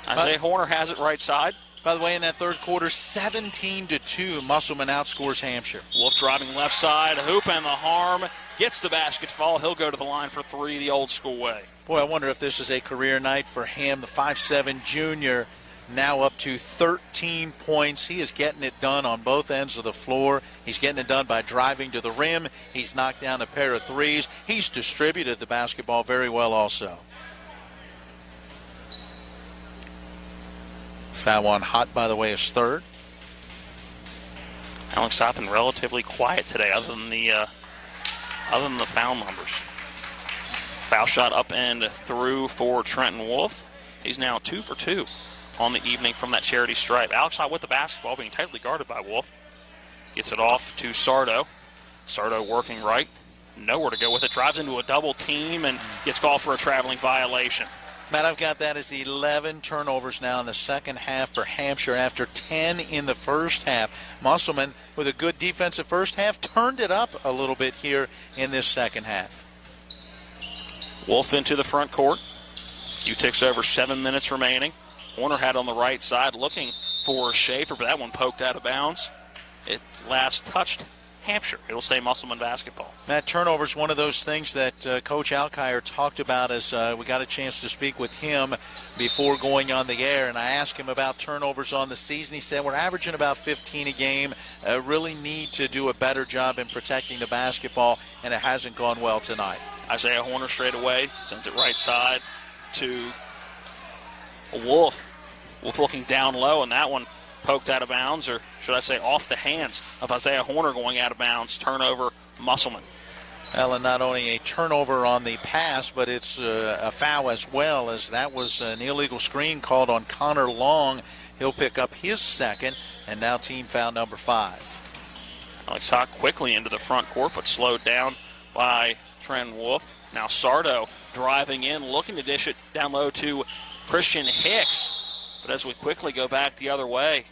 Isaiah Horner has it right side. By the way, in that third quarter, 17-2, Musselman outscores Hampshire. Wolf driving left side, hoop and the harm, gets the basketball. He'll go to the line for 3 the old school way. Boy, I wonder if this is a career night for him. The 5'7" junior now up to 13 points. He is getting it done on both ends of the floor. He's getting it done by driving to the rim. He's knocked down a pair of threes. He's distributed the basketball very well also. Foul on Hot, by the way, is third. Alex Southern relatively quiet today, other than the foul numbers. Foul shot up and through for Trenton Wolf. He's now 2 for 2 on the evening from that charity stripe. Alex Hot with the basketball, being tightly guarded by Wolf. Gets it off to Sardo. Sardo working right. Nowhere to go with it. Drives into a double team and gets called for a traveling violation. Matt, I've got that as 11 turnovers now in the second half for Hampshire after 10 in the first half. Musselman, with a good defensive first half, turned it up a little bit here in this second half. Wolf into the front court. Few ticks over, 7 minutes remaining. Horner had on the right side, looking for Schaefer, but that one poked out of bounds. It last touched Hampshire. It'll stay Musselman basketball. Matt, turnover is one of those things that Coach Alkire talked about as we got a chance to speak with him before going on the air, and I asked him about turnovers on the season. He said we're averaging about 15 a game. Really need to do a better job in protecting the basketball, and it hasn't gone well tonight. Isaiah Horner straight away sends it right side to Wolf. Wolf looking down low, and that one poked out of bounds, or should I say off the hands of Isaiah Horner, going out of bounds. Turnover, Musselman. Well, and not only a turnover on the pass, but it's a foul as well, as that was an illegal screen called on Connor Long. He'll pick up his second, and now team foul number 5. Alex Hawk quickly into the front court, but slowed down by Trent Wolf. Now Sardo driving in, looking to dish it down low to Christian Hicks. But as we quickly go back the other way,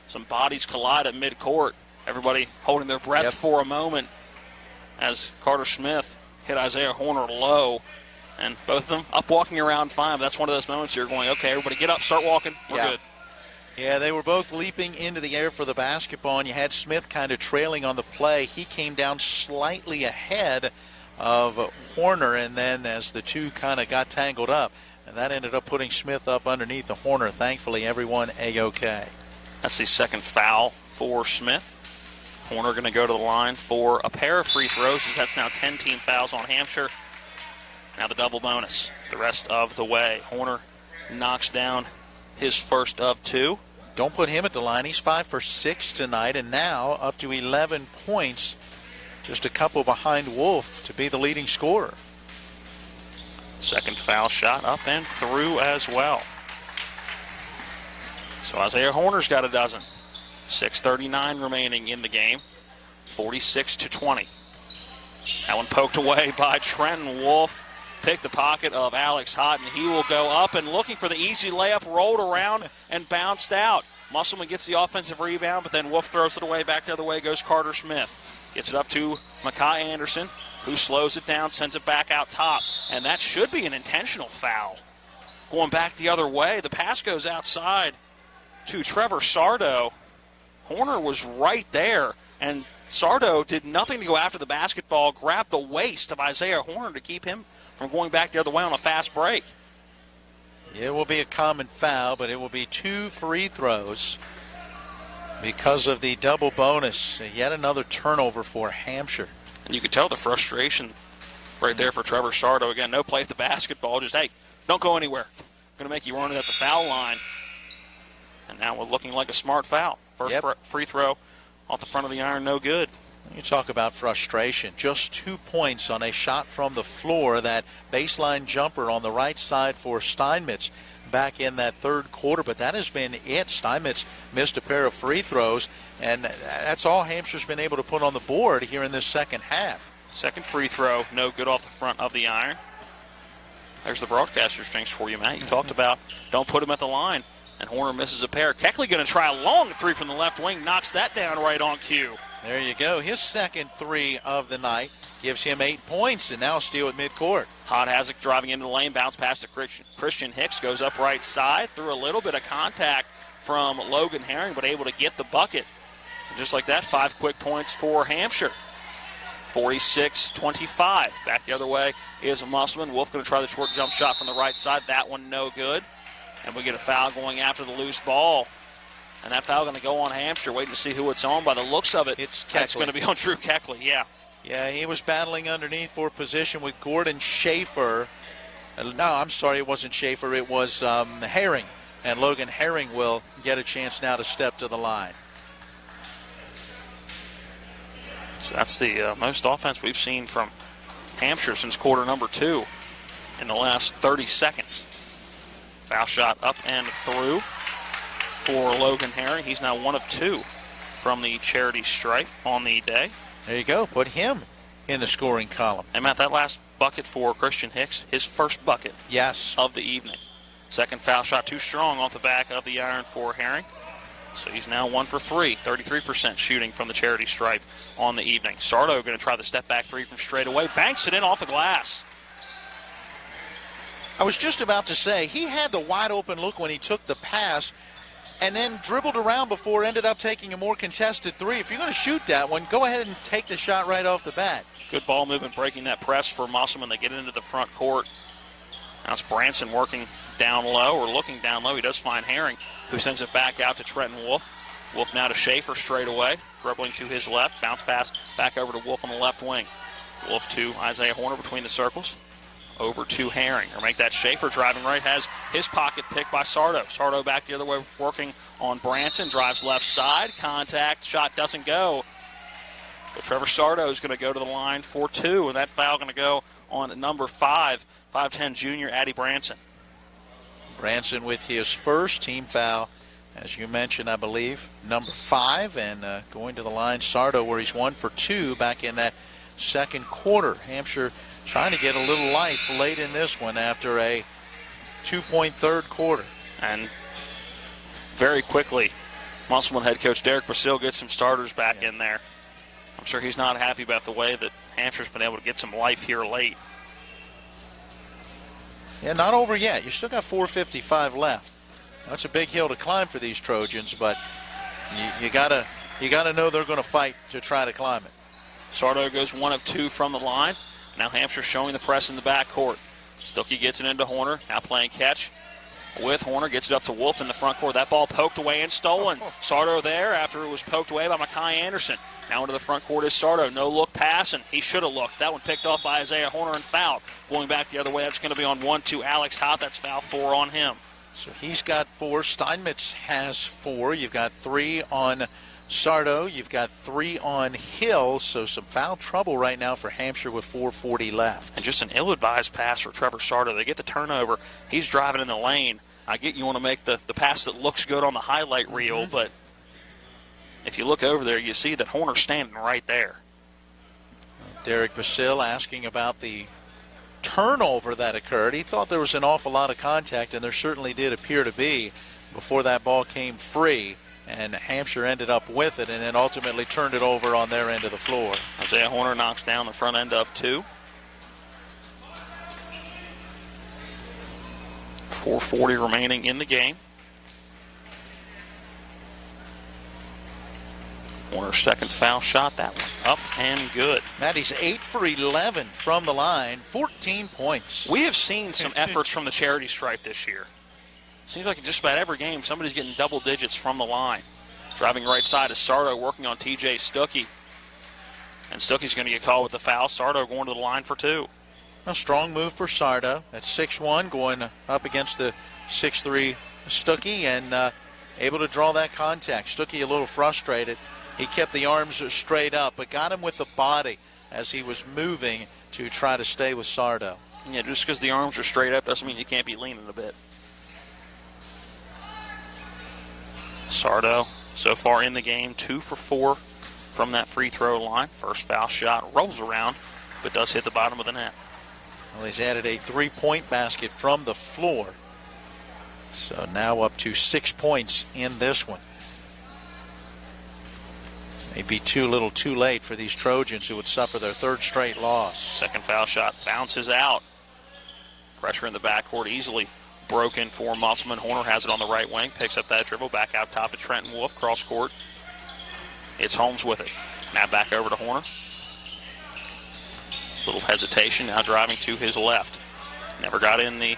some bodies collide at midcourt. Everybody holding their breath for a moment as Carter Smith hit Isaiah Horner low. And both of them up walking around fine. But that's one of those moments you're going, okay, everybody get up, start walking. We're good. Yeah, they were both leaping into the air for the basketball, and you had Smith kind of trailing on the play. He came down slightly ahead of Horner, and then as the two kind of got tangled up, and that ended up putting Smith up underneath the Horner. Thankfully, everyone A-OK. That's the second foul for Smith. Horner going to go to the line for a pair of free throws, as that's now 10 team fouls on Hampshire. Now the double bonus the rest of the way. Horner knocks down his first of 2. Don't put him at the line. He's 5 for 6 tonight, and now up to 11 points. Just a couple behind Wolf to be the leading scorer. Second foul shot up and through as well. So Isaiah Horner's got a dozen. 6:39 remaining in the game. 46-20. That one poked away by Trenton Wolf. Picked the pocket of Alex Hott, and he will go up and looking for the easy layup, rolled around and bounced out. Musselman gets the offensive rebound, but then Wolf throws it away. Back the other way goes Carter Smith. Gets it up to Makai Anderson, who slows it down, sends it back out top. And that should be an intentional foul. Going back the other way, the pass goes outside to Trevor Sardo. Horner was right there, and Sardo did nothing to go after the basketball, grabbed the waist of Isaiah Horner to keep him from going back the other way on a fast break. It will be a common foul, but it will be 2 free throws because of the double bonus. Yet another turnover for Hampshire. And you can tell the frustration right there for Trevor Sardo. Again, no play at the basketball. Just, hey, don't go anywhere. I'm going to make you run it at the foul line. And now we're looking like a smart foul. First free throw off the front of the iron, no good. You talk about frustration. Just 2 points on a shot from the floor. That baseline jumper on the right side for Steinmetz back in that third quarter, but that has been it. Steinmetz missed a pair of free throws, and that's all Hampshire's been able to put on the board here in this second half. Second free throw, no good off the front of the iron. There's the broadcaster strings for you, Matt. You talked about don't put him at the line, and Horner misses a pair. Keckley going to try a long three from the left wing, knocks that down right on cue. There you go. His second 3 of the night gives him 8 points, and now steal at midcourt. Todd Hasek driving into the lane, bounce pass to Christian Hicks, goes up right side, through a little bit of contact from Logan Herring, but able to get the bucket. And just like that, 5 quick points for Hampshire. 46-25. Back the other way is Musselman. Wolf going to try the short jump shot from the right side. That one no good. And we get a foul going after the loose ball. And that foul going to go on Hampshire. Waiting to see who it's on. By the looks of it, it's going to be on Drew Keckley, yeah. Yeah, he was battling underneath for position with Gordon Schaefer. No, I'm sorry, it wasn't Schaefer. It was Herring. And Logan Herring will get a chance now to step to the line. So that's the most offense we've seen from Hampshire since quarter number 2 in the last 30 seconds. Foul shot up and through for Logan Herring. He's now 1 of 2 from the charity stripe on the day. There you go. Put him in the scoring column. And, Matt, that last bucket for Christian Hicks, his first bucket of the evening. Second foul shot too strong off the back of the iron for Herring. So he's now 1 for 3, 33% shooting from the charity stripe on the evening. Sardo going to try the step-back 3 from straight away. Banks it in off the glass. I was just about to say, he had the wide-open look when he took the pass. and then dribbled around before ended up taking a more contested three. If you're going to shoot that one, go ahead and take the shot right off the bat. Good ball movement, breaking that press for Musselman. They get into the front court. Now it's Branson working down low, or looking down low. He does find Herring, who sends it back out to Trenton Wolf. Wolf now to Schaefer straight away, dribbling to his left. Bounce pass back over to Wolf on the left wing. Wolf to Isaiah Horner between the circles. Over to Herring, or make that Schaefer driving right, has his pocket picked by Sardo. Sardo back the other way, working on Branson, drives left side, contact, shot doesn't go. But Trevor Sardo is going to go to the line for two, and that foul going to go on number 5'10" junior Addie Branson. Branson with his first team foul, as you mentioned, I believe, number 5, and going to the line, Sardo, where he's 1 for 2 back in that second quarter. Hampshire trying to get a little life late in this one after a 2-point third quarter. And very quickly, Musselman head coach Derek Basile gets some starters back in there. I'm sure he's not happy about the way that Hampshire's been able to get some life here late. Yeah, not over yet. You still got 4:55 left. That's a big hill to climb for these Trojans, but you gotta know they're going to fight to try to climb it. Sardo goes 1 of 2 from the line. Now Hampshire showing the press in the backcourt. Stuckey gets it into Horner. Now playing catch with Horner. Gets it up to Wolf in the front court. That ball poked away and stolen. Sardo there after it was poked away by Makai Anderson. Now into the front court is Sardo. No look pass, and he should have looked. That one picked off by Isaiah Horner and fouled. Going back the other way, that's going to be on 1-2 Alex Hout. That's foul 4 on him. So he's got 4. Steinmetz has 4. You've got 3 on Sardo. You've got 3 on Hill. So some foul trouble right now for Hampshire with 4:40 left. And just an ill-advised pass for Trevor Sardo. They get the turnover. He's driving in the lane. I get you want to make the pass that looks good on the highlight reel, but if you look over there, you see that Horner's standing right there. Derek Basile asking about the turnover that occurred. He thought there was an awful lot of contact, and there certainly did appear to be before that ball came free, and Hampshire ended up with it and then ultimately turned it over on their end of the floor. Isaiah Horner knocks down the front end of 2. 4:40 remaining in the game. Horner's second foul shot, that one up and good. Matt, he's 8 for 11 from the line, 14 points. We have seen some efforts from the charity stripe this year. Seems like just about every game somebody's getting double digits from the line. Driving right side is Sardo working on TJ Stuckey. And Stuckey's going to get called with the foul. Sardo going to the line for 2. A strong move for Sardo. That's 6'1", going up against the 6'3" Stuckey, and able to draw that contact. Stuckey a little frustrated. He kept the arms straight up, but got him with the body as he was moving to try to stay with Sardo. Yeah, just because the arms are straight up doesn't mean you can't be leaning a bit. Sardo, so far in the game, 2 for 4 from that free throw line. First foul shot rolls around, but does hit the bottom of the net. Well, he's added a 3-point basket from the floor. So now up to 6 points in this one. Maybe too little too late for these Trojans, who would suffer their 3rd straight loss. Second foul shot bounces out. Pressure in the backcourt easily broken for Musselman. Horner has it on the right wing, picks up that dribble, back out top of Trenton Wolf, cross court. It's Holmes with it. Now back over to Horner. Little hesitation, now driving to his left. Never got in the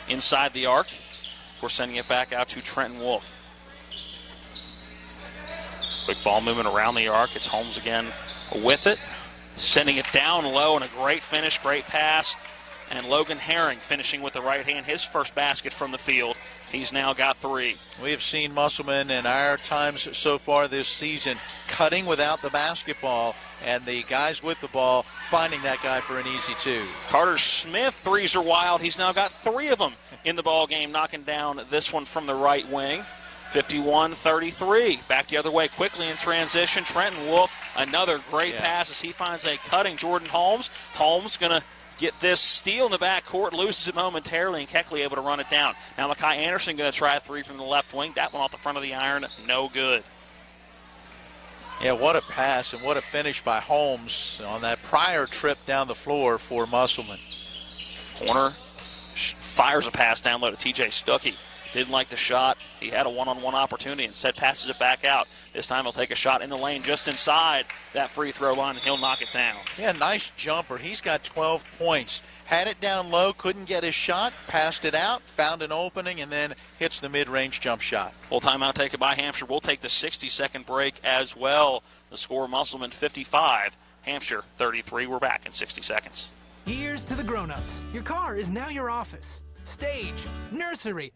inside the arc. We're sending it back out to Trenton Wolf. Quick ball movement around the arc. It's Holmes again with it. Sending it down low, and a great finish, great pass. And Logan Herring finishing with the right hand, his first basket from the field. He's now got 3. We have seen Musselman in our times so far this season cutting without the basketball, and the guys with the ball finding that guy for an easy 2. Carter Smith, threes are wild. He's now got 3 of them in the ball game, knocking down this one from the right wing. 51-33. Back the other way quickly in transition. Trenton Wolf, another great pass as he finds a cutting Jordan Holmes. Holmes going to get this steal in the backcourt, loses it momentarily, and Keckley able to run it down. Now Makai Anderson going to try a 3 from the left wing. That one off the front of the iron, no good. Yeah, what a pass and what a finish by Holmes on that prior trip down the floor for Musselman. Horner fires a pass down low to TJ Stuckey. Didn't like the shot. He had a one-on-one opportunity. Instead, passes it back out. This time he'll take a shot in the lane just inside that free throw line, and he'll knock it down. Yeah, nice jumper. He's got 12 points. Had it down low, couldn't get his shot, passed it out, found an opening, and then hits the mid-range jump shot. Full timeout taken by Hampshire. We'll take the 60-second break as well. The score, Musselman 55, Hampshire 33. We're back in 60 seconds. Here's to the grown-ups. Your car is now your office, stage, nursery.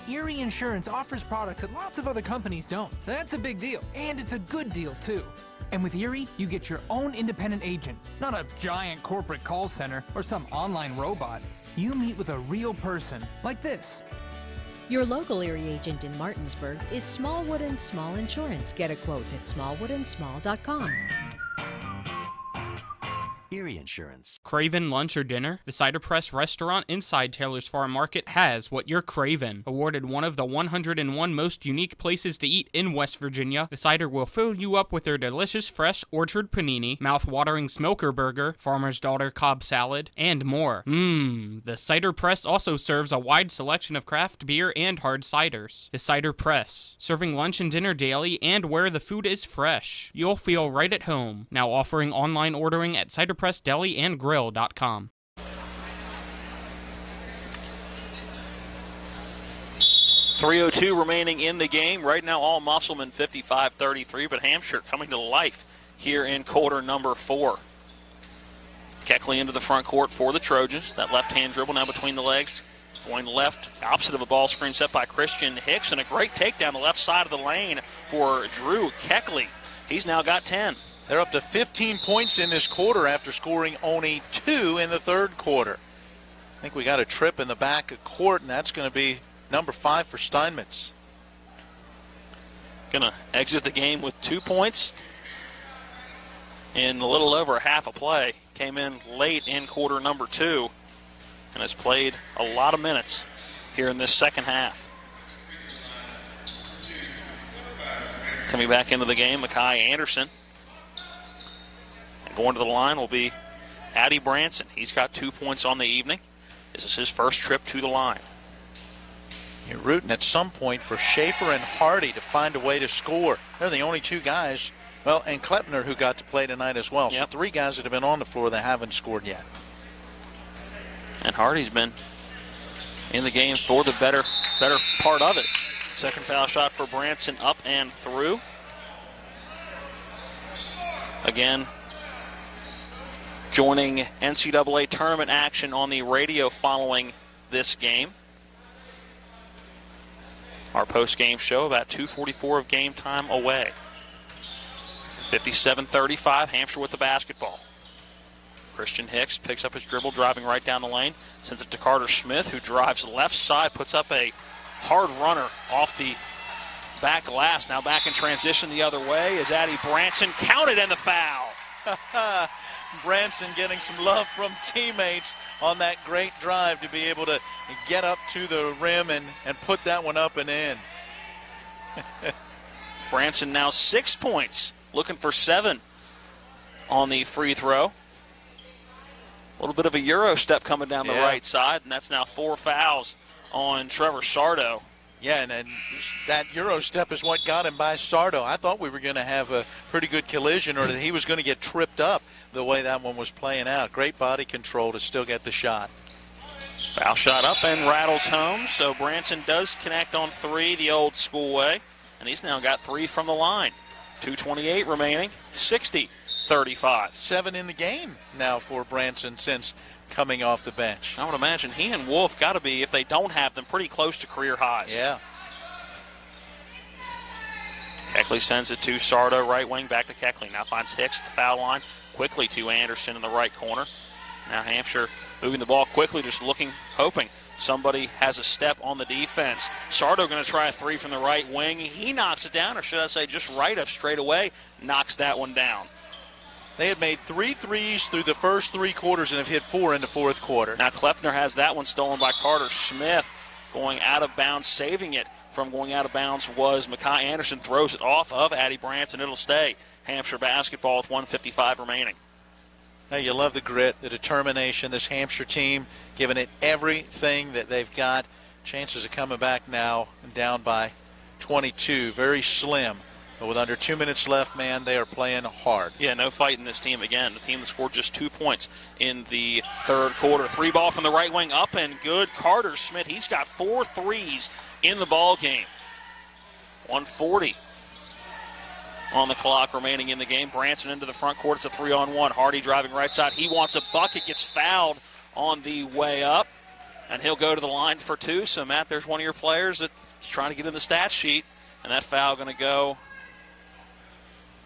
Erie Insurance offers products that lots of other companies don't. That's a big deal, and it's a good deal, too. And with Erie, you get your own independent agent, not a giant corporate call center or some online robot. You meet with a real person, like this. Your local Erie agent in Martinsburg is Smallwood & Small Insurance. Get a quote at smallwoodandsmall.com. Erie Insurance. Craving lunch or dinner? The Cider Press restaurant inside Taylor's Farm Market has what you're craving. Awarded one of the 101 most unique places to eat in West Virginia, the Cider will fill you up with their delicious fresh orchard panini, mouth-watering smoker burger, farmer's daughter Cobb salad, and more. The Cider Press also serves a wide selection of craft beer and hard ciders. The Cider Press, serving lunch and dinner daily and where the food is fresh. You'll feel right at home. Now offering online ordering at ciderpressdeliandgrill.com. .302 remaining in the game. Right now, all Musselman 55-33, but Hampshire coming to life here in quarter number 4. Keckley into the front court for the Trojans. That left-hand dribble now between the legs. Going left, opposite of a ball screen set by Christian Hicks, and a great take down the left side of the lane for Drew Keckley. He's now got 10. They're up to 15 points in this quarter after scoring only 2 in the third quarter. I think we got a trip in the back of court, and that's going to be number 5 for Steinmetz. Going to exit the game with 2 points in a little over half a play. Came in late in quarter number 2 and has played a lot of minutes here in this second half. Coming back into the game, Mekhi Anderson. And going to the line will be Addy Branson. He's got 2 points on the evening. This is his first trip to the line. You're rooting at some point for Schaefer and Hardy to find a way to score. They're the only 2 guys, well, and Klepner, who got to play tonight as well. Yep. So 3 guys that have been on the floor that haven't scored yet. And Hardy's been in the game for the better part of it. Second foul shot for Branson, up and through. Again, joining NCAA tournament action on the radio following this game. Our post-game show about 2:44 of game time away. 57-35, Hampshire with the basketball. Christian Hicks picks up his dribble, driving right down the lane. Sends it to Carter Smith, who drives left side, puts up a hard runner off the back glass. Now back in transition the other way is Addy Branson. Counted and the foul. Branson getting some love from teammates on that great drive to be able to get up to the rim and put that one up and in. Branson now 6 points, looking for 7 on the free throw. A little bit of a Euro step coming down the right side, and that's now 4 fouls on Trevor Sardo. Yeah, and that Euro step is what got him by Sardo. I thought we were going to have a pretty good collision, or that he was going to get tripped up the way that one was playing out. Great body control to still get the shot. Foul shot up and rattles home, so Branson does connect on 3 the old school way, and he's now got 3 from the line. 2:28 remaining, 60-35. 7 in the game now for Branson since coming off the bench. I would imagine he and Wolf got to be, if they don't have them, pretty close to career highs. Yeah. Keckley sends it to Sardo, right wing, back to Keckley. Now finds Hicks at the foul line, quickly to Anderson in the right corner. Now Hampshire moving the ball quickly, just looking, hoping somebody has a step on the defense. Sardo going to try a 3 from the right wing. He knocks it down, or should I say just right up straight away, knocks that one down. They had made 3 threes through the first 3 quarters and have hit 4 in the fourth quarter. Now Klepner has that one stolen by Carter Smith, going out of bounds. Saving it from going out of bounds was Mekhi Anderson. Throws it off of Addy Branson. It'll stay Hampshire basketball with 1:55 remaining. Now you love the grit, the determination. This Hampshire team giving it everything that they've got chances of coming back now down by 22, very slim. But with under 2 minutes left, man, they are playing hard. Yeah, no fight in this team again. The team that scored just 2 points in the third quarter. 3 ball from the right wing, up and good. Carter Smith, he's got 4 threes in the ball game. 1:40 on the clock remaining in the game. Branson into the front court. It's a 3-on-1. Hardy driving right side. He wants a bucket, gets fouled on the way up, and he'll go to the line for 2. So, Matt, there's one of your players that's trying to get in the stat sheet, and that foul going to go,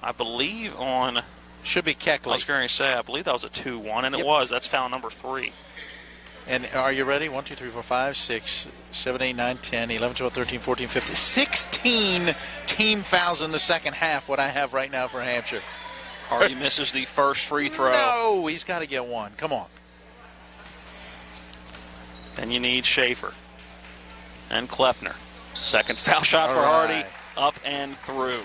I believe, on... Should be Keckley. I was going to say, I believe that was a 2-1, and it was. That's foul number 3. And are you ready? 1, 2, 3, 4, 5, 6, 7, 8, 9, 10, 11, 12, 13, 14, 15. 16 team fouls in the second half, what I have right now for Hampshire. Hardy misses the first free throw. No, he's got to get one. Come on. Then you need Schaefer and Klepner. Second foul shot for Hardy, up and through.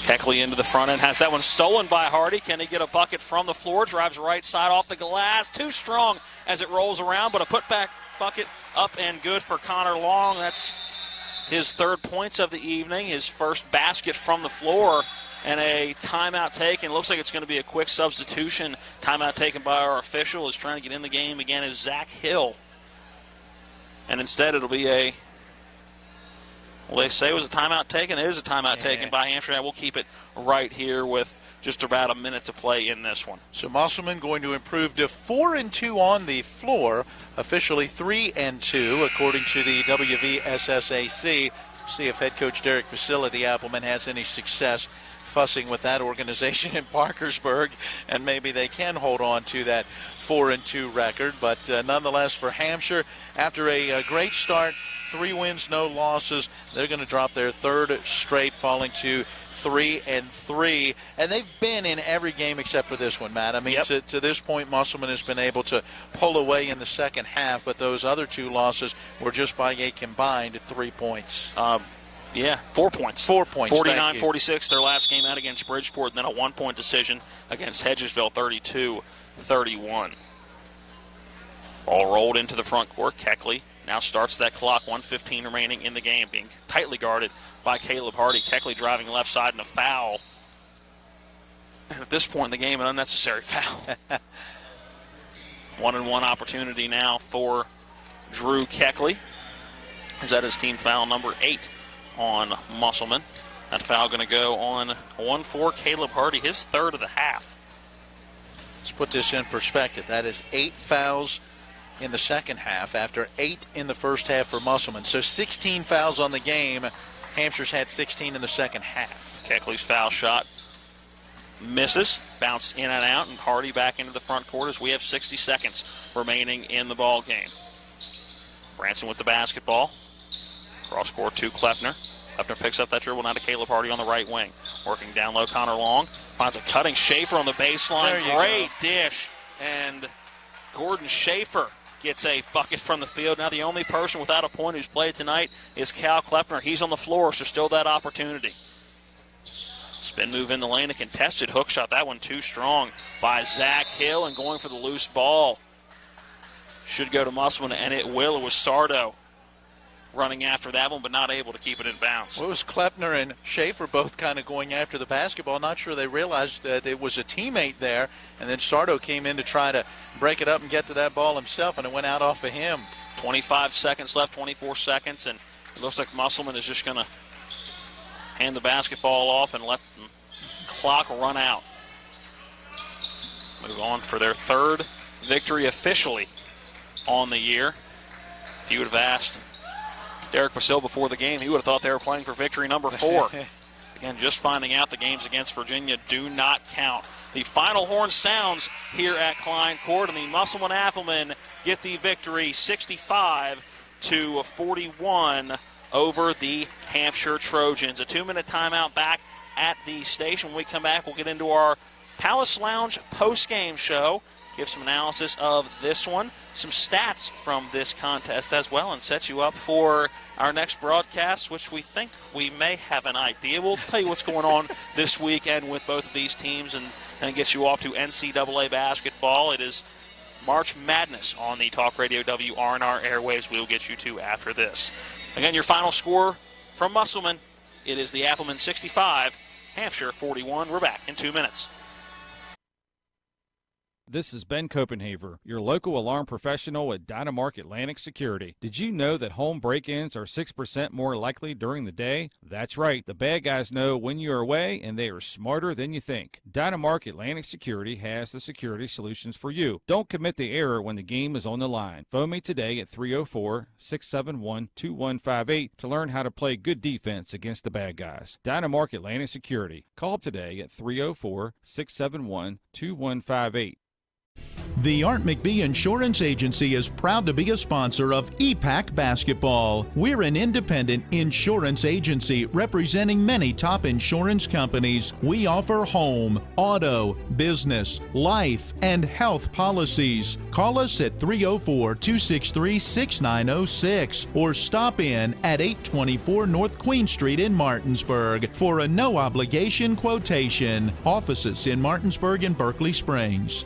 Keckley into the front end, has that one stolen by Hardy. Can he get a bucket from the floor? Drives right side off the glass. Too strong as it rolls around, but a putback bucket up and good for Connor Long. That's his 3rd points of the evening, his first basket from the floor, and a timeout taken. Looks like it's going to be a quick substitution. Timeout taken by our official. Is trying to get in the game again is Zach Hill. And instead it'll be a... Well, they say it was a timeout taken. It is a timeout taken by Hampshire. We'll keep it right here with just about a minute to play in this one. So Musselman going to improve to 4-2 on the floor, officially 3-2 according to the WVSSAC. See if head coach Derek Basila, the Appleman, has any success fussing with that organization in Parkersburg, and maybe they can hold on to that 4-2 record. But nonetheless, for Hampshire, after a great start, 3 wins, no losses, they're going to drop their 3rd straight, falling to 3-3, and they've been in every game except for this one, Matt. I mean, to this point, Musselman has been able to pull away in the second half, but those other 2 losses were just by a combined 3 points. 4 points. 4 points. 49-46, their last game out against Bridgeport, and then a 1-point decision against Hedgesville, 32-31. Ball rolled into the front court. Keckley now starts that clock, 1:15 remaining in the game, being tightly guarded by Caleb Hardy. Keckley driving left side and a foul. And at this point in the game, an unnecessary foul. 1-on-1 opportunity now for Drew Keckley. Is that his team foul number 8 on Musselman? That foul going to go on 1-4 Caleb Hardy, his 3rd of the half. Let's put this in perspective. That is 8 fouls in the second half after 8 in the first half for Musselman. So 16 fouls on the game. Hampshire's had 16 in the second half. Keckley's foul shot misses, bounce in and out, and Hardy back into the front court as we have 60 seconds remaining in the ball game. Branson with the basketball. Cross court to Klepner. Klepner picks up that dribble now to Caleb Hardy on the right wing. Working down low, Connor Long finds a cutting Schaefer on the baseline. Great dish. And Gordon Schaefer gets a bucket from the field. Now the only person without a point who's played tonight is Cal Klepner. He's on the floor, so still that opportunity. Spin move in the lane, a contested hook shot. That one too strong by Zach Hill, and going for the loose ball. Should go to Musselman, and it will. It was Sardo running after that one, but not able to keep it in bounds. Well, it was Klepner and Schaefer both kind of going after the basketball. Not sure they realized that it was a teammate there, and then Sardo came in to try to break it up and get to that ball himself, and it went out off of him. 25 seconds left, 24 seconds, and it looks like Musselman is just going to hand the basketball off and let the clock run out. Move on for their 3rd victory officially on the year. If you would have asked Derek Basile before the game, he would have thought they were playing for victory number 4. Again, just finding out the games against Virginia do not count. The final horn sounds here at Klein Court, and the Musselman Applemen get the victory 65-41 over the Hampshire Trojans. A 2-minute timeout back at the station. When we come back, we'll get into our Palace Lounge post-game show, give some analysis of this one, some stats from this contest as well, and set you up for our next broadcast, which we think we may have an idea. We'll tell you what's going on this weekend with both of these teams and get you off to NCAA basketball. It is March Madness on the Talk Radio WRNR airwaves. We'll get you to after this. Again, your final score from Musselman. It is the Appleman 65, Hampshire 41. We're back in 2 minutes. This is Ben Copenhaver, your local alarm professional at Dynamark Atlantic Security. Did you know that home break-ins are 6% more likely during the day? That's right. The bad guys know when you're away, and they are smarter than you think. Dynamark Atlantic Security has the security solutions for you. Don't commit the error when the game is on the line. Phone me today at 304-671-2158 to learn how to play good defense against the bad guys. Dynamark Atlantic Security. Call today at 304-671-2158. The Art McBee Insurance Agency is proud to be a sponsor of EPAC Basketball. We're an independent insurance agency representing many top insurance companies. We offer home, auto, business, life, and health policies. Call us at 304-263-6906 or stop in at 824 North Queen Street in Martinsburg for a no-obligation quotation. Offices in Martinsburg and Berkeley Springs.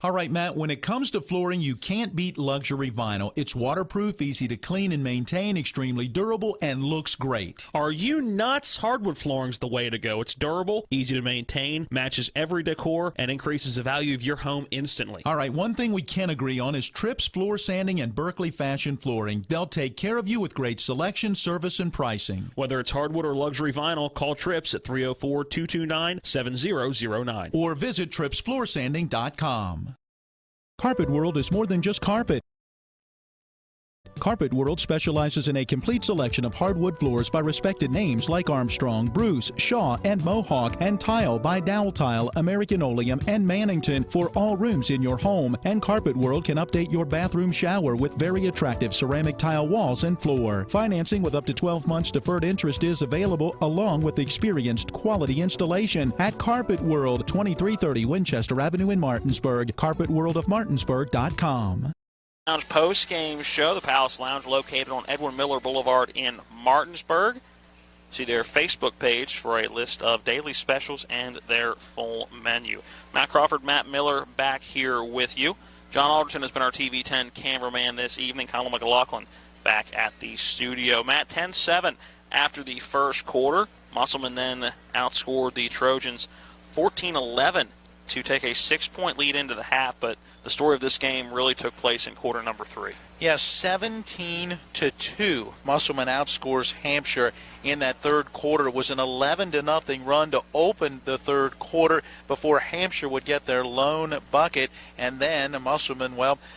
All right, Matt, when it comes to flooring, you can't beat luxury vinyl. It's waterproof, easy to clean and maintain, extremely durable, and looks great. Are you nuts? Hardwood flooring's the way to go. It's durable, easy to maintain, matches every decor, and increases the value of your home instantly. All right, one thing we can agree on is Trips Floor Sanding and Berkeley Fashion Flooring. They'll take care of you with great selection, service, and pricing. Whether it's hardwood or luxury vinyl, call Trips at 304-229-7009. Or visit tripsfloorsanding.com. Carpet World is more than just carpet. Carpet World specializes in a complete selection of hardwood floors by respected names like Armstrong, Bruce, Shaw, and Mohawk, and tile by Dowell Tile, American Oleum, and Mannington for all rooms in your home. And Carpet World can update your bathroom shower with very attractive ceramic tile walls and floor. Financing with up to 12 months deferred interest is available, along with experienced quality installation at Carpet World, 2330 Winchester Avenue in Martinsburg. CarpetWorldofMartinsburg.com. Lounge post-game show. The Palace Lounge located on Edwin Miller Boulevard in Martinsburg. See their Facebook page for a list of daily specials and their full menu. Matt Crawford, Matt Miller back here with you. John Alderton has been our TV 10 cameraman this evening. Colin McLaughlin back at the studio. Matt, 10-7 after the first quarter. Musselman then outscored the Trojans 14-11 to take a 6-point lead into the half, but the story of this game really took place in quarter number 3. Yes, 17-2. Musselman outscores Hampshire in that third quarter. It was an 11-0 run to open the third quarter before Hampshire would get their lone bucket, and then Musselman,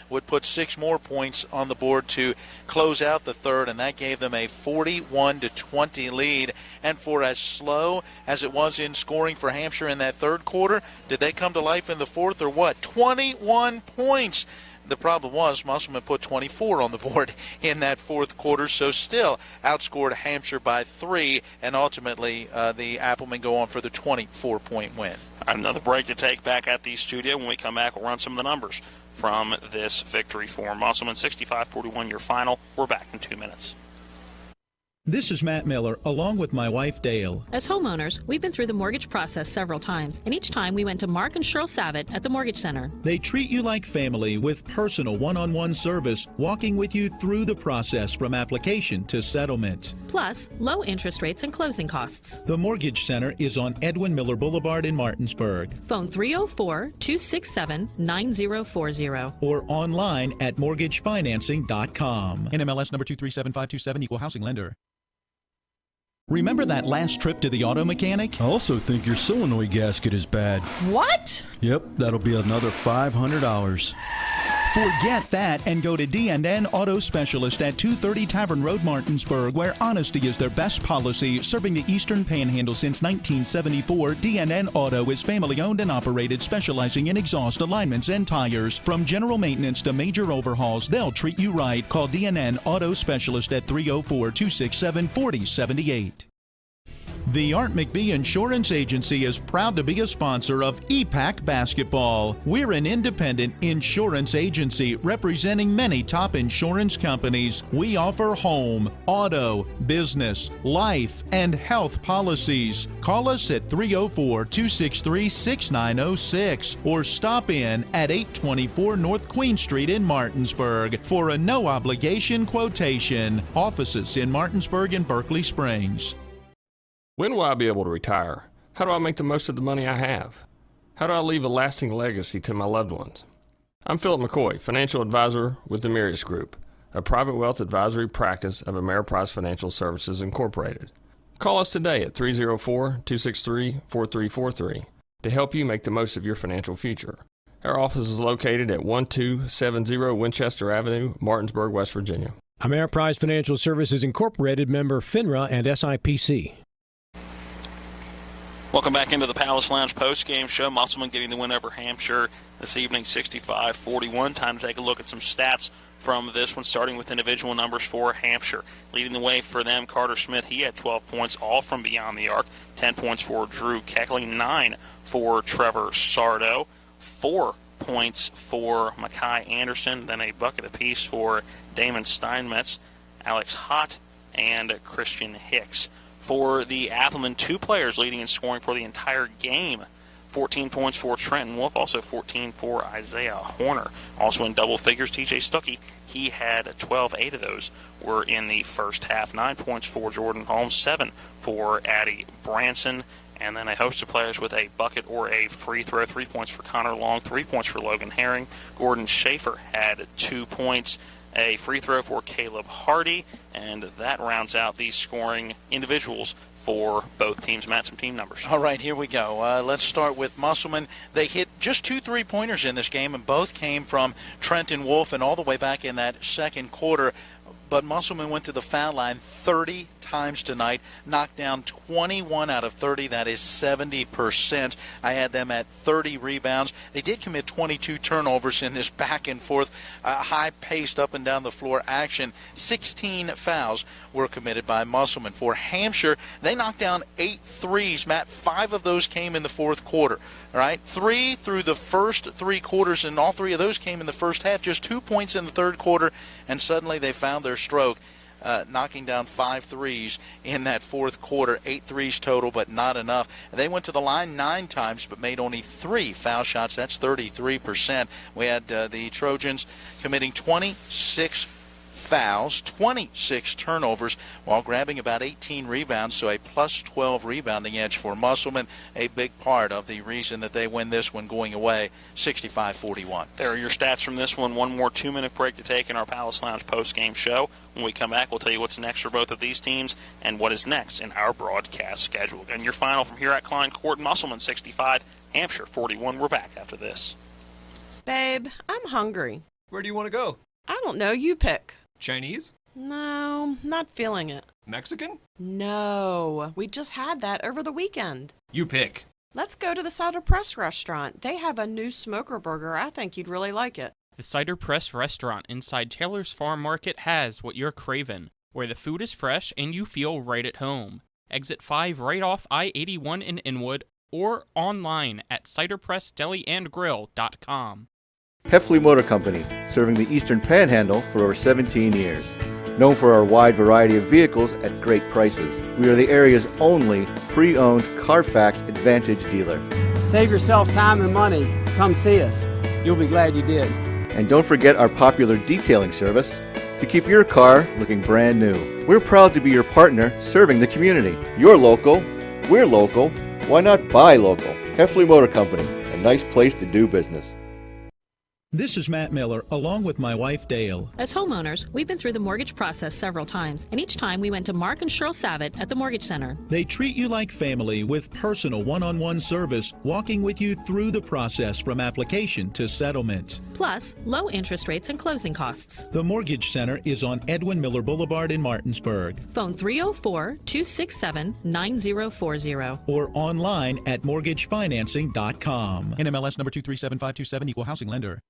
would put 6 more points on the board to close out the third, and that gave them a 41-20 lead. And for as slow as it was in scoring for Hampshire in that third quarter, did they come to life in the fourth or what? 21 points. The problem was Musselman put 24 on the board in that fourth quarter, so still outscored Hampshire by 3, and ultimately the Applemen go on for the 24-point win. Another break to take back at the studio. When we come back, we'll run some of the numbers from this victory for Musselman. 65-41 your final. We're back in 2 minutes. This is Matt Miller, along with my wife, Dale. As homeowners, we've been through the mortgage process several times, and each time we went to Mark and Cheryl Savitt at the Mortgage Center. They treat you like family with personal one-on-one service, walking with you through the process from application to settlement. Plus, low interest rates and closing costs. The Mortgage Center is on Edwin Miller Boulevard in Martinsburg. Phone 304-267-9040. Or online at mortgagefinancing.com. NMLS number 237527, equal housing lender. Remember that last trip to the auto mechanic? I also think your solenoid gasket is bad. What? Yep, that'll be another $500. Forget that and go to D&N Auto Specialist at 230 Tavern Road, Martinsburg, where honesty is their best policy. Serving the Eastern Panhandle since 1974, D&N Auto is family-owned and operated, specializing in exhaust alignments and tires. From general maintenance to major overhauls, they'll treat you right. Call D&N Auto Specialist at 304-267-4078. The Art McBee Insurance Agency is proud to be a sponsor of EPAC Basketball. We're an independent insurance agency representing many top insurance companies. We offer home, auto, business, life, and health policies. Call us at 304-263-6906 or stop in at 824 North Queen Street in Martinsburg for a no-obligation quotation. Offices in Martinsburg and Berkeley Springs. When will I be able to retire? How do I make the most of the money I have? How do I leave a lasting legacy to my loved ones? I'm Philip McCoy, financial advisor with the Mirius Group, a private wealth advisory practice of Ameriprise Financial Services Incorporated. Call us today at 304-263-4343 to help you make the most of your financial future. Our office is located at 1270 Winchester Avenue, Martinsburg, West Virginia. Ameriprise Financial Services Incorporated, member FINRA and SIPC. Welcome back into the Palace Lounge post-game show. Musselman getting the win over Hampshire this evening, 65-41. Time to take a look at some stats from this one, starting with individual numbers for Hampshire. Leading the way for them, Carter Smith, he had 12 points, all from beyond the arc. 10 points for Drew Keckley, 9 for Trevor Sardo, 4 points for Makai Anderson, then a bucket apiece for Damon Steinmetz, Alex Hott, and Christian Hicks. For the Athelman, 2 players leading in scoring for the entire game. 14 points for Trenton Wolf, also 14 for Isaiah Horner. Also in double figures, TJ Stuckey, he had 12. 8 of those were in the first half. 9 points for Jordan Holmes, 7 for Addie Branson, and then a host of players with a bucket or a free throw. 3 points for Connor Long, 3 points for Logan Herring. Gordon Schaefer had 2 points. A free throw for Caleb Hardy, and that rounds out the scoring individuals for both teams. Matt, some team numbers. All right, here we go. Let's start with Musselman. They hit just 2 3-pointers in this game, and both came from Trenton Wolf and all the way back in that second quarter. But Musselman went to the foul line 30 times tonight, knocked down 21 out of 30. That is 70%. I had them at 30 rebounds. They did commit 22 turnovers in this back and forth, high-paced up and down the floor action. 16 fouls were committed by Musselman. For Hampshire, they knocked down 8 threes. Matt, 5 of those came in the fourth quarter. All right, 3 through the first 3 quarters, and all 3 of those came in the first half. Just 2 points in the third quarter, and suddenly they found their stroke, knocking down 5 threes in that fourth quarter. 8 threes total, but not enough. They went to the line 9 times, but made only 3 foul shots. That's 33%. We had the Trojans committing 26 fouls, 26 turnovers, while grabbing about 18 rebounds, so a plus 12 rebounding edge for Musselman, a big part of the reason that they win this one going away 65-41. There are your stats from this one. One more 2-minute break to take in our Palace Lounge post-game show. When we come back, we'll tell you what's next for both of these teams and what is next in our broadcast schedule. And your final from here at Klein Court, Musselman 65, Hampshire 41. We're back after this. Babe, I'm hungry. Where do you want to go? I don't know. You pick. Chinese? No, not feeling it. Mexican? No, we just had that over the weekend. You pick. Let's go to the Cider Press restaurant. They have a new smoker burger. I think you'd really like it. The Cider Press restaurant inside Taylor's Farm Market has what you're craving, where the food is fresh and you feel right at home. Exit 5 right off I-81 in Inwood, or online at ciderpressdeliandgrill.com. Heffley Motor Company, serving the Eastern Panhandle for over 17 years. Known for our wide variety of vehicles at great prices, we are the area's only pre-owned Carfax Advantage dealer. Save yourself time and money. Come see us. You'll be glad you did. And don't forget our popular detailing service to keep your car looking brand new. We're proud to be your partner serving the community. You're local, we're local, why not buy local? Heffley Motor Company, a nice place to do business. This is Matt Miller, along with my wife, Dale. As homeowners, we've been through the mortgage process several times, and each time we went to Mark and Cheryl Savitt at the Mortgage Center. They treat you like family with personal one-on-one service, walking with you through the process from application to settlement. Plus, low interest rates and closing costs. The Mortgage Center is on Edwin Miller Boulevard in Martinsburg. Phone 304-267-9040. Or online at mortgagefinancing.com. NMLS number 237527, equal housing lender.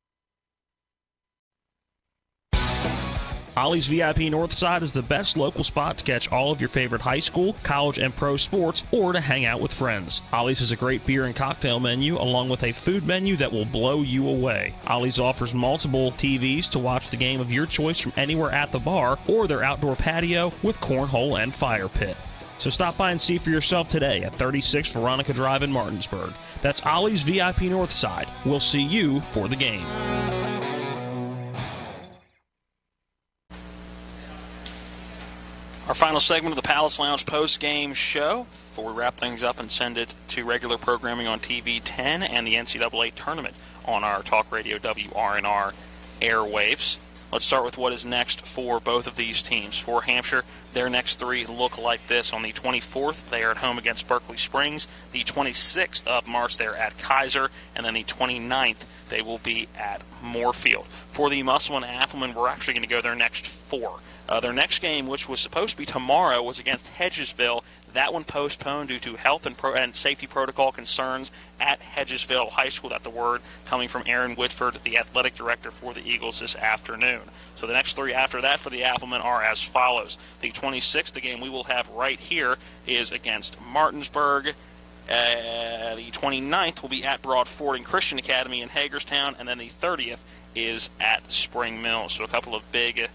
Ollie's VIP Northside is the best local spot to catch all of your favorite high school, college, and pro sports, or to hang out with friends. Ollie's has a great beer and cocktail menu, along with a food menu that will blow you away. Ollie's offers multiple TVs to watch the game of your choice from anywhere at the bar or their outdoor patio with cornhole and fire pit. So stop by and see for yourself today at 36 Veronica Drive in Martinsburg. That's Ollie's VIP Northside. We'll see you for the game. Our final segment of the Palace Lounge post-game show before we wrap things up and send it to regular programming on TV 10 and the NCAA tournament on our Talk Radio WRNR airwaves. Let's start with what is next for both of these teams. For Hampshire, their next three look like this. On the 24th, they are at home against Berkeley Springs. The 26th of March, they're at Kaiser. And then the 29th, they will be at Moorfield. For the Musselman and Appleman, we're actually going to go their next four. Their next game, which was supposed to be tomorrow, was against Hedgesville. That one postponed due to health and safety protocol concerns at Hedgesville High School. That's the word coming from Aaron Whitford, the athletic director for the Eagles this afternoon. So the next three after that for the Applemen are as follows. The 26th, the game we will have right here, is against Martinsburg. The 29th will be at Broad Fording Christian Academy in Hagerstown, and then the 30th is at Spring Mills. So a couple of big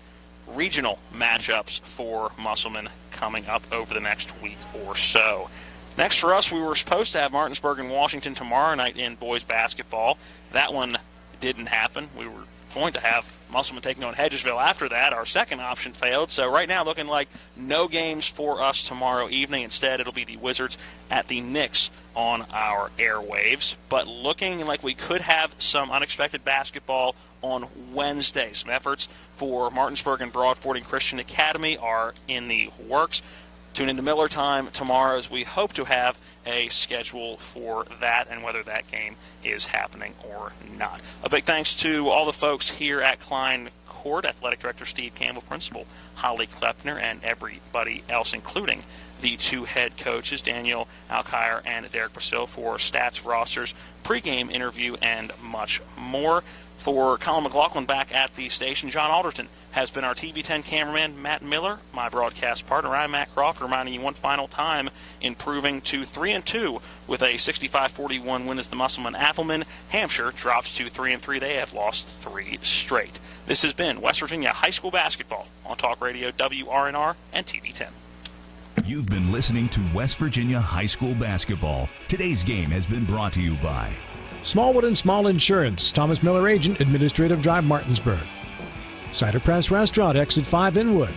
regional matchups for Musselman coming up over the next week or so. Next for us, we were supposed to have Martinsburg and Washington tomorrow night in boys basketball. That one didn't happen. We were going to have Musselman taking on Hedgesville after that. Our second option failed. So right now looking like no games for us tomorrow evening. Instead, it'll be the Wizards at the Knicks on our airwaves. But looking like we could have some unexpected basketball on Wednesday. Some efforts for Martinsburg and Broad Fording Christian Academy are in the works. Tune into Miller Time tomorrow as we hope to have a schedule for that and whether that game is happening or not. A big thanks to all the folks here at Klein Court, Athletic Director Steve Campbell, Principal Holly Klepner, and everybody else, including the two head coaches, Daniel Alkire and Derek Brasil, for stats, rosters, pregame interview, and much more. For Colin McLaughlin back at the station, John Alderton has been our TV10 cameraman, Matt Miller, my broadcast partner. I'm Matt Croft, reminding you one final time, improving to 3-2 with a 65-41 win as the Musselman Appleman. Hampshire drops to 3-3. They have lost 3 straight. This has been West Virginia High School Basketball on Talk Radio WRNR and TV10. You've been listening to West Virginia High School Basketball. Today's game has been brought to you by Smallwood and Small Insurance, Thomas Miller Agent, Administrative Drive, Martinsburg. Cider Press Restaurant, Exit 5, Inwood.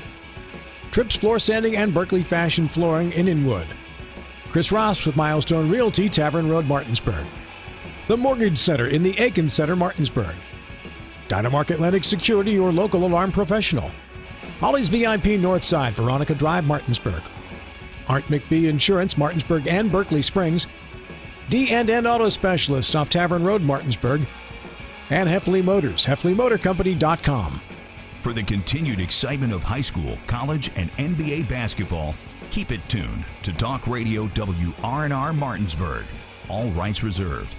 Trips Floor Sanding and Berkeley Fashion Flooring in Inwood. Chris Ross with Milestone Realty, Tavern Road, Martinsburg. The Mortgage Center in the Aiken Center, Martinsburg. Dynamark Atlantic Security, your local alarm professional. Ollie's VIP Northside, Veronica Drive, Martinsburg. Arndt McBee Insurance, Martinsburg and Berkeley Springs. D&N Auto Specialists off Tavern Road, Martinsburg. And Heffley Motors, HeffleyMotorCompany.com. For the continued excitement of high school, college, and NBA basketball, keep it tuned to Talk Radio WRNR Martinsburg. All rights reserved.